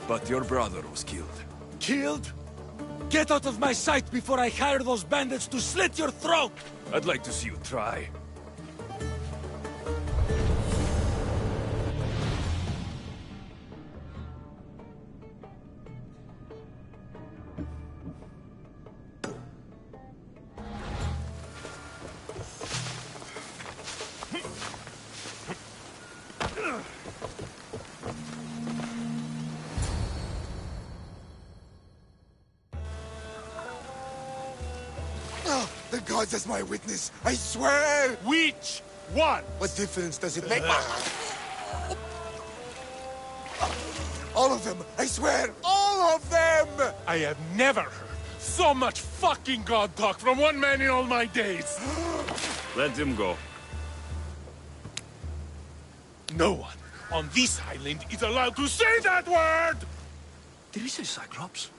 but your brother was killed. Killed? Get out of my sight before I hire those bandits to slit your throat! I'd like to see you try. The gods as my witness, I swear! Which one? What difference does it make? All of them, I swear, all of them! I have never heard so much fucking god talk from one man in all my days. Let him go. No one on this island is allowed to say that word! Did he say Cyclops?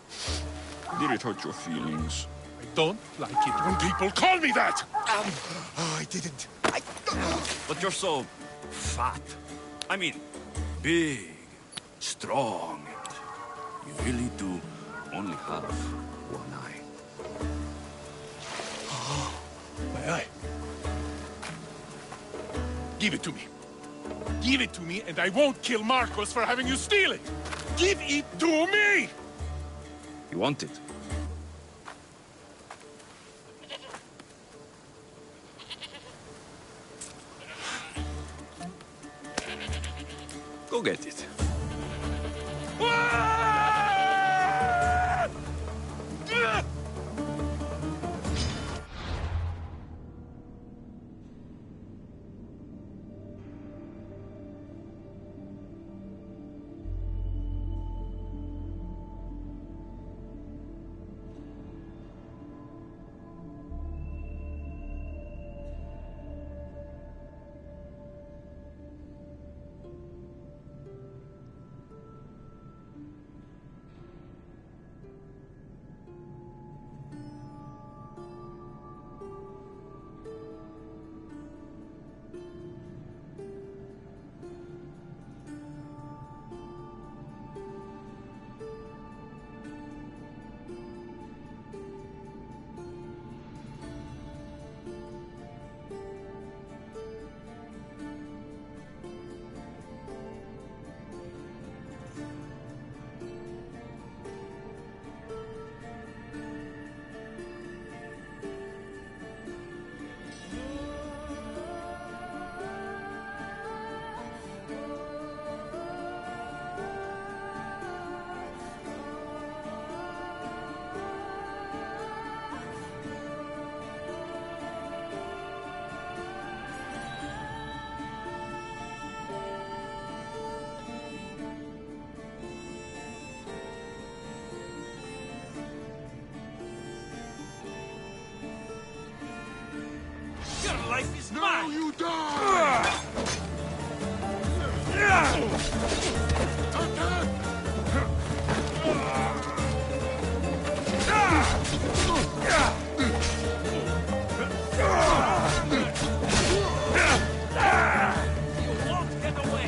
Did it hurt your feelings? I don't like it when people call me that! Oh, I didn't. But you're so fat. I mean, big, strong. You really do only have one eye. My eye. Give it to me. Give it to me, and I won't kill Marcos for having you steal it! Give it to me! You want it? Go get it. Your life is mine! You die! You won't get away!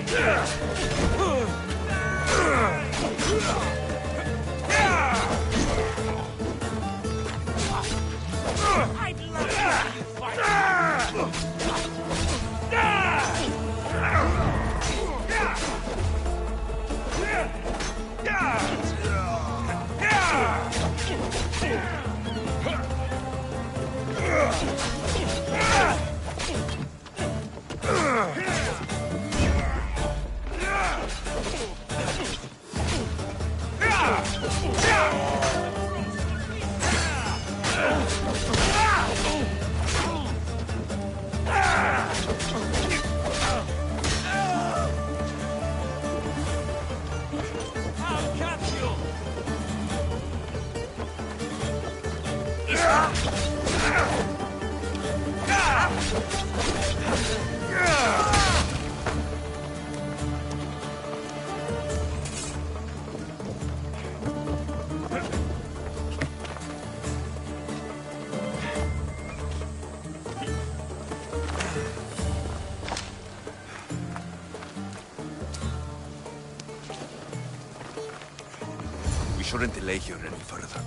We shouldn't delay here any further.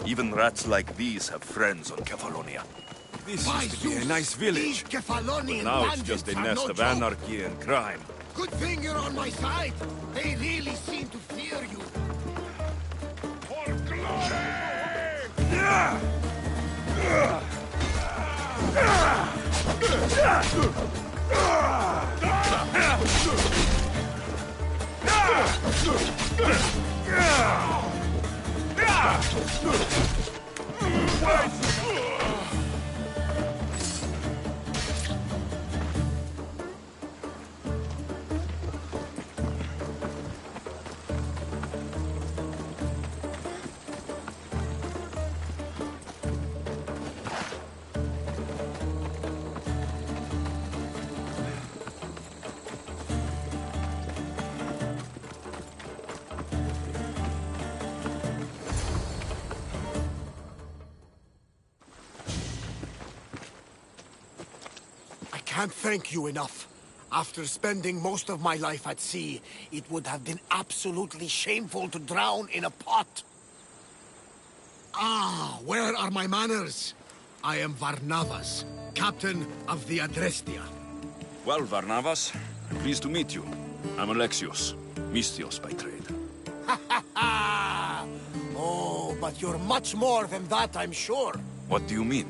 Even rats like these have friends on Kefalonia. This used to be a nice village. But now it's just a nest of anarchy and crime. Good thing you're on my side. They really seem to fear you. For glory! I can't thank you enough. After spending most of my life at sea, it would have been absolutely shameful to drown in a pot. Ah, where are my manners? I am Varnavas, captain of the Adrestia. Well, Varnavas, I'm pleased to meet you. I'm Alexios, Mystios by trade. Oh, but you're much more than that, I'm sure. What do you mean?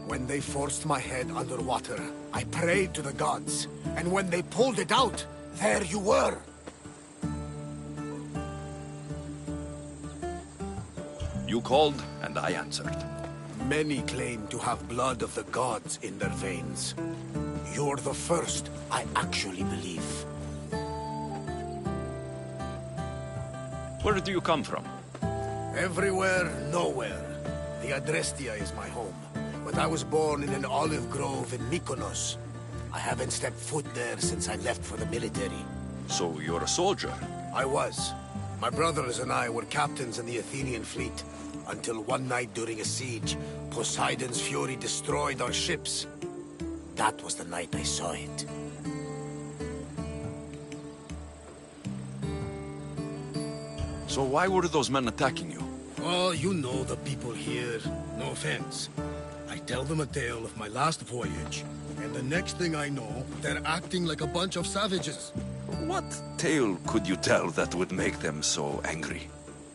When they forced my head underwater, I prayed to the gods. And when they pulled it out, there you were. You called, and I answered. Many claim to have blood of the gods in their veins. You're the first I actually believe. Where do you come from? Everywhere, nowhere. The Adrestia is my home. But I was born in an olive grove in Mykonos. I haven't stepped foot there since I left for the military. So you're a soldier? I was. My brothers and I were captains in the Athenian fleet. Until one night during a siege, Poseidon's fury destroyed our ships. That was the night I saw it. So why were those men attacking you? Oh, you know the people here. No offense. I tell them a tale of my last voyage, and the next thing I know, they're acting like a bunch of savages. What tale could you tell that would make them so angry?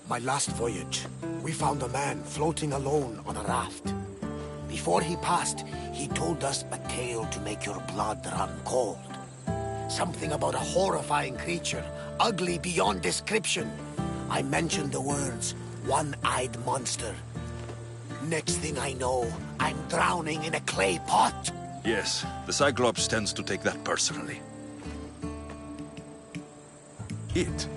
My last voyage, we found a man floating alone on a raft. Before he passed, he told us a tale to make your blood run cold. Something about a horrifying creature, ugly beyond description. I mentioned the words, one-eyed monster. Next thing I know, I'm drowning in a clay pot. Yes, the Cyclops tends to take that personally. It?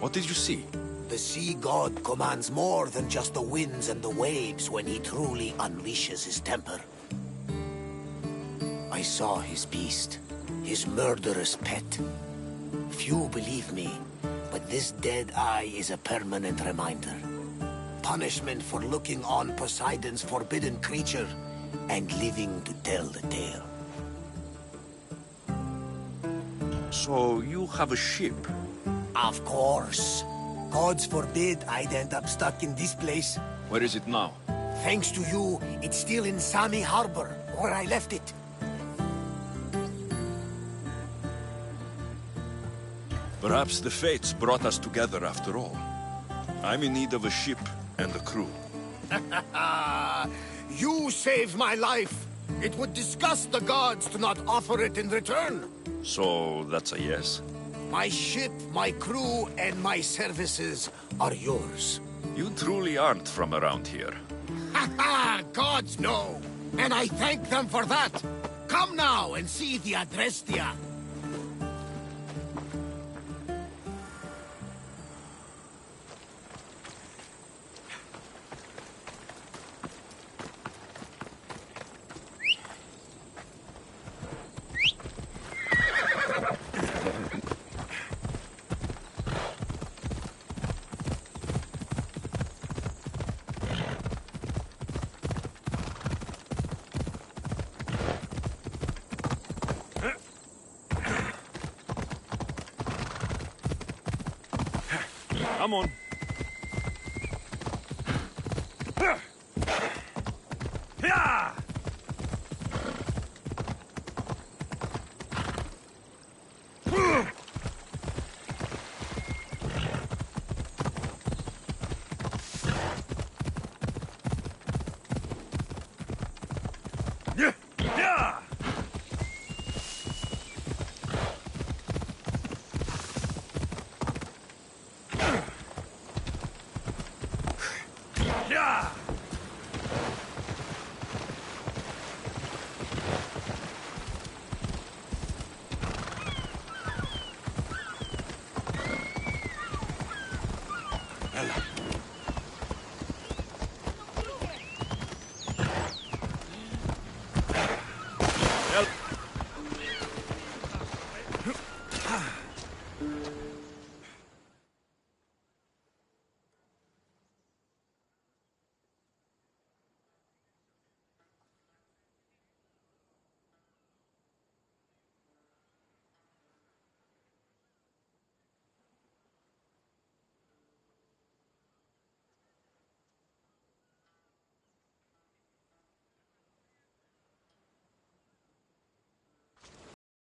What did you see? The sea god commands more than just the winds and the waves when he truly unleashes his temper. I saw his beast, his murderous pet. Few believe me, but this dead eye is a permanent reminder. Punishment for looking on Poseidon's forbidden creature and living to tell the tale. So you have a ship? Of course. Gods forbid I'd end up stuck in this place. Where is it now? Thanks to you, it's still in Sami Harbor, where I left it. Perhaps the fates brought us together after all. I'm in need of a ship and a crew. You saved my life. It would disgust the gods to not offer it in return. So, that's a yes? My ship, my crew, and my services are yours. You truly aren't from around here. Ha ha! Gods know! And I thank them for that! Come now and see the Adrestia. Come on. Yeah!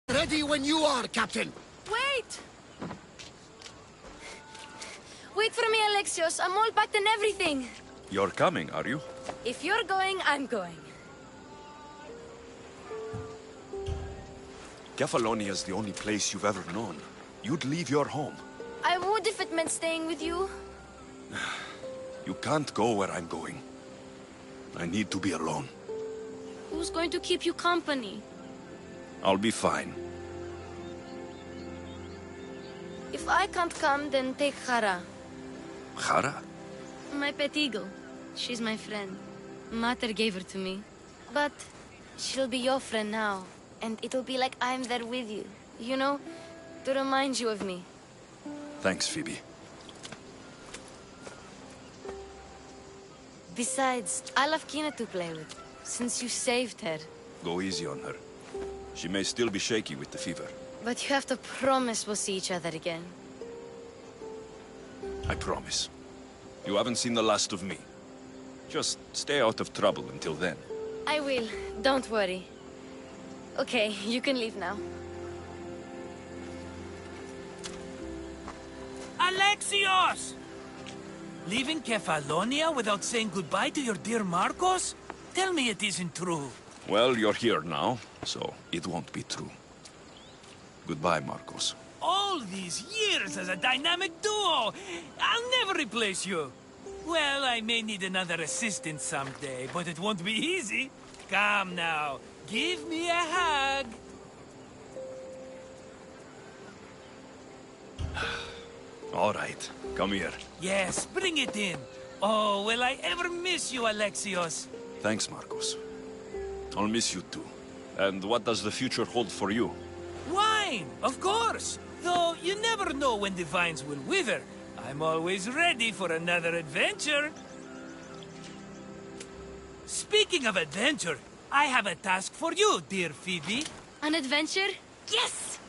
Ready when you are, Captain. Wait! Wait for me, Alexios. I'm all packed and everything. You're coming, are you? If you're going, I'm going. Kefalonia is the only place you've ever known. You'd leave your home. I would if it meant staying with you. You can't go where I'm going. I need to be alone. Who's going to keep you company? I'll be fine. If I can't come, then take Hara. Hara? My pet eagle. She's my friend. Mater gave her to me. But she'll be your friend now. And it'll be like I'm there with you. You know? To remind you of me. Thanks, Phoebe. Besides, I love Kina to play with. Since you saved her. Go easy on her. She may still be shaky with the fever. But you have to promise we'll see each other again. I promise. You haven't seen the last of me. Just stay out of trouble until then. I will. Don't worry. Okay, you can leave now. Alexios! Leaving Kefalonia without saying goodbye to your dear Marcos? Tell me it isn't true. Well, you're here now, so it won't be true. Goodbye, Marcos. All these years as a dynamic duo! I'll never replace you! Well, I may need another assistant someday, but it won't be easy. Come now, give me a hug! All right, come here. Yes, bring it in. Oh, will I ever miss you, Alexios? Thanks, Marcos. I'll miss you too. And what does the future hold for you? Wine, of course! Though you never know when the vines will wither. I'm always ready for another adventure. Speaking of adventure, I have a task for you, dear Phoebe. An adventure? Yes!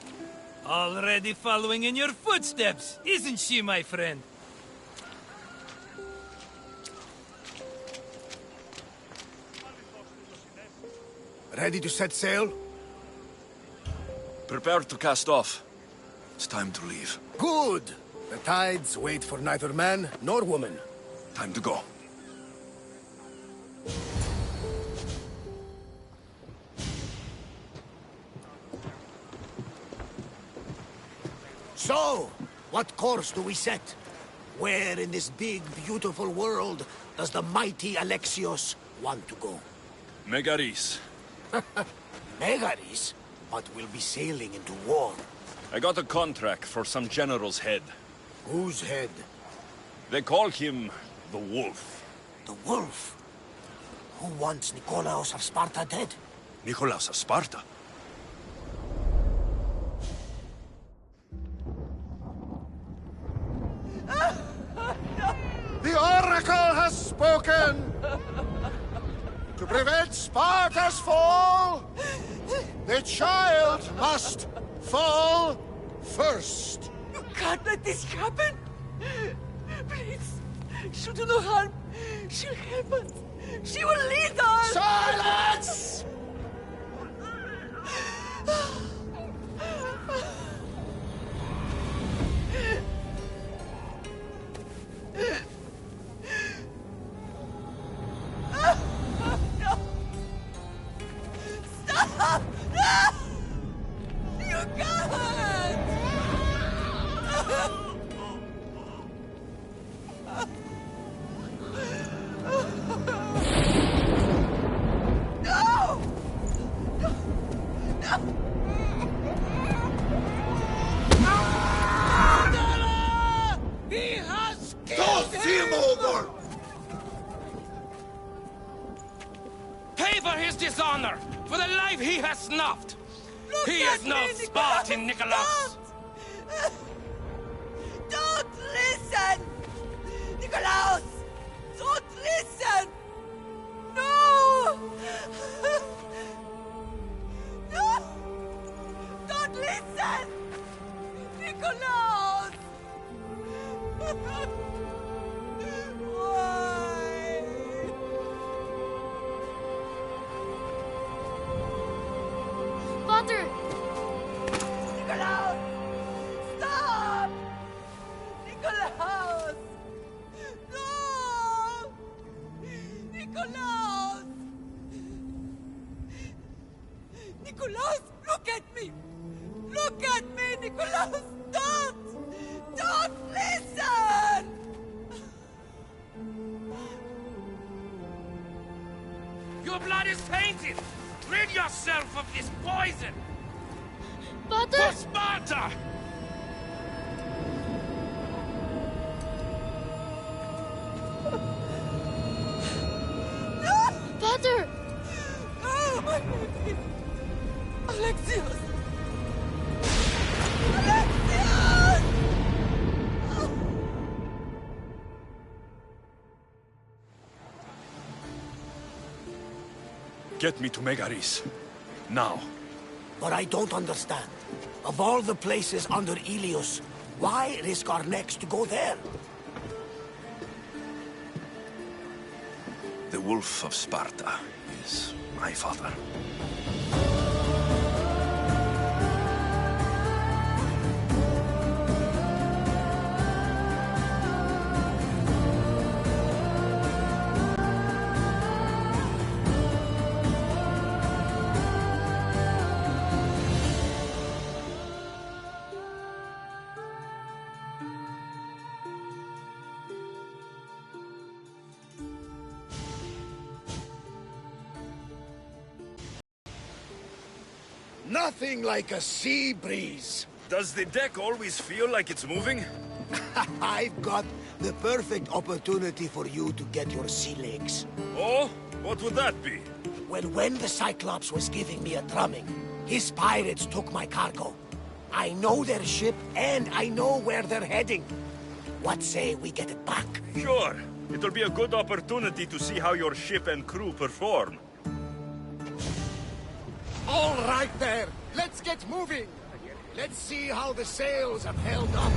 Already following in your footsteps, isn't she, my friend? Ready to set sail? Prepare to cast off. It's time to leave. Good! The tides wait for neither man nor woman. Time to go. So, what course do we set? Where in this big, beautiful world does the mighty Alexios want to go? Megaris. Megaris? But we'll be sailing into war. I got a contract for some general's head. Whose head? They call him the Wolf. The Wolf? Who wants Nikolaos of Sparta dead? Nikolaos of Sparta? The Oracle has spoken! To prevent Sparta's fall, the child must fall first. You can't let this happen! Please, she'll do no harm. She'll help us. She will lead us! Silence! Stop! No! You can't! No! No! No! He has killed him over! Pay for his dishonor, for the life he has snuffed. Look He at is no me, Spartan, Nikolaos. Don't listen! Nikolaos! Don't listen! No! No! Don't listen! Nikolaos! Why? Father! Nikolaos! Stop! Nikolaos! No! Nikolaos! Nikolaos, look at me! Look at me, Nikolaos! Don't! Don't listen! Your blood is tainted. Rid yourself of this poison. Father! For Sparta! Father! Oh, my baby! Alexios! Alexios! Get me to Megaris. Now. But I don't understand. Of all the places under Ilios, why risk our necks to go there? The Wolf of Sparta is my father. Nothing like a sea breeze. Does the deck always feel like it's moving? I've got the perfect opportunity for you to get your sea legs. Oh? What would that be? Well, when the Cyclops was giving me a drumming, his pirates took my cargo. I know their ship, and I know where they're heading. What say we get it back? Sure. It'll be a good opportunity to see how your ship and crew perform. All right there. Let's get moving. Let's see how the sails have held up.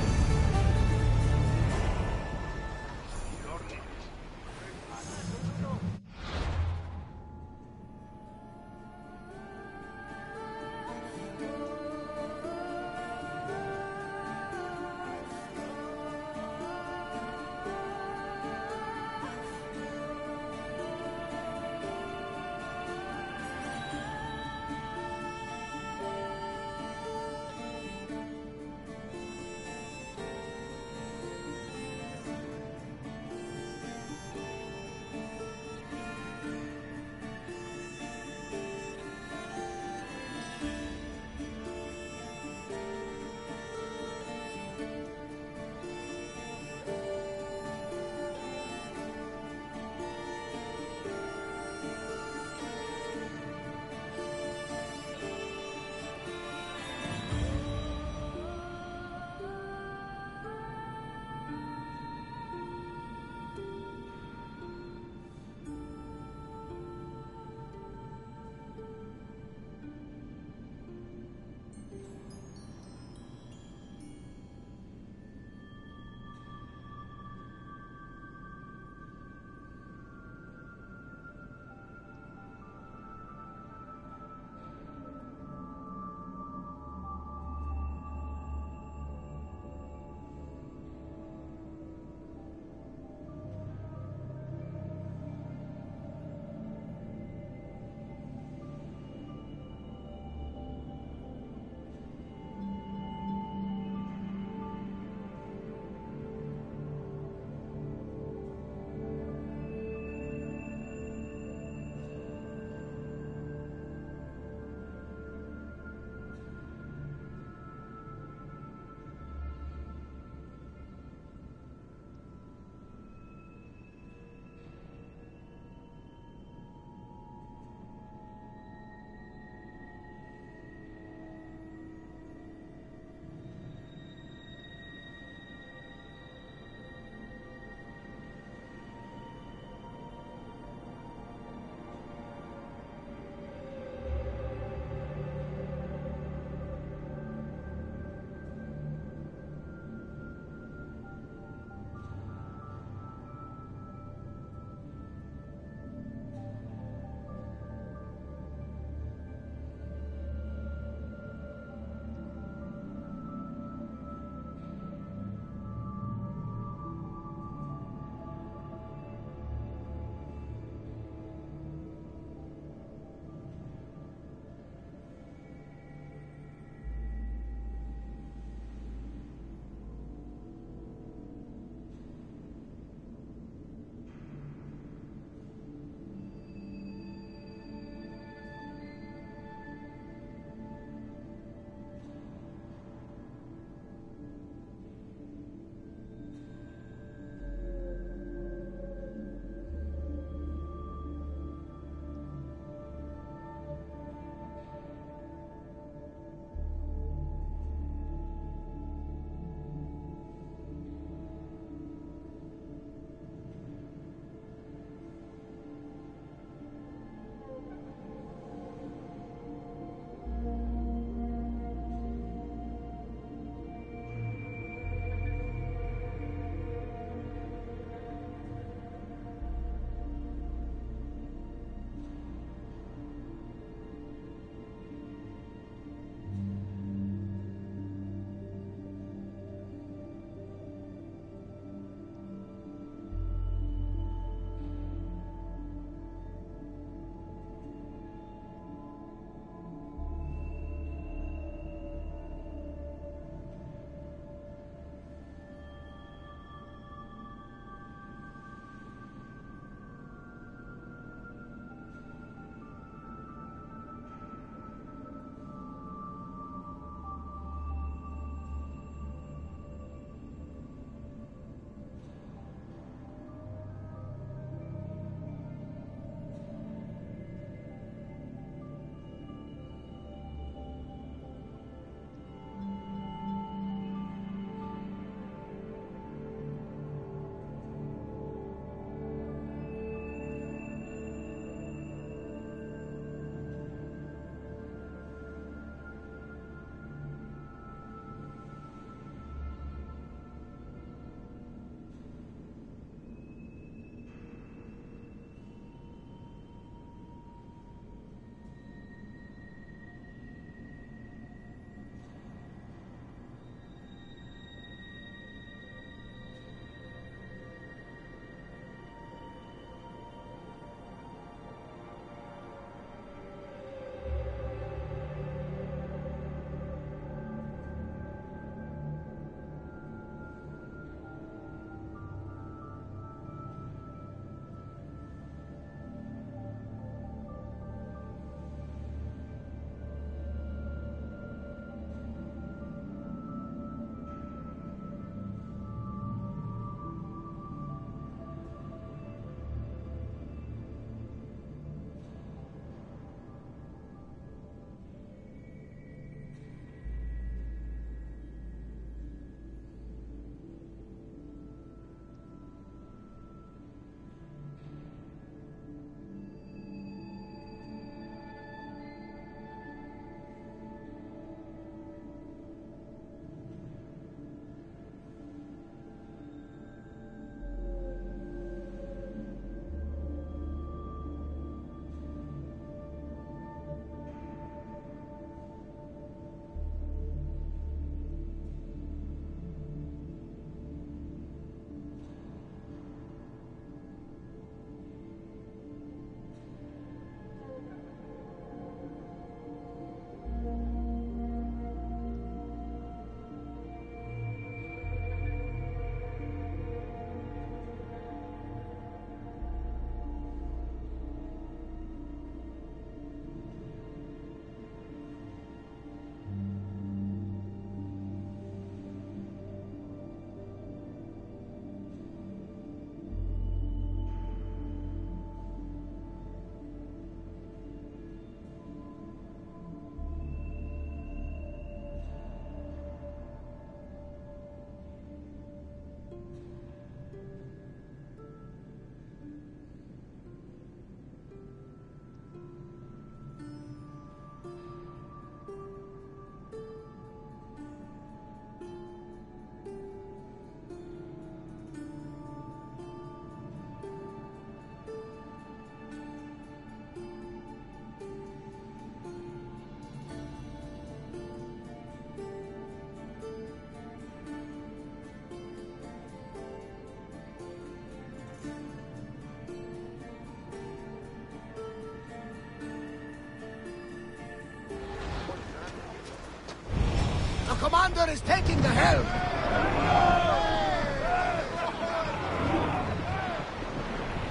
commander is taking the helm!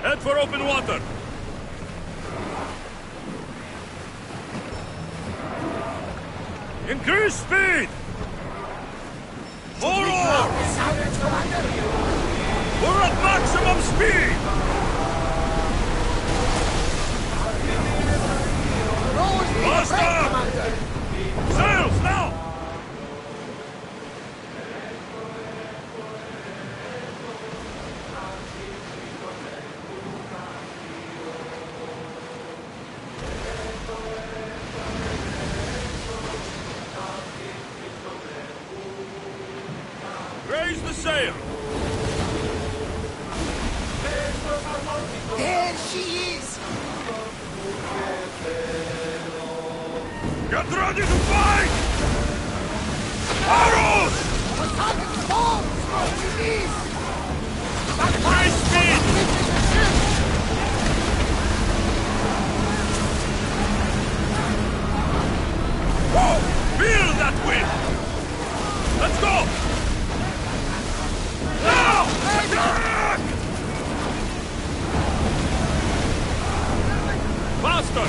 Head for open water! Increase speed! Forward! We're at maximum speed! Faster! Sails now! Raise the sail! There she is! Get ready to fight! Arrows! The target's bombs! Release! High speed! Whoa! Feel that wind! Let's go! Now! Attack! Faster!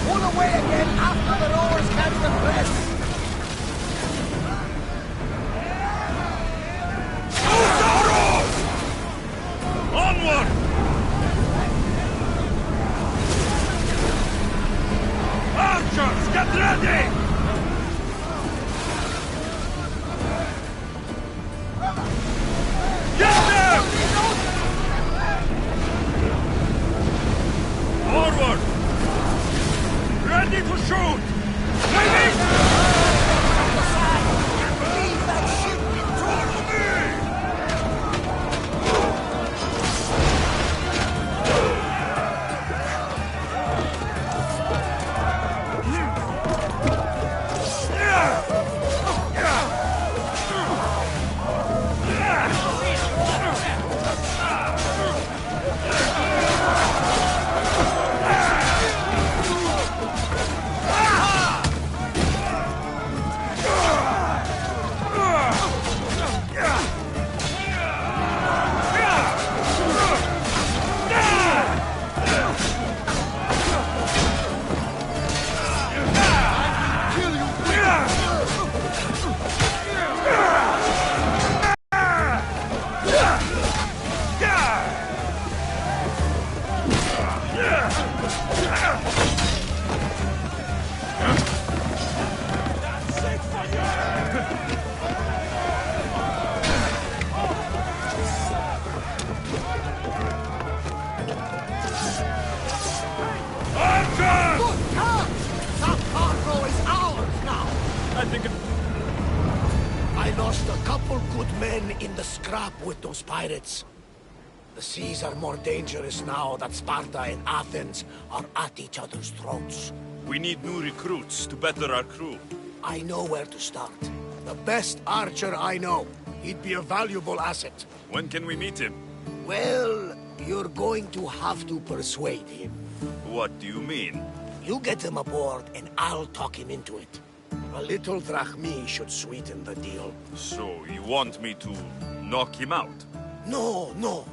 Pull away again after the rowers catch the press! Arrows! Onward! Archers, get ready! Get them! Forward! Ready to shoot! Ready! Leave that ship in Follow me! I lost a couple good men in the scrap with those pirates. The seas are more dangerous now that Sparta and Athens are at each other's throats. We need new recruits to better our crew. I know where to start. The best archer I know. He'd be a valuable asset. When can we meet him? Well, you're going to have to persuade him. What do you mean? You get him aboard and I'll talk him into it. A little drachmi should sweeten the deal. So, you want me to knock him out? No, no.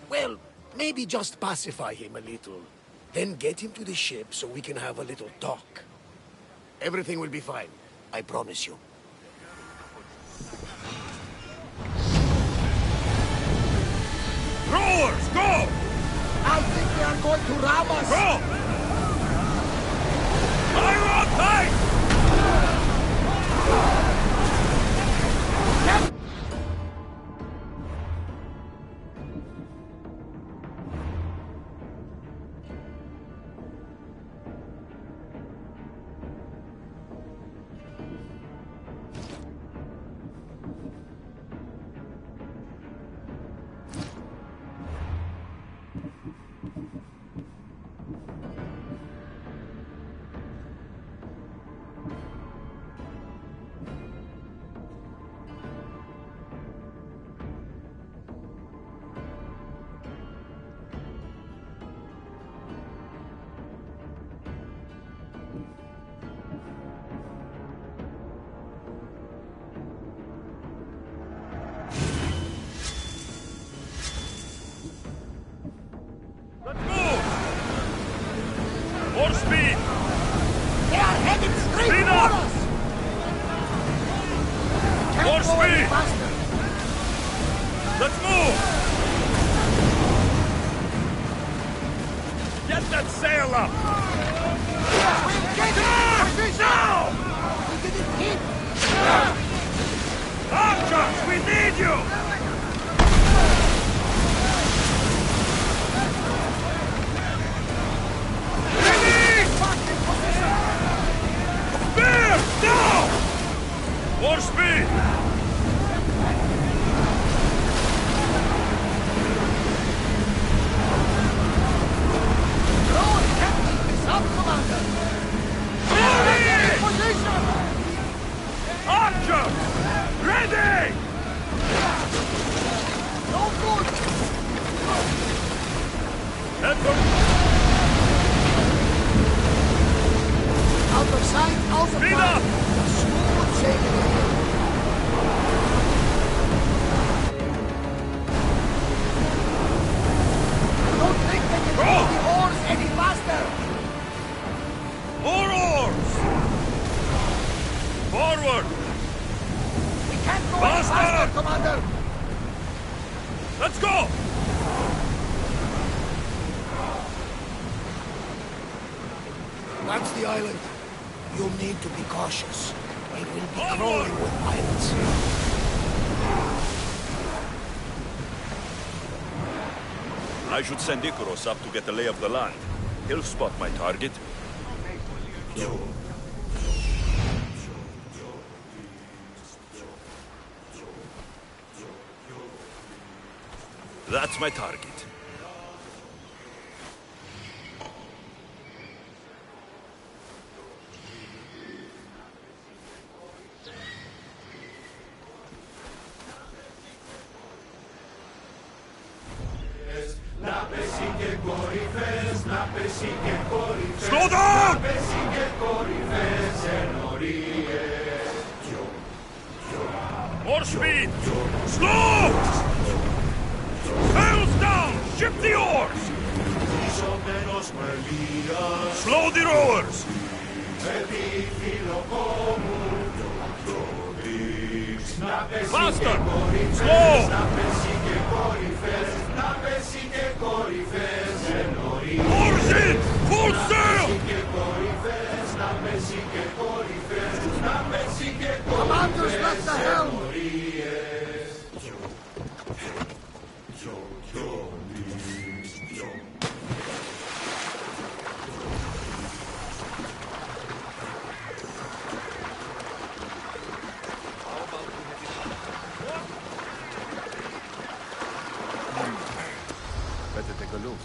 Well, maybe just pacify him a little. Then get him to the ship so we can have a little talk. Everything will be fine. I promise you. Rowers, go! I think they are going to ram us! Go! Fire on tight! sail up! Now! We didn't hit! Archers, we need you! Ready! Spear! Down! More speed! Archer! Ready! No good! Head for... Out of sight, out of Speed mind. up! Smooth sailing ahead. Don't think they can pull the oars any faster! More oars! Forward! We can't go any Faster! faster, Commander! Let's go! That's the island. You'll need to be cautious. It will be crawling with pirates. I should send Icaros up to get the lay of the land. He'll spot my target. That's my target. Slow down! More speed! Slow! Sails down! Ship the oars! Slow the rowers! Faster! Slow! Oars in! Full sail! Commander's left the helm! Better take a look.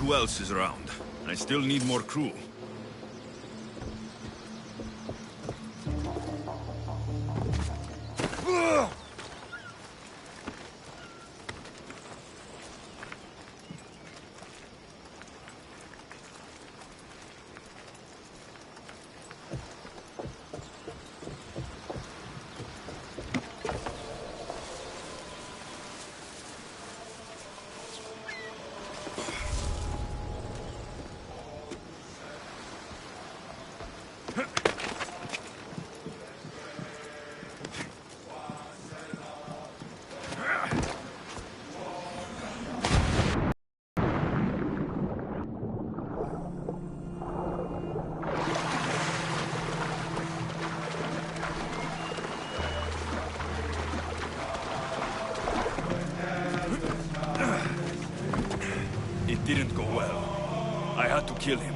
who else is around. I still need more crew. It didn't go well. I had to kill him.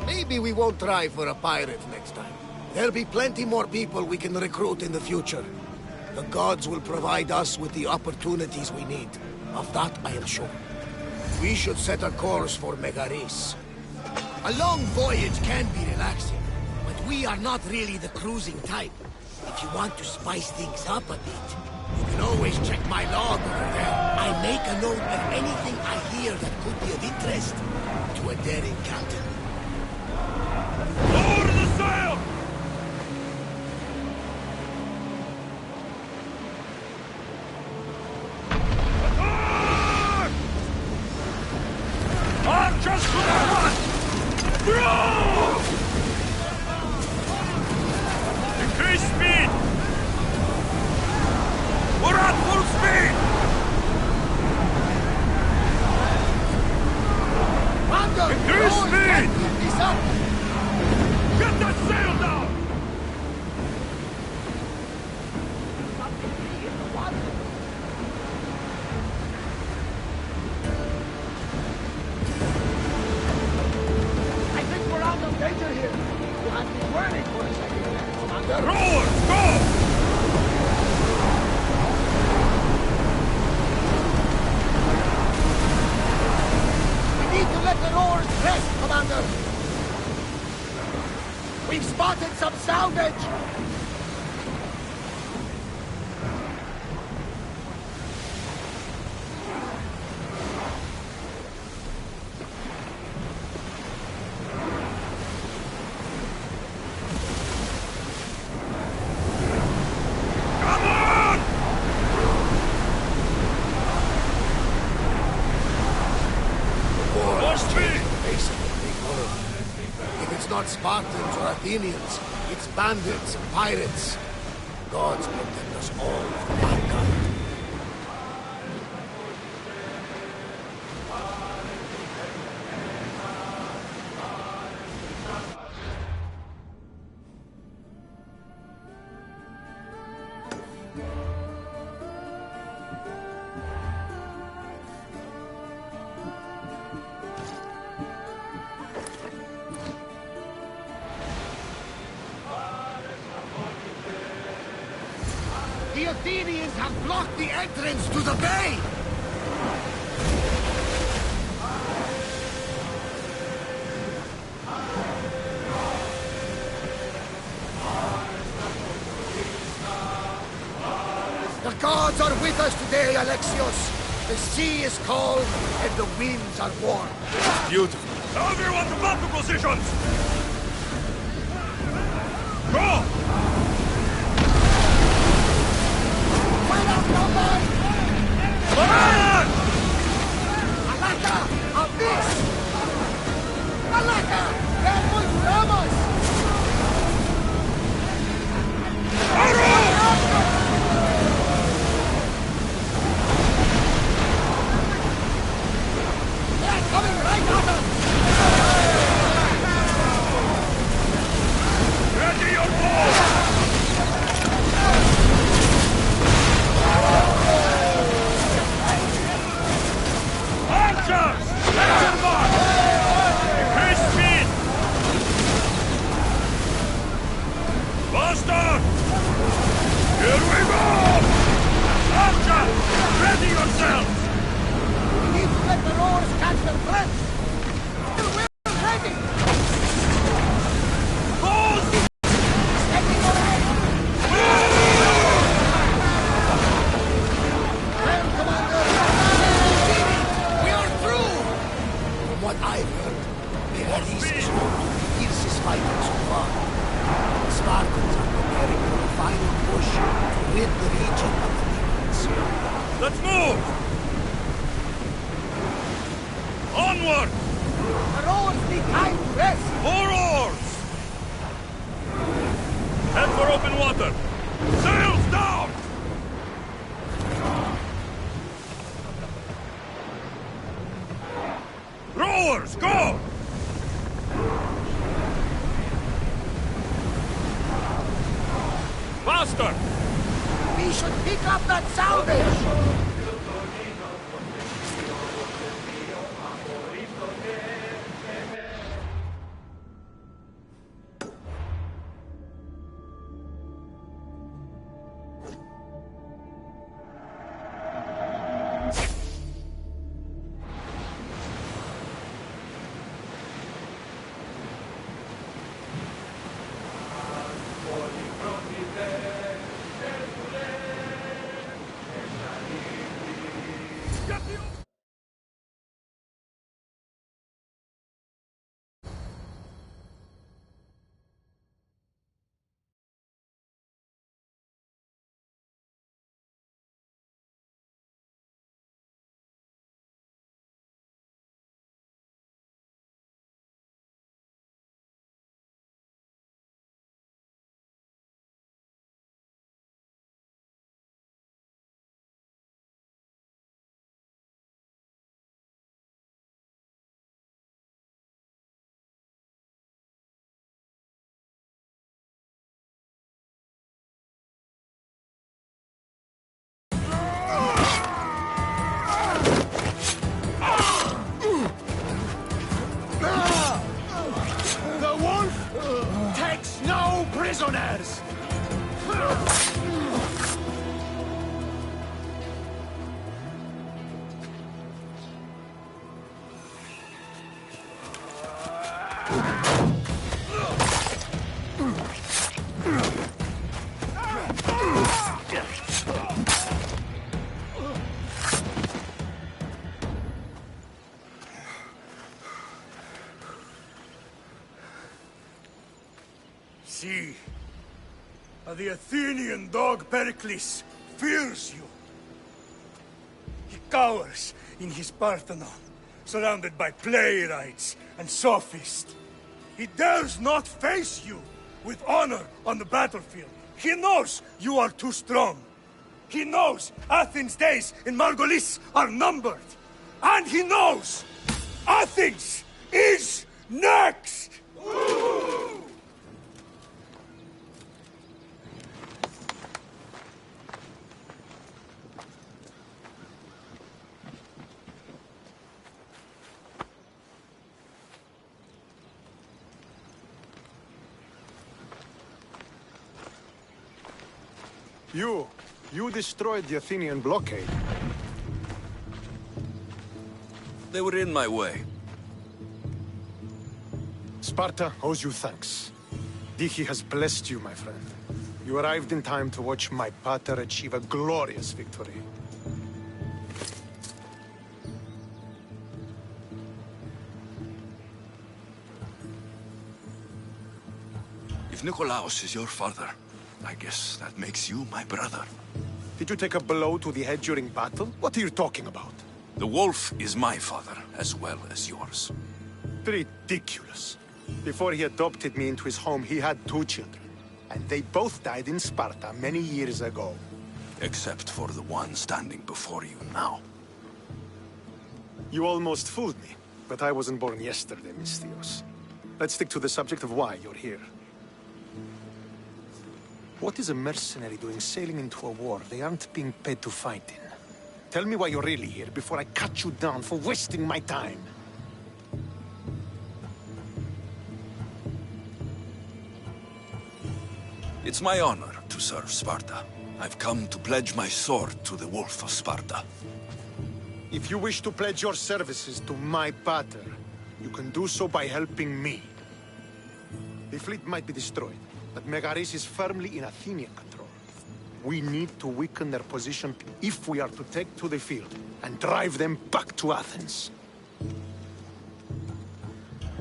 Maybe we won't try for a pirate next time. There'll be plenty more people we can recruit in the future. The gods will provide us with the opportunities we need. Of that, I am sure. We should set a course for Megaris. A long voyage can be relaxing, but we are not really the cruising type. If you want to spice things up a bit, you can always check my log over there. I make a note of anything I hear that could be of interest to a daring captain. Lower the sail! Attack! Archers to the front! Throw! Increase speed! We're at full speed! Increase speed! Get that sail down! I think we're out of danger here. You have been waiting for a second, Commander. Rowers, go! We need to let the rowers rest, Commander. We've spotted some salvage. Not Spartans or Athenians. It's bandits and pirates. Gods protect us all from mankind. The Athenians have blocked the entrance to the bay! The gods are with us today, Alexios. The sea is cold and the winds are warm. Beautiful. Everyone to battle positions! Go! ¡Alaka! ¡A mí! ¡Alaka! ¡Ven muy bravos! They're coming right at us! Ready your bow! Archers! Let them march! Increase speed! Faster! Here we go! Archers! Ready yourselves! We need to let the rowers catch their breath! far. The Spartans are preparing for a final push to rid the region of the demons. Let's move! Onward! The rowers need time to rest! 4 oars! Head for open water! Sails down! Rowers, go! Faster! We should pick up that salvage! Prisoners! See, the Athenian dog Pericles fears you. He cowers in his Parthenon, surrounded by playwrights and sophists. He dares not face you with honor on the battlefield. He knows you are too strong. He knows Athens' days in Margolis are numbered. And he knows Athens is next! You destroyed the Athenian blockade. They were in my way. Sparta owes you thanks. Dichi has blessed you, my friend. You arrived in time to watch my pater achieve a glorious victory. If Nikolaos is your father, I guess that makes you my brother. Did you take a blow to the head during battle? What are you talking about? The wolf is my father, as well as yours. Ridiculous. Before he adopted me into his home, he had 2 children. And they both died in Sparta many years ago. Except for the one standing before you now. You almost fooled me, but I wasn't born yesterday, Mystios. Let's stick to the subject of why you're here. What is a mercenary doing sailing into a war they aren't being paid to fight in? Tell me why you're really here before I cut you down for wasting my time. It's my honor to serve Sparta. I've come to pledge my sword to the Wolf of Sparta. If you wish to pledge your services to my pater, you can do so by helping me. The fleet might be destroyed, but Megaris is firmly in Athenian control. We need to weaken their position if we are to take to the field and drive them back to Athens.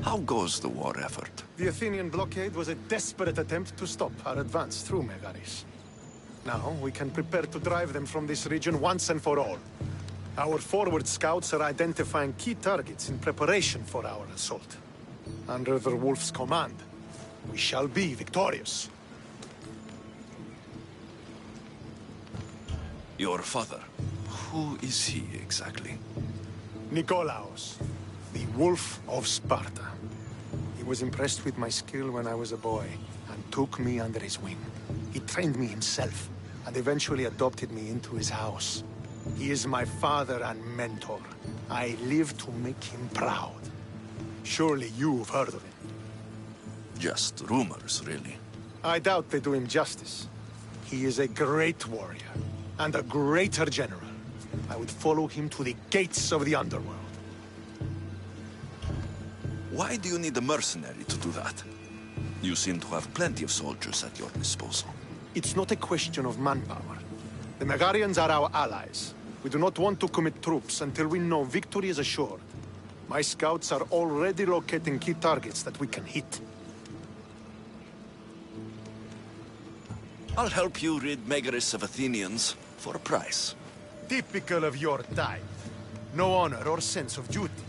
How goes the war effort? The Athenian blockade was a desperate attempt to stop our advance through Megaris. Now we can prepare to drive them from this region once and for all. Our forward scouts are identifying key targets in preparation for our assault. Under the Wolf's command, we shall be victorious. Your father, who is he exactly? Nikolaos, the Wolf of Sparta. He was impressed with my skill when I was a boy and took me under his wing. He trained me himself and eventually adopted me into his house. He is my father and mentor. I live to make him proud. Surely you've heard of him. Just rumors, really. I doubt they do him justice. He is a great warrior and a greater general. I would follow him to the gates of the underworld. Why do you need a mercenary to do that? You seem to have plenty of soldiers at your disposal. It's not a question of manpower. The Megarians are our allies. We do not want to commit troops until we know victory is assured. My scouts are already locating key targets that we can hit. I'll help you rid Megaris of Athenians for a price. Typical of your type. No honor or sense of duty.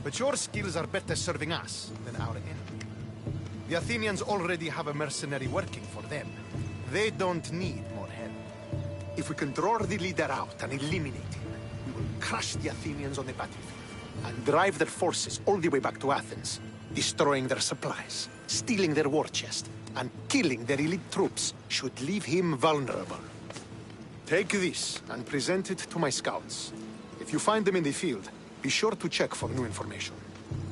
But your skills are better serving us than our enemy. The Athenians already have a mercenary working for them. They don't need more help. If we can draw the leader out and eliminate him, we will crush the Athenians on the battlefield and drive their forces all the way back to Athens, destroying their supplies, stealing their war chest, and killing their elite troops should leave him vulnerable. Take this and present it to my scouts. If you find them in the field, be sure to check for new information.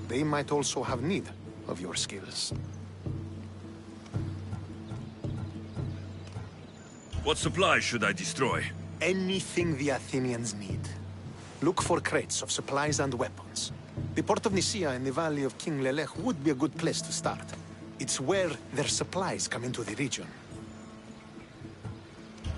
They might also have need of your skills. What supplies should I destroy? Anything the Athenians need. Look for crates of supplies and weapons. The port of Nicaea in the valley of King Lelech would be a good place to start. It's where their supplies come into the region.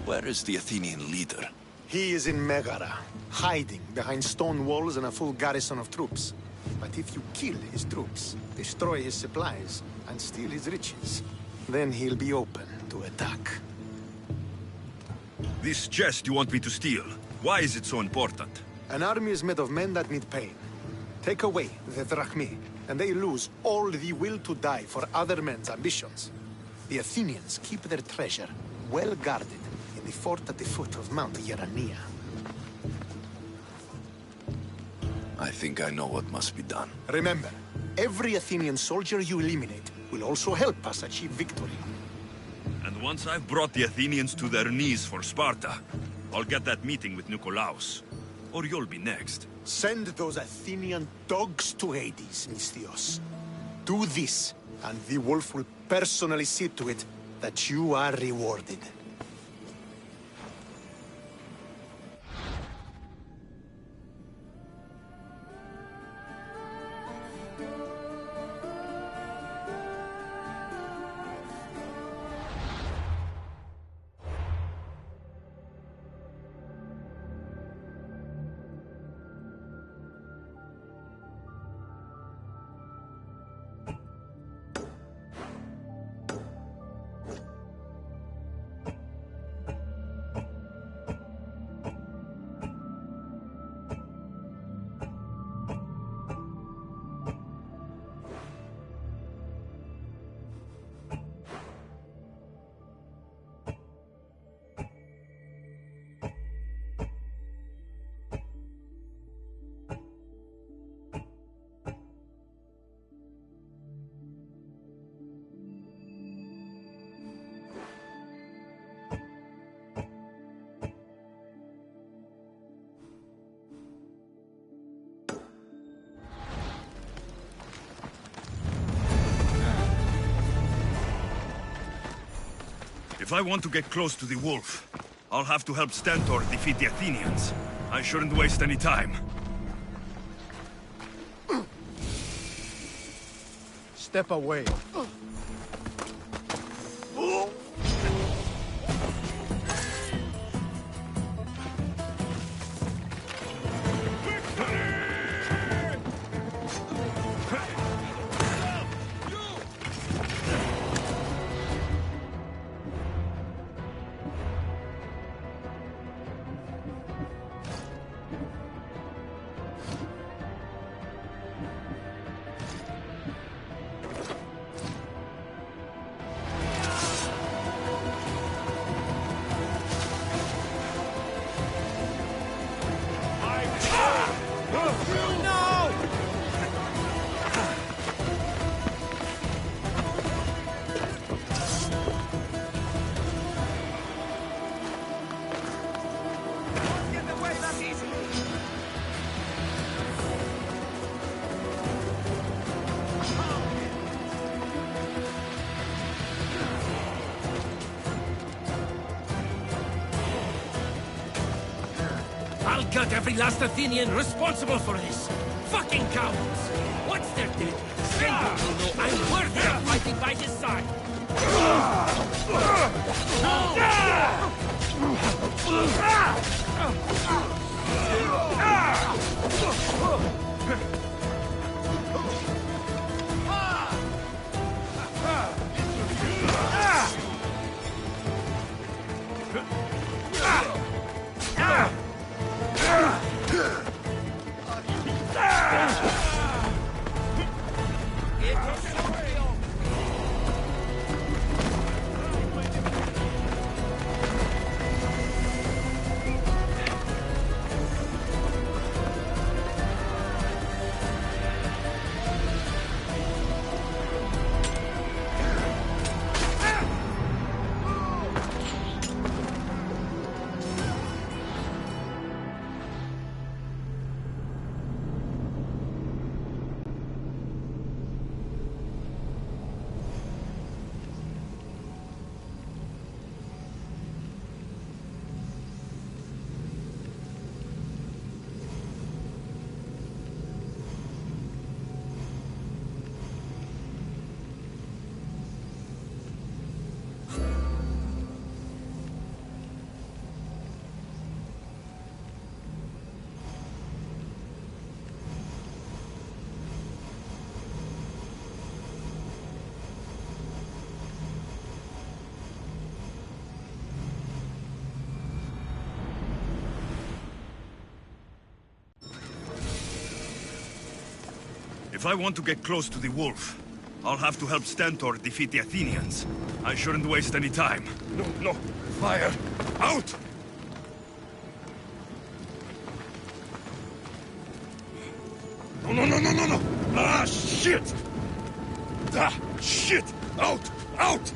Where is the Athenian leader? He is in Megara, hiding behind stone walls and a full garrison of troops. But if you kill his troops, destroy his supplies, and steal his riches, then he'll be open to attack. This chest you want me to steal, why is it so important? An army is made of men that need pain. Take away the drachmi, and they lose all the will to die for other men's ambitions. The Athenians keep their treasure well guarded in the fort at the foot of Mount Yerania. I think I know what must be done. Remember, every Athenian soldier you eliminate will also help us achieve victory. And once I've brought the Athenians to their knees for Sparta, I'll get that meeting with Nikolaos. Or you'll be next. Send those Athenian dogs to Hades, Misthios. Do this, and the wolf will personally see to it that you are rewarded. If I want to get close to the wolf, I'll have to help Stentor defeat the Athenians. I shouldn't waste any time. Step away. cut every last Athenian responsible for this. Fucking cowards! Once they're dead, Stentor will know I'm worthy of fighting by his side. If I want to get close to the wolf, I'll have to help Stentor defeat the Athenians. I shouldn't waste any time. No, no. Fire! Out! No! Ah, shit! Ah, shit! Out! Out!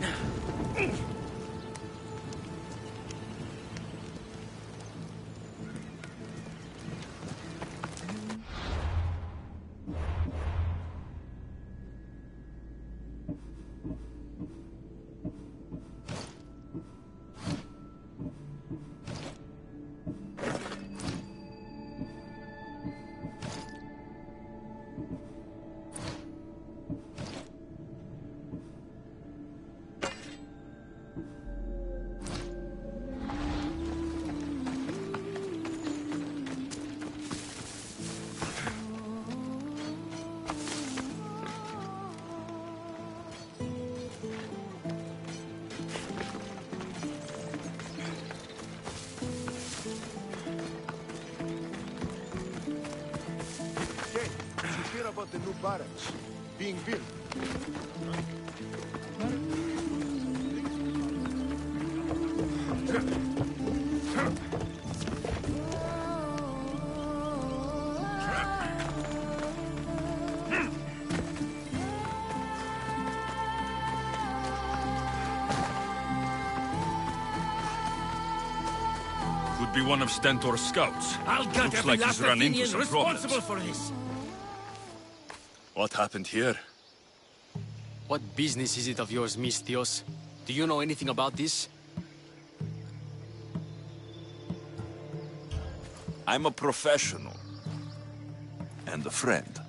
About the new barracks being built. Could be one of Stentor's scouts. I'll gut Looks every like last he's run into Athenian some responsible problems. for this. What happened here? What business is it of yours, Mistios? Do you know anything about this? I'm a professional. And a friend.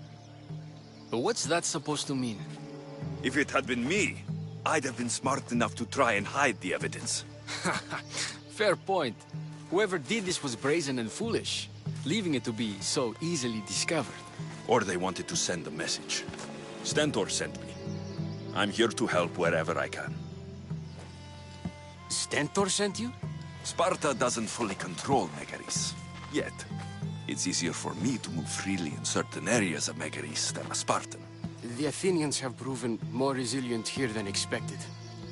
But what's that supposed to mean? If it had been me, I'd have been smart enough to try and hide the evidence. Fair point. Whoever did this was brazen and foolish, leaving it to be so easily discovered. Or they wanted to send a message. Stentor sent me. I'm here to help wherever I can. Stentor sent you? Sparta doesn't fully control Megaris. Yet. It's easier for me to move freely in certain areas of Megaris than a Spartan. The Athenians have proven more resilient here than expected.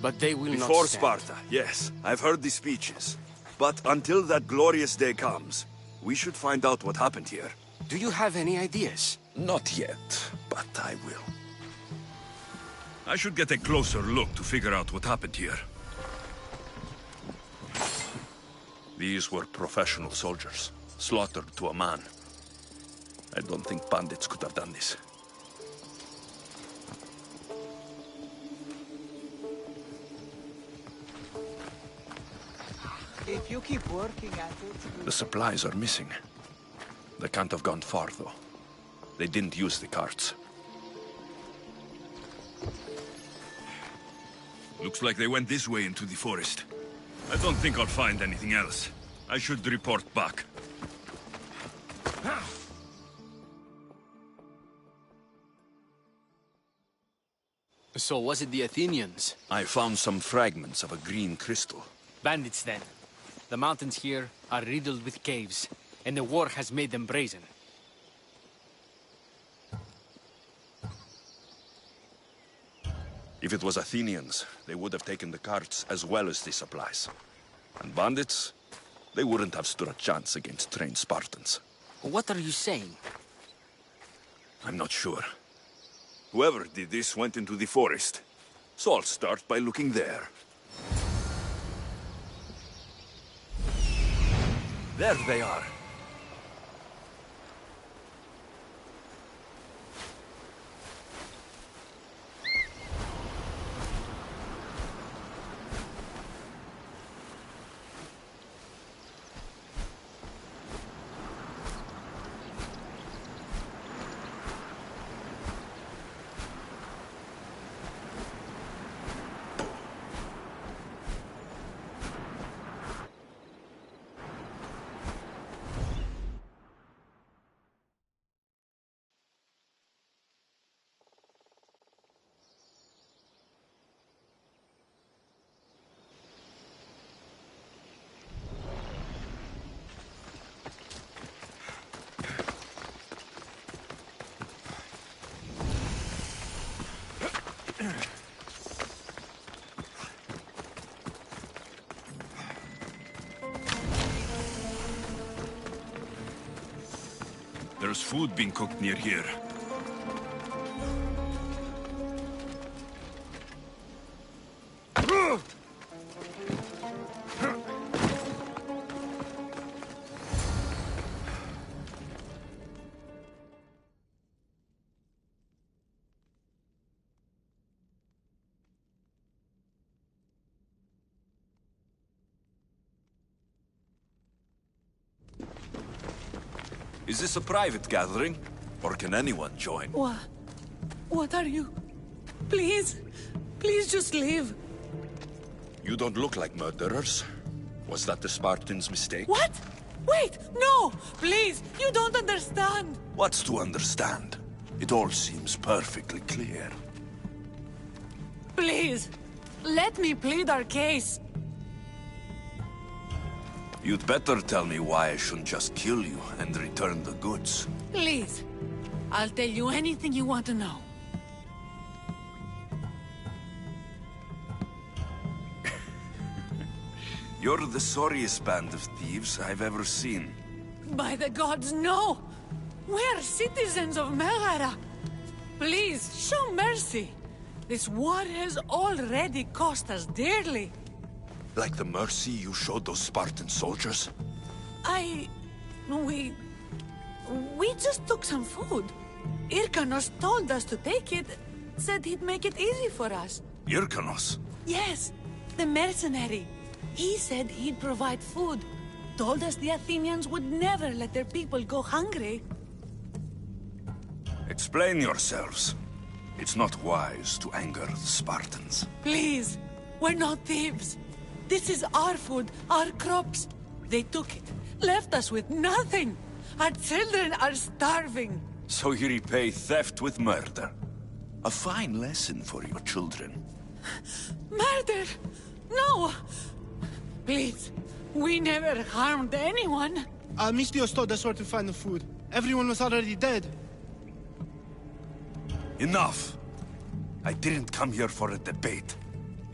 But they will not Before stand. Sparta, yes. I've heard the speeches. But until that glorious day comes, we should find out what happened here. Do you have any ideas? Not yet, but I will. I should get a closer look to figure out what happened here. These were professional soldiers, slaughtered to a man. I don't think bandits could have done this. If you keep working at it... The supplies are missing. They can't have gone far, though. They didn't use the carts. Looks like they went this way into the forest. I don't think I'll find anything else. I should report back. So was it the Athenians? I found some fragments of a green crystal. Bandits, then. The mountains here are riddled with caves, and the war has made them brazen. If it was Athenians, they would have taken the carts as well as the supplies. And bandits, they wouldn't have stood a chance against trained Spartans. What are you saying? I'm not sure. Whoever did this went into the forest. So I'll start by looking there. There they are. There's food being cooked near here. Is this a private gathering? Or can anyone join? What are you? Please. Please just leave. You don't look like murderers. Was that the Spartans' mistake? What? Wait, no! Please, you don't understand. What's to understand? It all seems perfectly clear. Please, let me plead our case. You'd better tell me why I shouldn't just kill you and return the goods. Please, I'll tell you anything you want to know. You're the sorriest band of thieves I've ever seen. By the gods, no! We're citizens of Megara. Please, show mercy. This war has already cost us dearly. Like the mercy you showed those Spartan soldiers? We just took some food. Irkanos told us to take it, said he'd make it easy for us. Irkanos? Yes, the mercenary. He said he'd provide food. Told us the Athenians would never let their people go hungry. Explain yourselves. It's not wise to anger the Spartans. Please, we're not thieves. This is our food, our crops. They took it, left us with nothing. Our children are starving. So you repay theft with murder. A fine lesson for your children. Murder? No! Please, we never harmed anyone. Mistios told us where to find the food. Everyone was already dead. Enough! I didn't come here for a debate.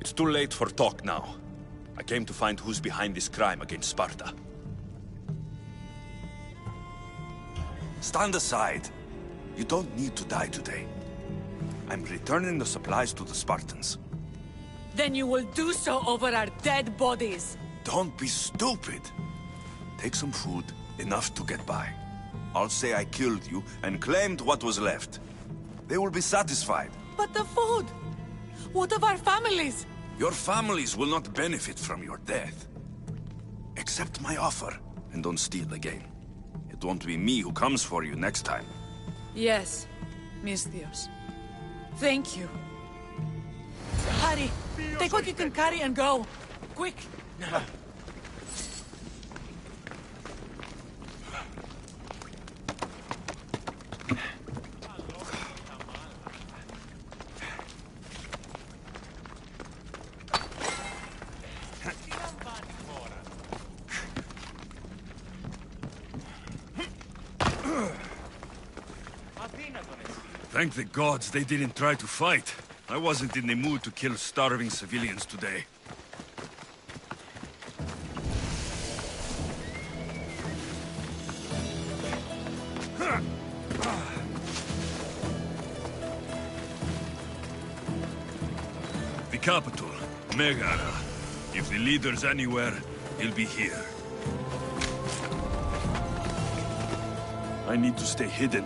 It's too late for talk now. I came to find who's behind this crime against Sparta. Stand aside. You don't need to die today. I'm returning the supplies to the Spartans. Then you will do so over our dead bodies. Don't be stupid. Take some food, enough to get by. I'll say I killed you and claimed what was left. They will be satisfied. But the food? What of our families? Your families will not benefit from your death. Accept my offer, and don't steal again. It it won't be me who comes for you next time. Yes, Misthios. Thank you. Hurry! Take what you can carry and go! Quick! Thank the gods they didn't try to fight. I wasn't in the mood to kill starving civilians today. The capital, Megara. If the leader's anywhere, he'll be here. I need to stay hidden.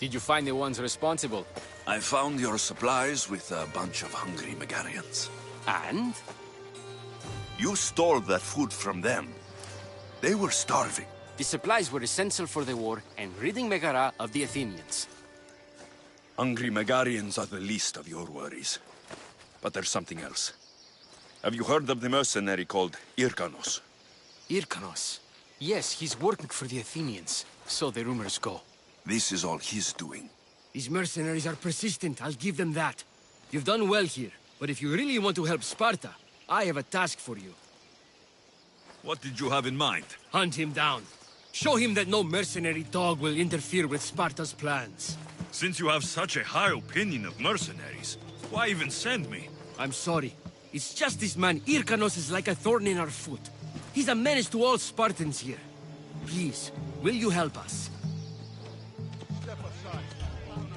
Did you find the ones responsible? I found your supplies with a bunch of hungry Megarians. And? You stole that food from them. They were starving. The supplies were essential for the war and ridding Megara of the Athenians. Hungry Megarians are the least of your worries. But there's something else. Have you heard of the mercenary called Irkanos? Irkanos? Yes, he's working for the Athenians. So the rumors go. This is all he's doing. These mercenaries are persistent, I'll give them that. You've done well here, but if you really want to help Sparta, I have a task for you. What did you have in mind? Hunt him down. Show him that no mercenary dog will interfere with Sparta's plans. Since you have such a high opinion of mercenaries, why even send me? I'm sorry. It's just this man, Irkanos, is like a thorn in our foot. He's a menace to all Spartans here. Please, will you help us?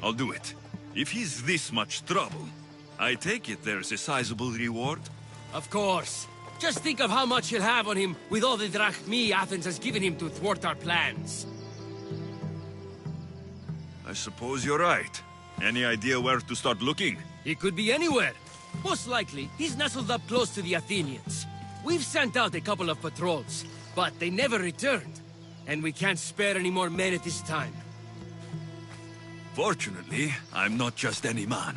I'll do it. If he's this much trouble, I take it there's a sizable reward? Of course. Just think of how much he'll have on him with all the drachmi Athens has given him to thwart our plans. I suppose you're right. Any idea where to start looking? He could be anywhere. Most likely, he's nestled up close to the Athenians. We've sent out a couple of patrols, but they never returned. And we can't spare any more men at this time. Fortunately, I'm not just any man.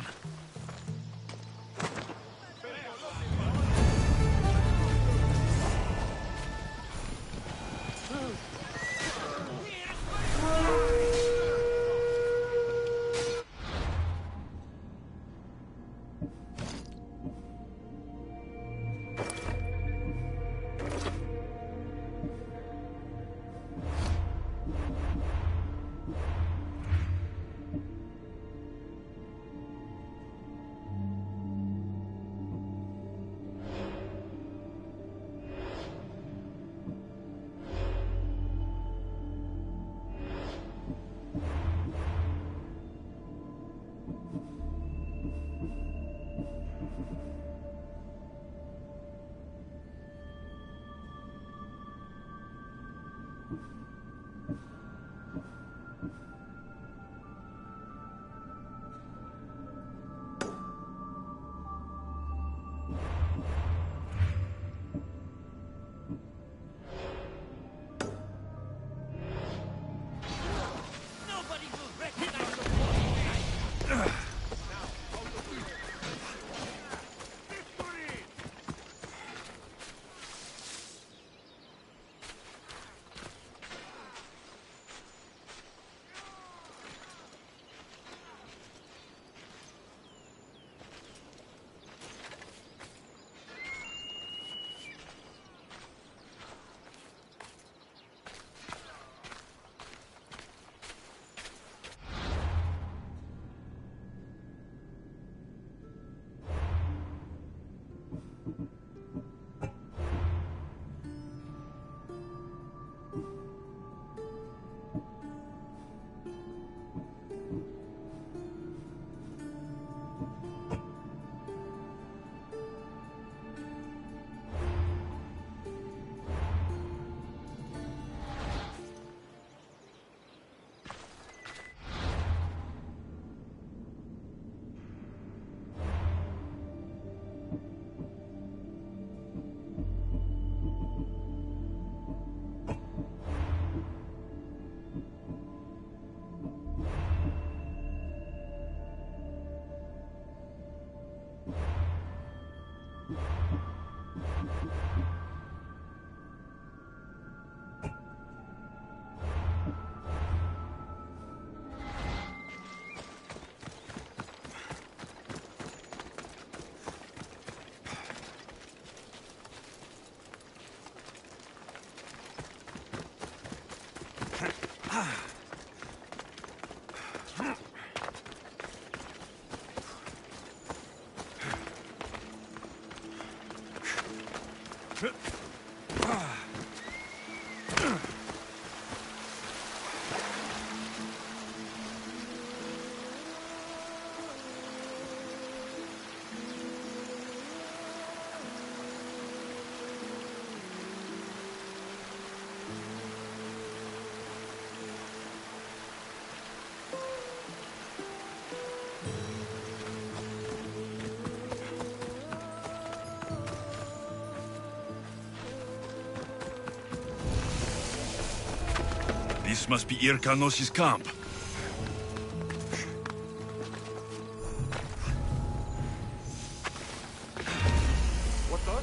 This must be Irkanos' camp. What the?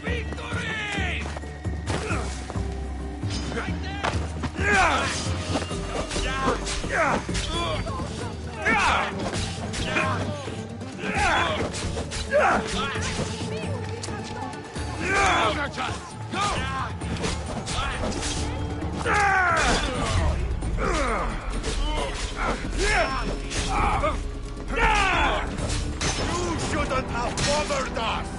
Victory! You shouldn't have bothered us!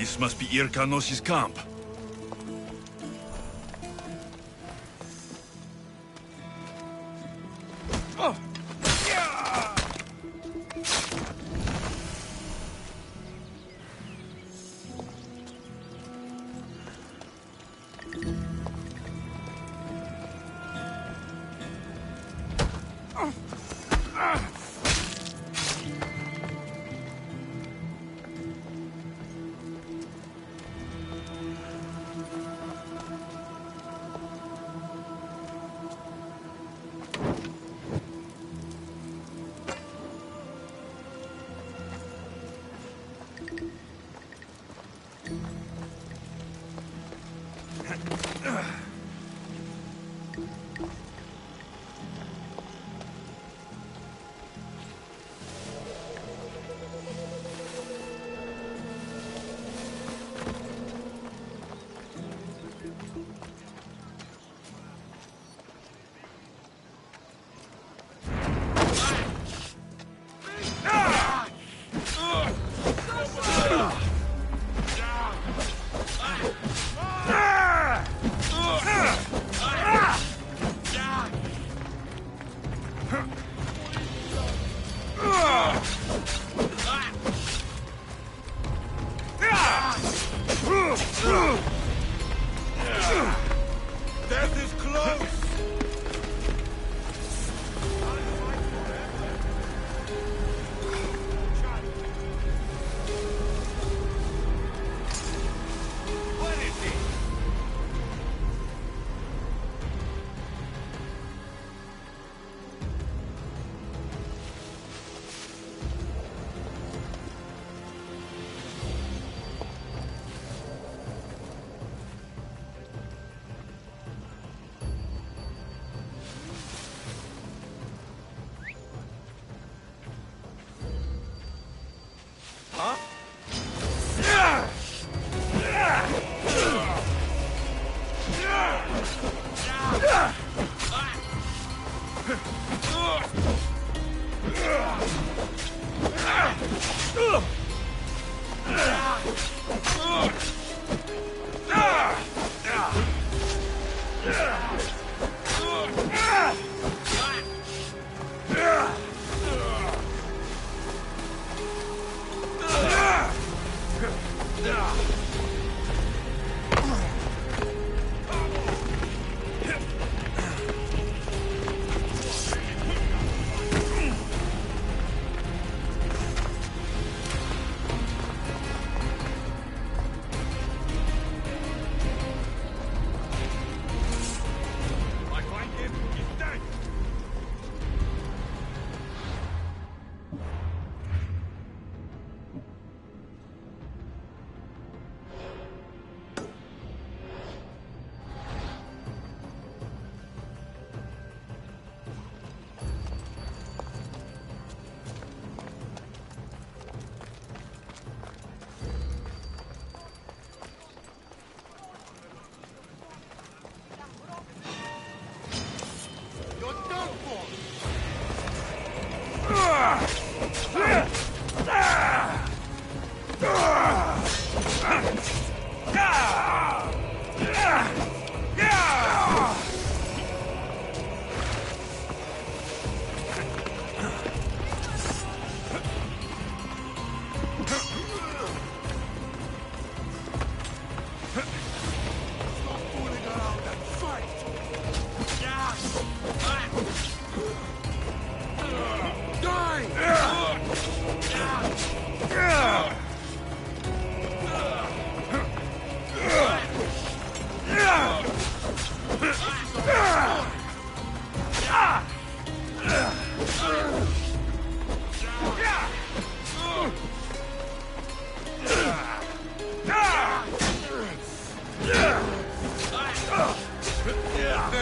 This must be Irkanos' camp.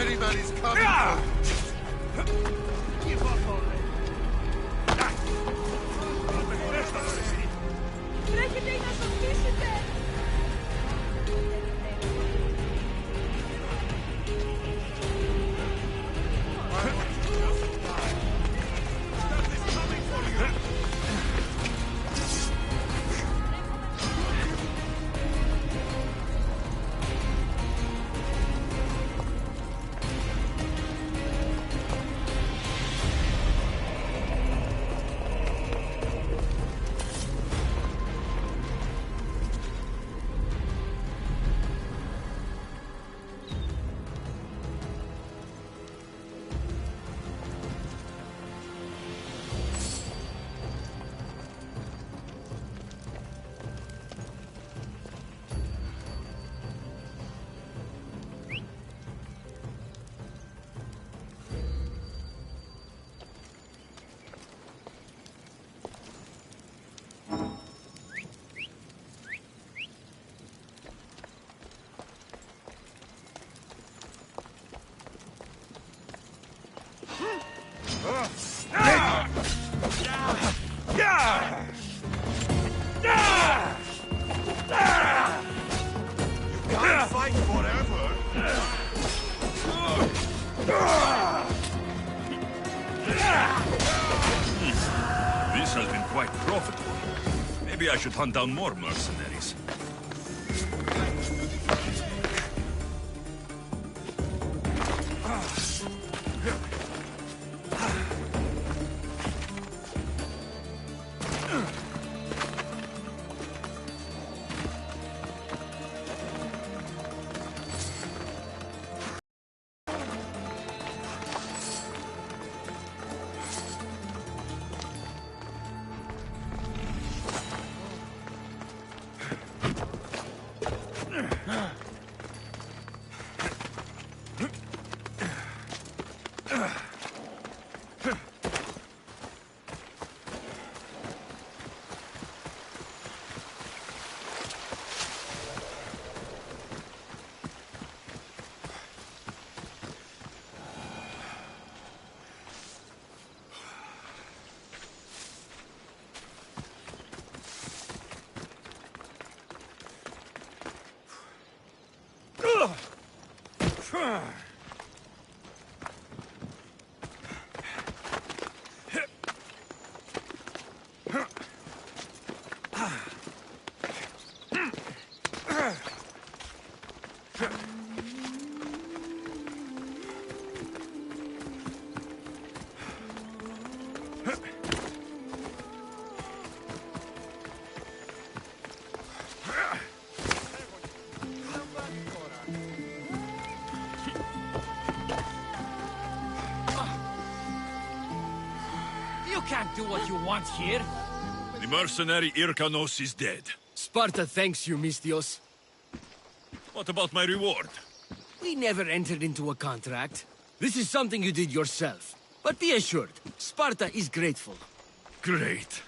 Everybody's coming for you. Give up already. Βρέχετε ή να σοφτήσετε! You can't fight forever. This has been quite profitable. Maybe I should hunt down more mercenaries. You can't do what you want here. The mercenary Irkanos is dead. Sparta thanks you, Mystios. What about my reward? We never entered into a contract. This is something you did yourself. But be assured, Sparta is grateful. Great.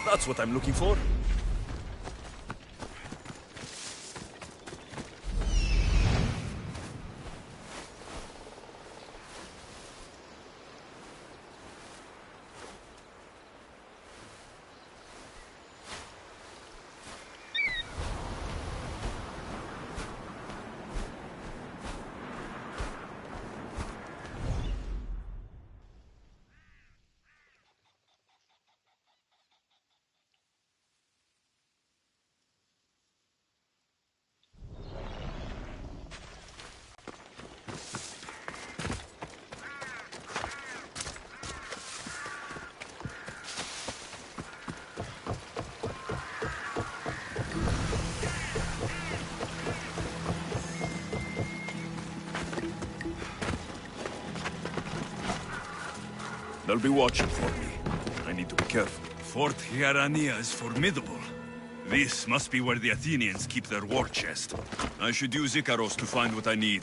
That's what I'm looking for. They'll be watching for me. I need to be careful. Fort Hierania is formidable. This must be where the Athenians keep their war chest. I should use Icaros to find what I need.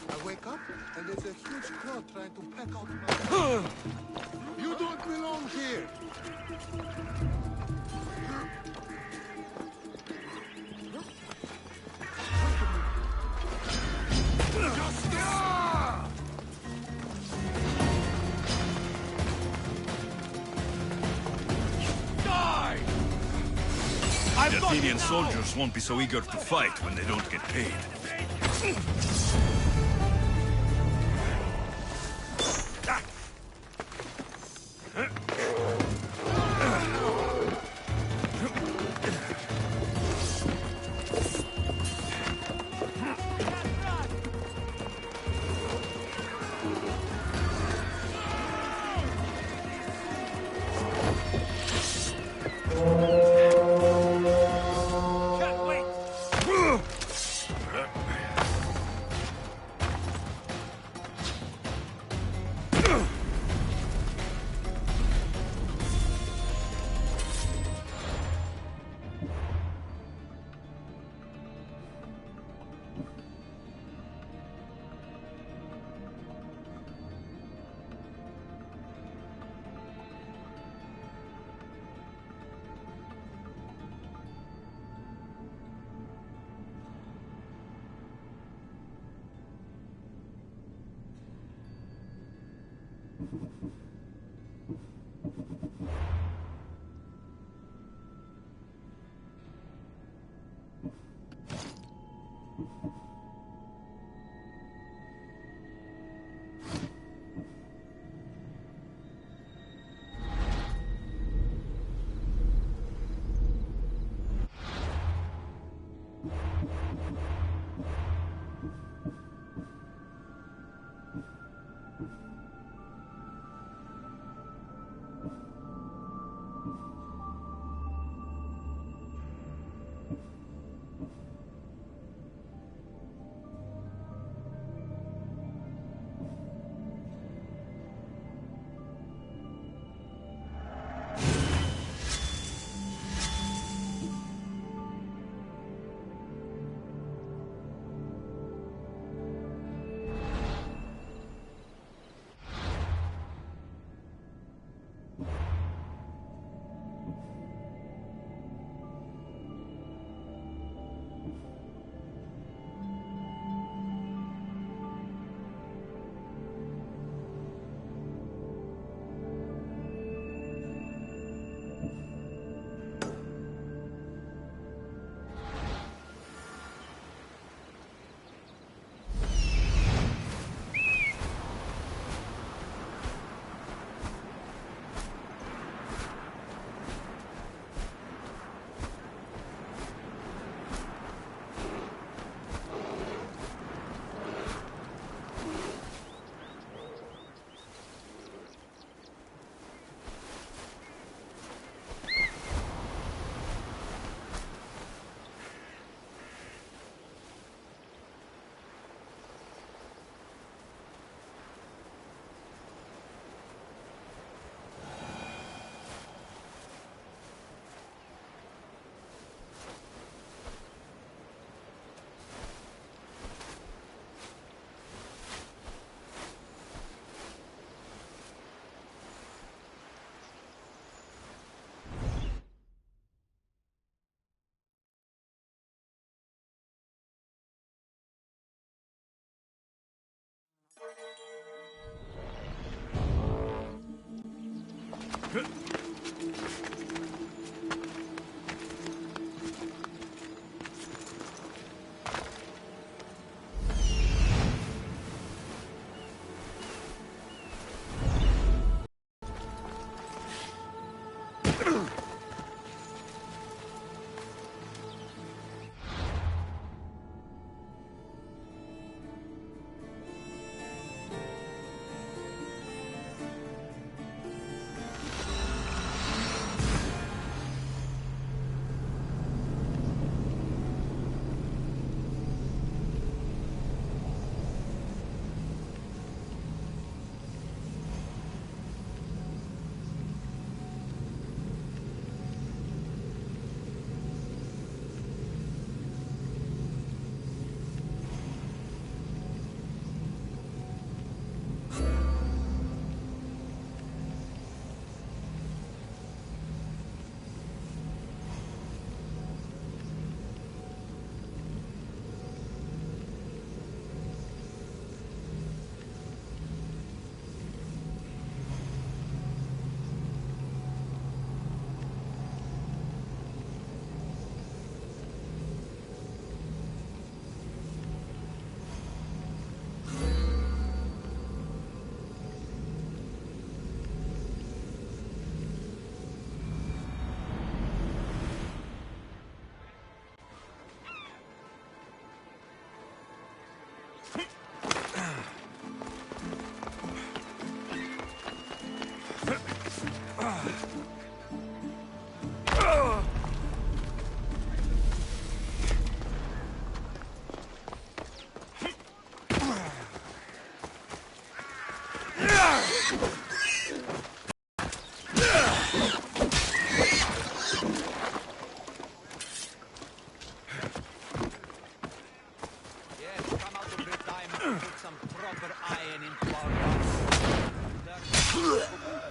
I wake up and there's a huge crowd trying to pack out my... You don't belong here! The Athenian soldiers won't be so eager to fight when they don't get paid.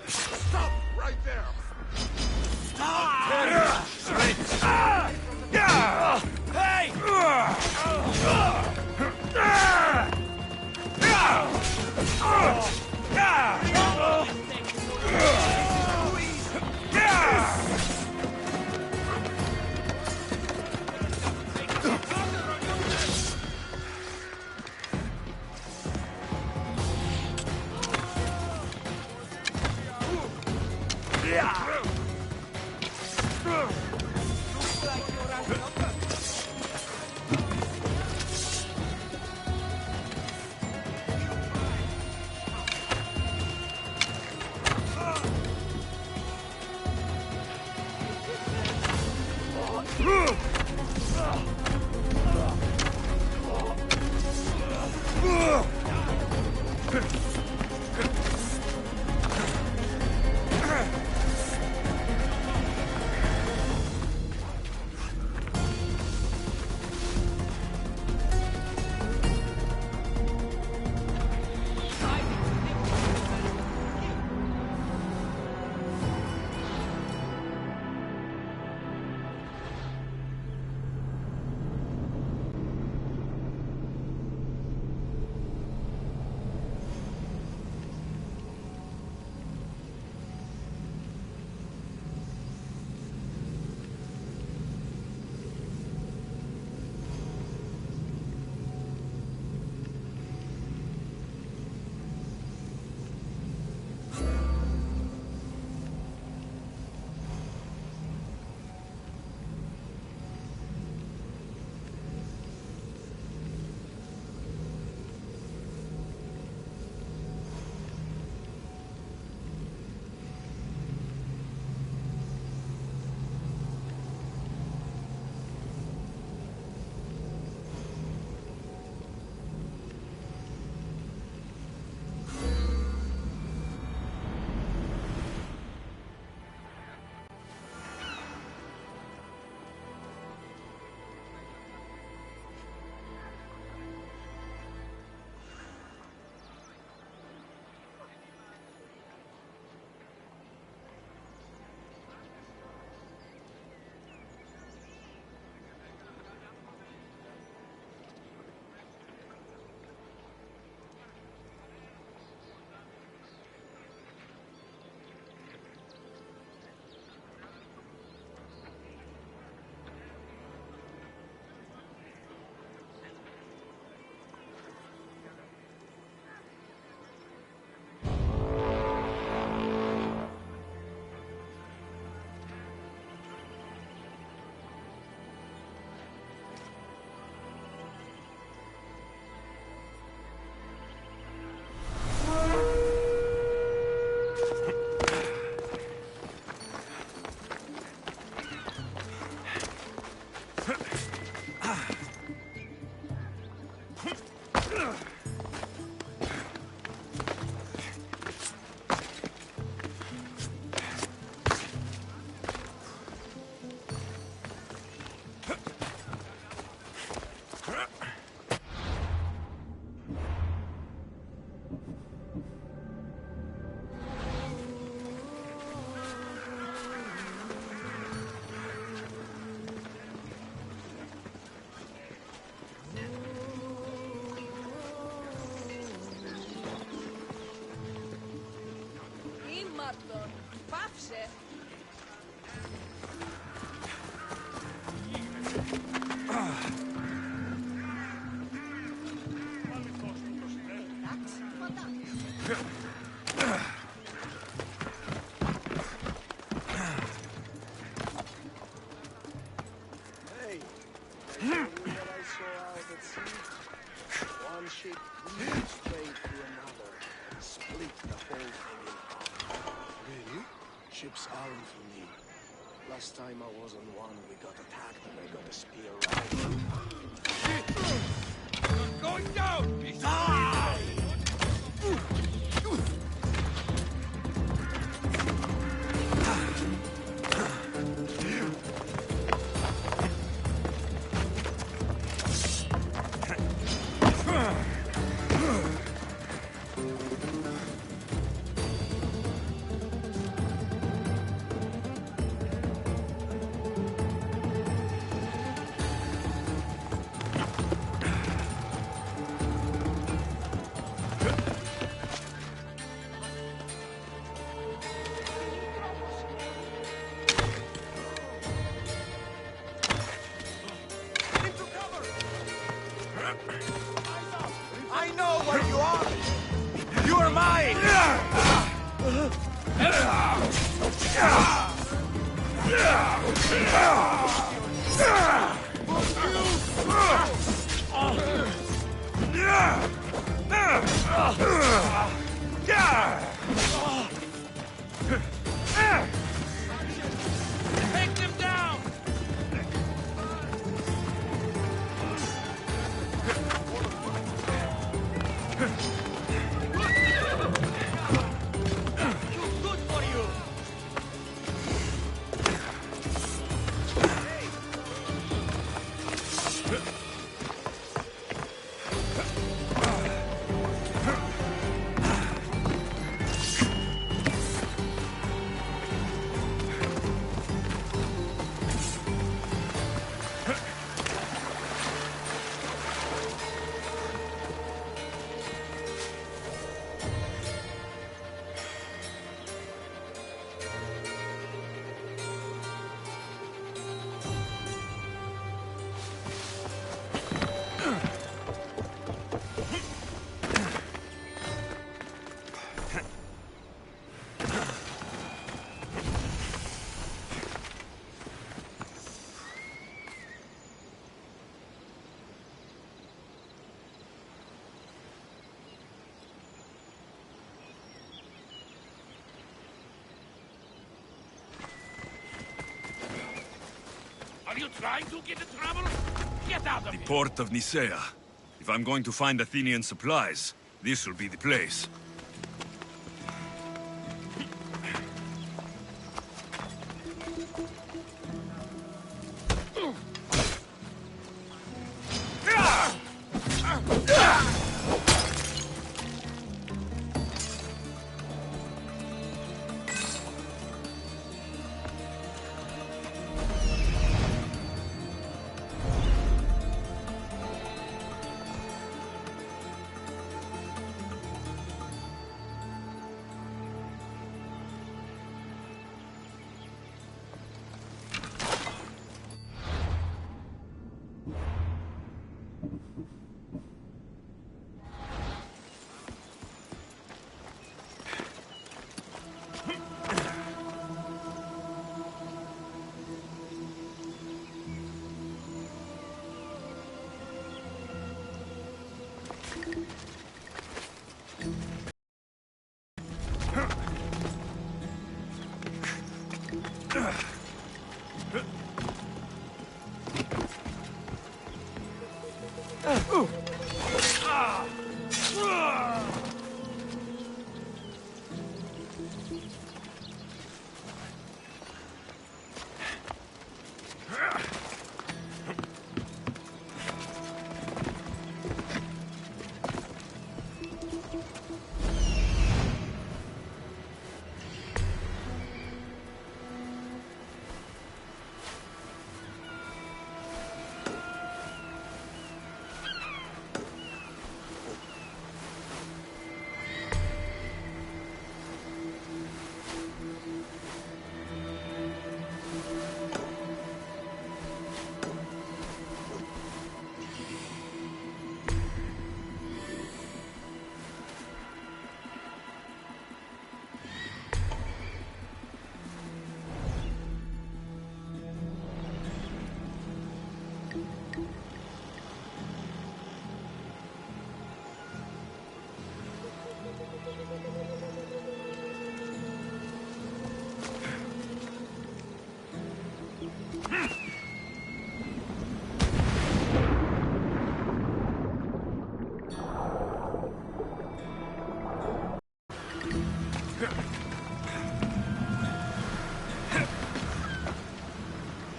Stop right there! One ship leads straight to another, split the whole thing in half. Really? Ships aren't for me. Last time I was on one, we got attacked and I got a spear right. You're going down! Are you trying to get in trouble? Get out of The here! port of Nicaea. If I'm going to find Athenian supplies, this will be the place.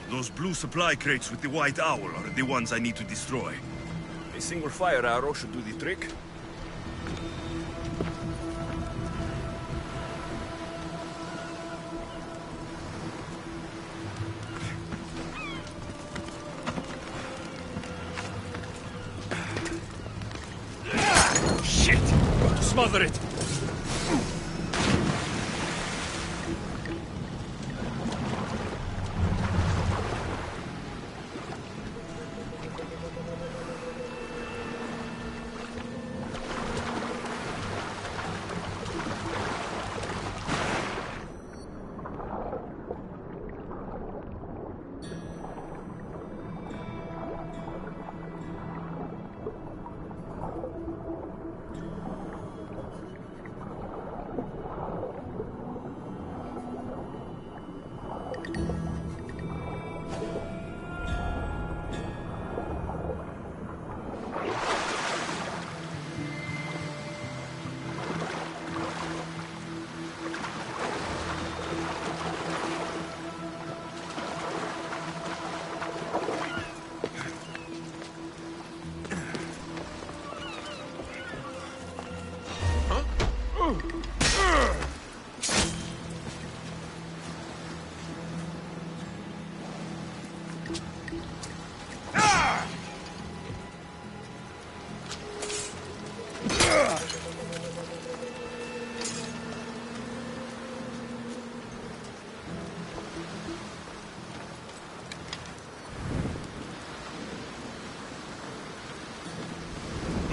Those blue supply crates with the white owl are the ones I need to destroy. A single fire arrow should do the trick. Shit! Got to smother it!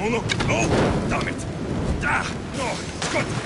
No, no, no! Damn it! Ah, no! Good!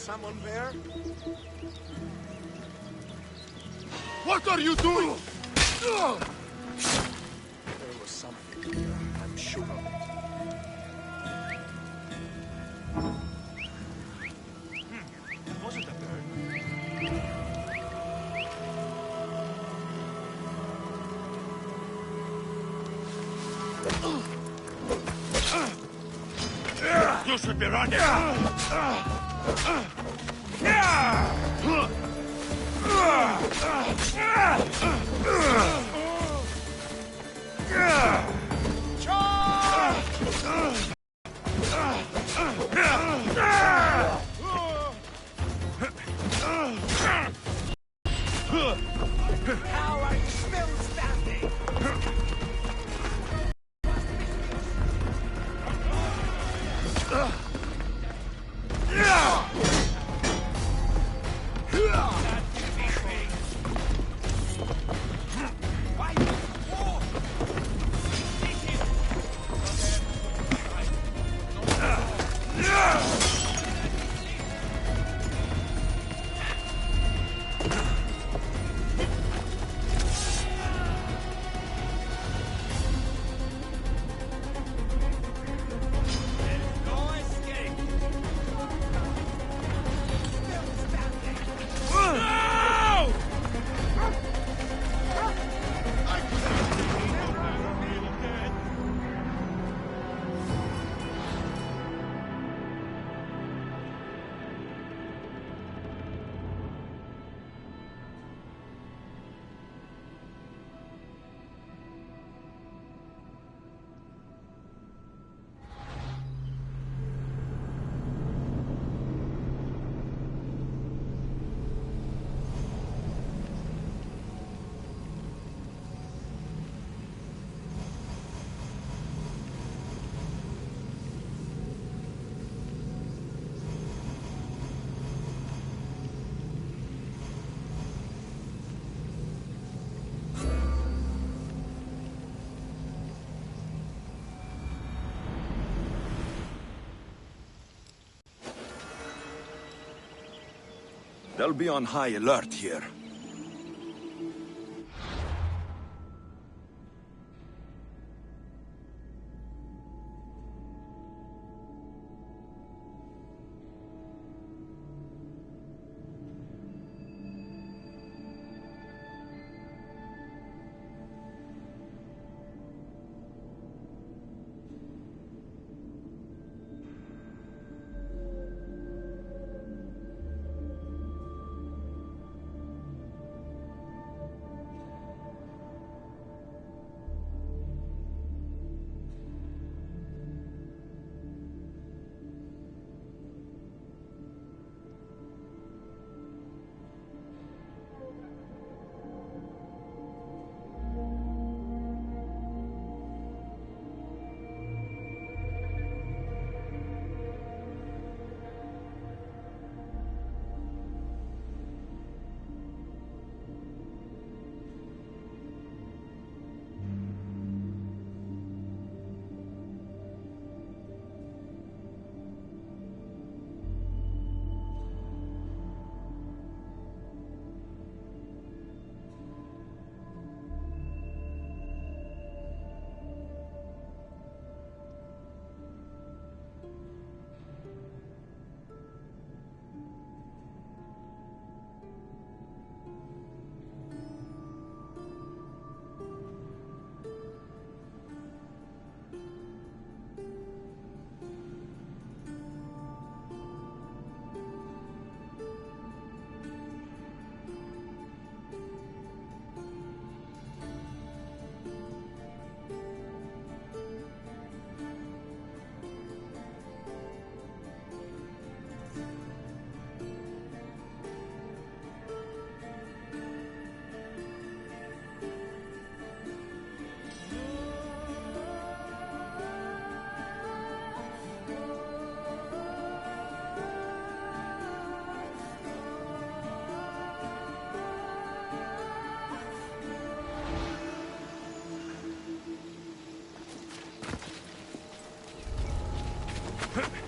someone there? What are you doing? There was something here, I'm sure of it. Wasn't a bird. You should be running. How are you still standing? They'll be on high alert here. Huh.